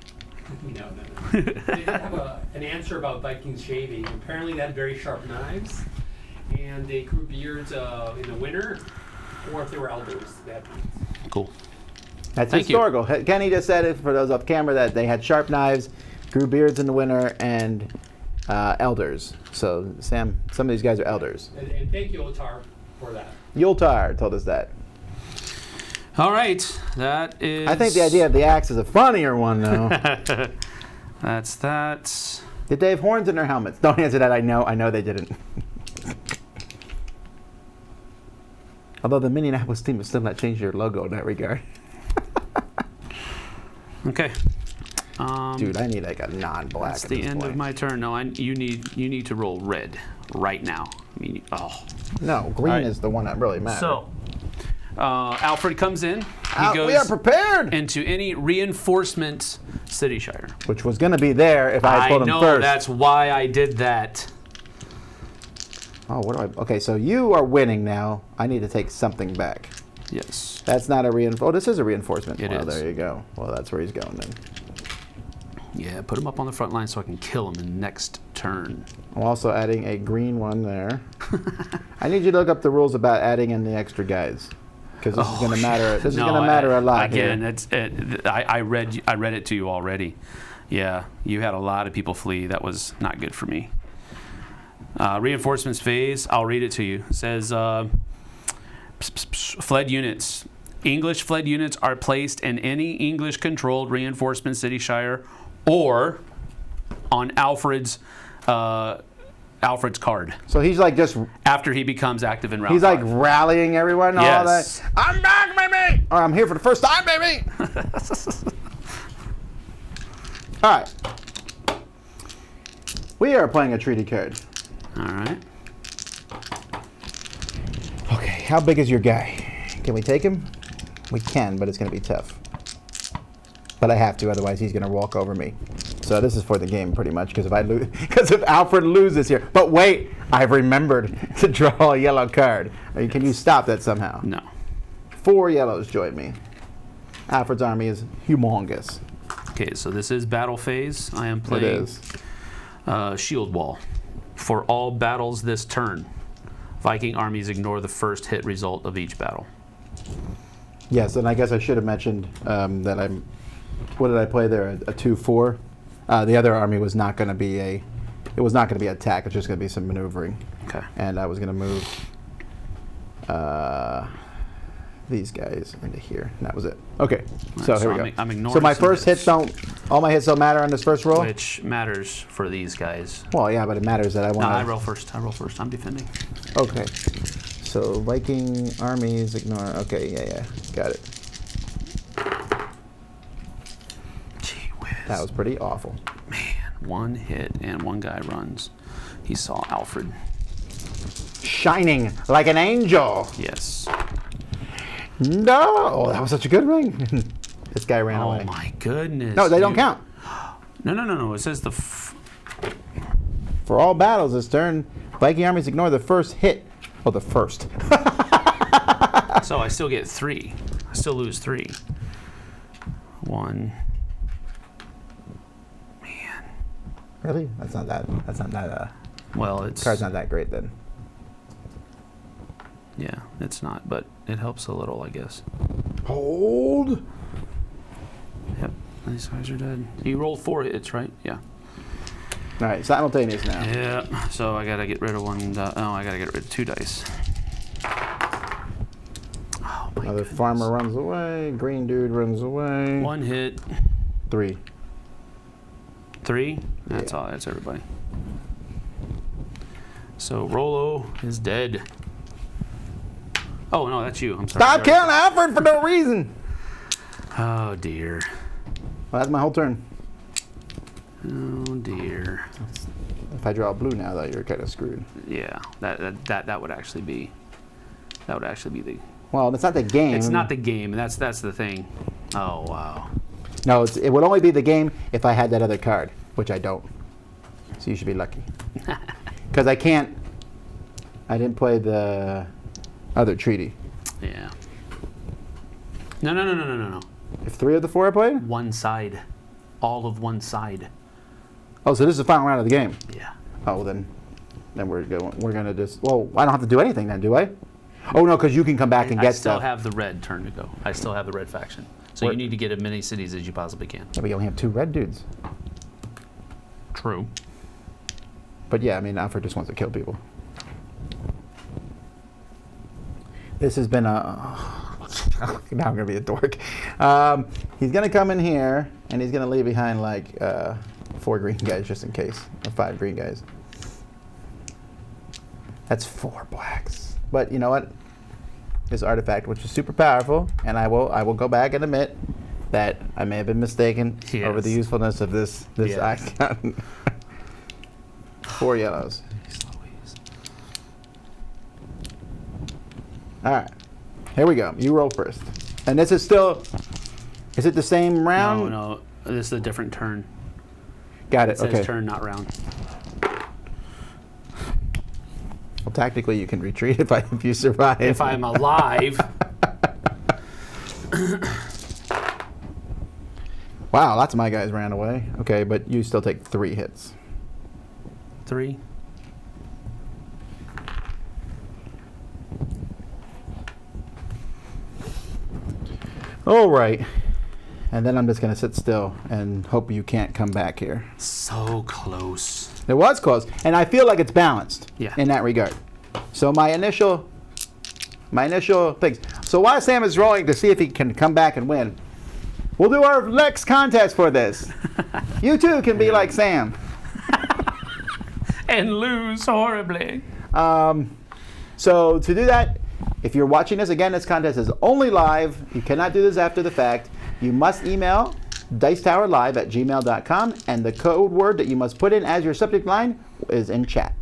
No. They have an answer about Vikings shaving. Apparently, they had very sharp knives, and they grew beards in the winter, or if they were elders. They had Cool. That's Thank you. historical. Kenny just said it for those off camera that they had sharp knives, grew beards in the winter, and elders. So, Sam, some of these guys are elders. and thank you, Otar, for that. Yultar told us that. All right. That is. I think the idea of the axe is a funnier one, though. That's that. Did they have horns in their helmets? Don't answer that. I know they didn't. Although the Minneapolis team has still not changed their logo in that regard. Okay. Dude, I need like a non-black. That's at the this end point. of my turn. No, you need to roll red right now. I mean, oh. No, green All right. is the one that really matters. So, Alfred comes in. He goes we are prepared. into any reinforcement city shire. Which was going to be there if I had pulled him know first. that's why I did that. Oh, what do I? Okay, so you are winning now. I need to take something back. Yes. That's not a reinforcement. Oh, this is a reinforcement. It well, is. there you go. Well, that's where he's going then. Yeah, put him up on the front line so I can kill him in next turn. I'm also adding a green one there. I need you to look up the rules about adding in the extra guys, because this is going to matter. This is going to matter a lot Again, here. I read it to you already. Yeah, you had a lot of people flee. That was not good for me. Reinforcements phase. I'll read it to you. It says, fled units. English fled units are placed in any English-controlled reinforcement city shire or on Alfred's card So he's like just after he becomes active in round he's like 5. rallying everyone. All Yes. that. I'm back, baby. Or I'm here for the first time, baby. All right. We are playing a treaty card. All right. Okay, how big is your guy? Can we take him? We can, but it's going to be tough. But I have to, otherwise he's going to walk over me. So this is for the game, pretty much, because if I lose, because if Alfred loses here. But wait, I've remembered to draw a yellow card. Can you stop that somehow? No. 4 yellows join me. Alfred's army is humongous. Okay, so this is battle phase. I am It playing is. Shield Wall. For all battles this turn, Viking armies ignore the first hit result of each battle. Yes, and I guess I should have mentioned that I'm. What did I play there? A 2-4. The other army was not going to be a. It was not going to be attack. It's just going to be some maneuvering. Okay. And I was going to move these guys into here. And that was it. Okay. So Right, here so we go. I'm ignoring so my some first hits don't. All my hits don't matter on this first roll. Which matters for these guys. Well, yeah, but it matters that I No, want. I roll first. I'm defending. Okay. So Viking armies ignore. Okay. Yeah. Got it. Gee whiz. That was pretty awful. Man, 1 hit and 1 guy runs. He saw Alfred. Shining like an angel. Yes. No! Oh, that was such a good ring. This guy ran Oh away. my goodness. No, they don't count. No. It says For all battles this turn, Viking armies ignore the first hit. Oh, the first. So I still get 3. I still lose 3. 1. Man. Really? That's not that. Well, it's Card's not that great then. yeah, it's not, but it helps a little, I guess. Hold. Yep. These guys are dead. You rolled 4 hits, right? Yeah. All right, simultaneous now. Yeah. So I gotta get rid of 1. Oh, I gotta get rid of 2 dice. Oh my Another goodness. farmer runs away. Green dude runs away. 1 hit. 3. 3. That's Yeah. all. That's everybody. So Rollo is dead. Oh no, that's you. I'm sorry. Stop killing Alfred for no reason. Oh dear. Well, that's my whole turn. Oh dear. If I draw blue now, though, you're kind of screwed. Yeah. That would actually be. That would actually be the. Well, it's not the game. It's not the game. That's the thing. Oh wow. No, it would only be the game if I had that other card, which I don't. So you should be lucky. Because I can't. I didn't play the other treaty. Yeah. No. If 3 of the 4 I played? One side. All of one side. Oh, so this is the final round of the game. Yeah. Oh, well, then we're gonna just. Well, I don't have to do anything then, do I? Oh no, because you can come back and I get still stuff. have the red turn to go. I still have the red faction. So Where- you need to get as many cities as you possibly can. Yeah, but you only have 2 red dudes. True. But yeah, I mean, Alfred just wants to kill people. This has been a. Now I'm gonna be a dork. He's gonna come in here and he's gonna leave behind like 4 green guys just in case, or 5 green guys. That's 4 blacks. But you know what? This artifact, which is super powerful, and I will go back and admit that I may have been mistaken over the Yes. usefulness of this Yes. icon. 4 yellows. All right, here we go. You roll first, and this is still. Is it the same round? No. This is a different turn. Got It it. says Okay. turn, not round. Well, tactically, you can retreat if you survive. If I'm alive. Wow, lots of my guys ran away. Okay, but you still take 3 hits. 3. All right, and then I'm just gonna sit still and hope you can't come back here. So close. It was close, and I feel like it's balanced Yeah. in that regard. So my initial things. So while Sam is rolling to see if he can come back and win, we'll do our next contest for this. You too can be like Sam. And lose horribly. So to do that, if you're watching this again, this contest is only live. You cannot do this after the fact. You must email dicetowerlive@gmail.com, and the code word that you must put in as your subject line is in chat.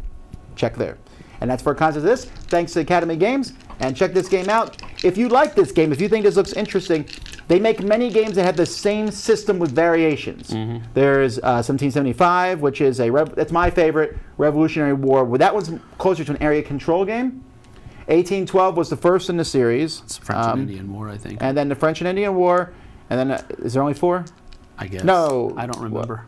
Check there. And that's for a contest of this. Thanks to Academy Games. And check this game out. If you like this game, if you think this looks interesting, they make many games that have the same system with variations. There's 1775, which is that's my favorite, Revolutionary War. Well, that one's closer to an area control game. 1812 was the first in the series. It's French and Indian War, I think. And then the French and Indian War. And then, is there only 4? I guess. No. I don't remember.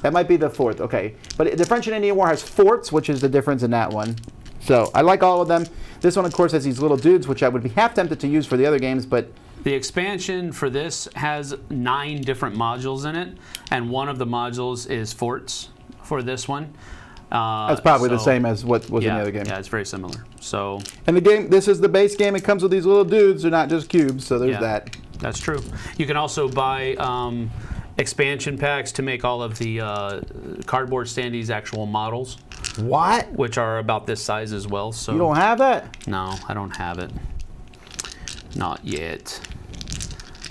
That might be the 4th, okay. But the French and Indian War has forts, which is the difference in that one. So I like all of them. This one, of course, has these little dudes, which I would be half tempted to use for the other games, but The expansion for this has 9 different modules in it, and one of the modules is forts for this one. that's probably the so- same as what was in yeah, the other game. Yeah, it's very similar. So And the game, this is the base game. It comes with these little dudes. They're not just cubes, so there's yeah, that. that's true. You can also buy expansion packs to make all of the cardboard standees actual models, What? which are about this size as well. So You don't have that? no, I don't have it. Not yet.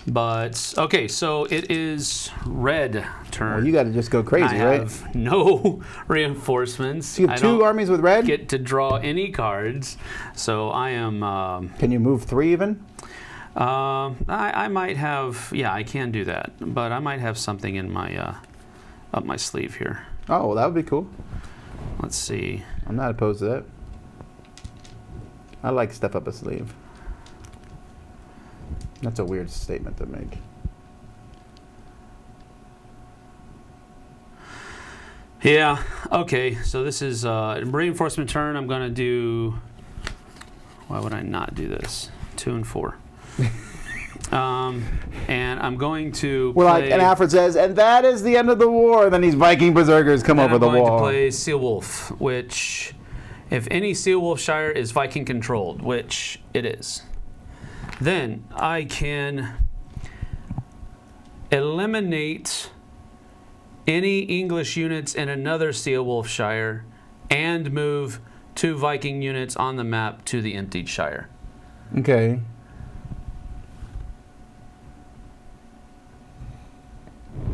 But okay, so it is red turn. Well, you got to just go crazy, I right? have no reinforcements. You have I 2 don't armies with red? get to draw any cards, so I am. Can you move 3 even? I might have. Yeah, I can do that, but I might have something in my up my sleeve here. Oh, well, that would be cool. Let's see. I'm not opposed to that. I like stuff up a sleeve. That's a weird statement to make. Yeah. Okay. So this is reinforcement turn. I'm gonna do. Why would I not do this? 2 and 4. And I'm going to. Well, play, like, and Alfred says, and that is the end of the war. And then these Viking berserkers come and over I'm the going wall. to play Seal Wolf, which, if any Seal Wolf Shire is Viking controlled, which it is, then I can eliminate any English units in another Seal Wolf Shire and move 2 Viking units on the map to the emptied Shire. Okay.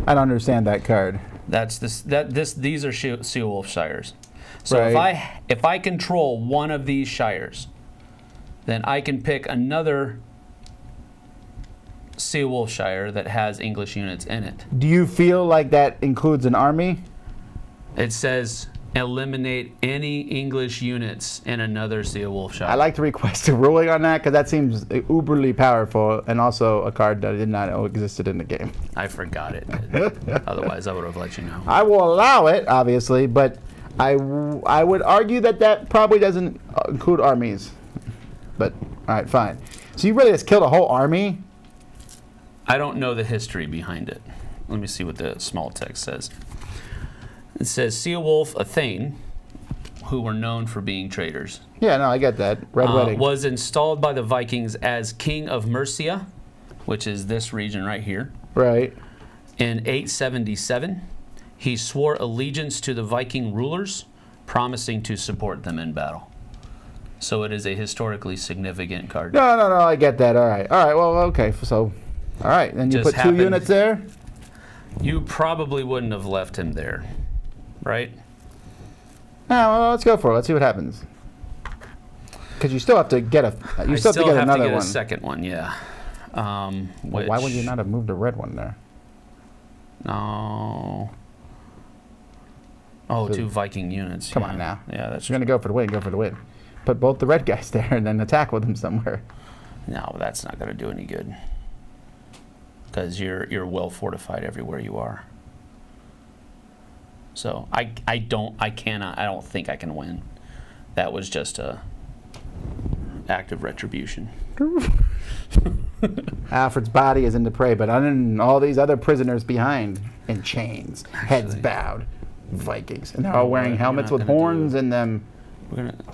I don't understand that card. That's this. These are Seal Wolf Shires. So Right. if I control one of these shires, then I can pick another Seal Wolf Shire that has English units in it. Do you feel like that includes an army? It says eliminate any English units in another Seal Wolf Shire. I'd like to request a ruling on that because that seems uberly powerful and also a card that I did not know existed in the game. I forgot it. Otherwise, I would have let you know. I will allow it, obviously, but I would argue that probably doesn't include armies. But, all right, fine. So you really just killed a whole army? I don't know the history behind it. Let me see what the small text says. It says Seal Wolf Athane, who were known for being traitors, Yeah, no, I get that. Red Wedding. was installed by the Vikings as king of Mercia, which is this region right here. Right. In 877, he swore allegiance to the Viking rulers, promising to support them in battle. So it is a historically significant card. No, I get that. All right, well, okay. So, all right, then you Just put 2 happened. units there? You probably wouldn't have left him there, right? No, well, let's go for it. Let's see what happens. Because you still have to get I still have to get another a one. second one, yeah. Well, why would you not have moved the red one there? No. Oh, 2 Viking units. Come yeah. on now. Yeah, that's If you're going to go for the win, go for the win. Put both the red guys there and then attack with them somewhere. No, that's not going to do any good. Because you're well fortified everywhere you are. So I don't think I can win. That was just a act of retribution. Alfred's body is in the prey, but all these other prisoners behind in chains, heads Actually. bowed. Vikings. And they're all No, wearing we're helmets not with gonna horns do- and them.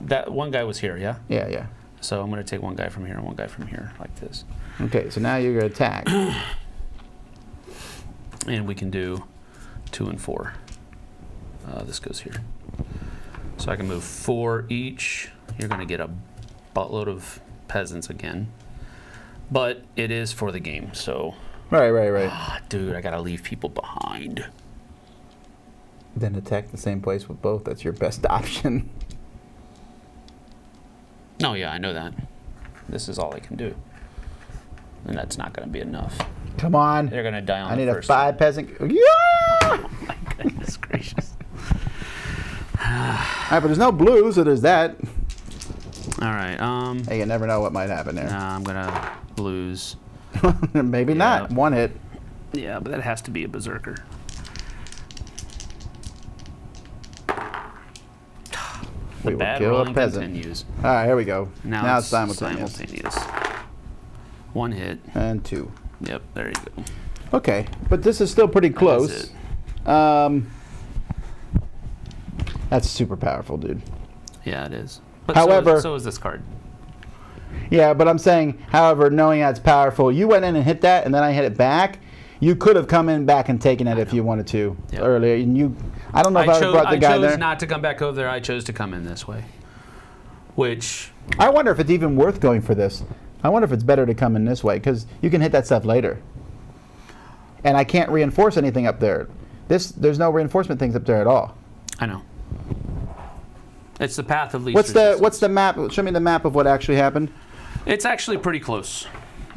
That one guy was here, yeah. Yeah. So I'm gonna take one guy from here and one guy from here, like this, Okay, so now you're going to attack. and we can do 2 and 4. This goes here, so I can move 4 each. You're gonna get a buttload of peasants again, but it is for the game, so. Right. Dude, I gotta leave people behind. Then attack the same place with both. That's your best option. Oh yeah, I know that. This is all I can do, and that's not gonna be enough. Come on. They're gonna die on I the need a first 5 peasant. Yeah! Oh my goodness gracious! All right, but there's no blue, so there's that. All right. Hey, you never know what might happen there. Nah, I'm gonna lose. Maybe not. Yeah. 1 hit. Yeah, but that has to be a berserker. We will Bad kill a rolling peasant. continues. All right, here we go. Now it's simultaneous. 1 hit. And 2. Yep, there you go. Okay, but this is still pretty That is close. it. That's super powerful, dude. Yeah, it is. But However- so is this card. Yeah, but I'm saying, however, knowing that's powerful, you went in and hit that, and then I hit it back. You could have come in back and taken it if you wanted to Yep. earlier. And I don't know if I would have brought the I guy chose there. not to come back over there. I chose to come in this way. Which, I wonder if it's even worth going for this. I wonder if it's better to come in this way, because you can hit that stuff later. And I can't reinforce anything up there. There's no reinforcement things up there at all. I know. It's the path of least What's resistance. the map? Show me the map of what actually happened. It's actually pretty close.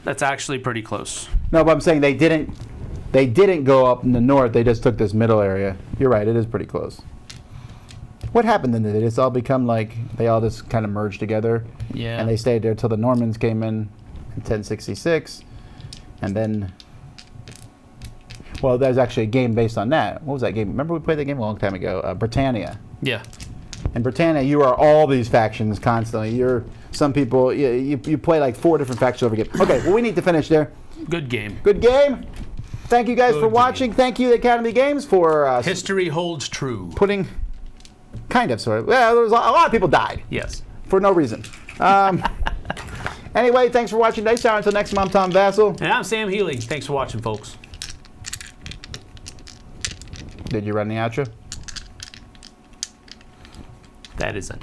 That's actually pretty close. No, but I'm saying they didn't go up in the north. They just took this middle area. You're right. It is pretty close. What happened then? Did it all become like they all just kind of merged together? Yeah. And they stayed there till the Normans came in 1066, and then. Well, there's actually a game based on that. What was that game? Remember we played that game a long time ago? Britannia. Yeah. In Britannia, you are all these factions constantly. Some people you play like 4 different factions over again. Okay, well we need to finish there. Good game. Good game. Thank you guys Good for watching. game. Thank you Academy Games for History holds true. putting kind of sort of. Well, there was a lot of people died Yes. for no reason. Anyway, thanks for watching Dice Tower. Until next time, I'm Tom Vassell. And I'm Sam Healy. Thanks for watching, folks. Did you run the outro? That is a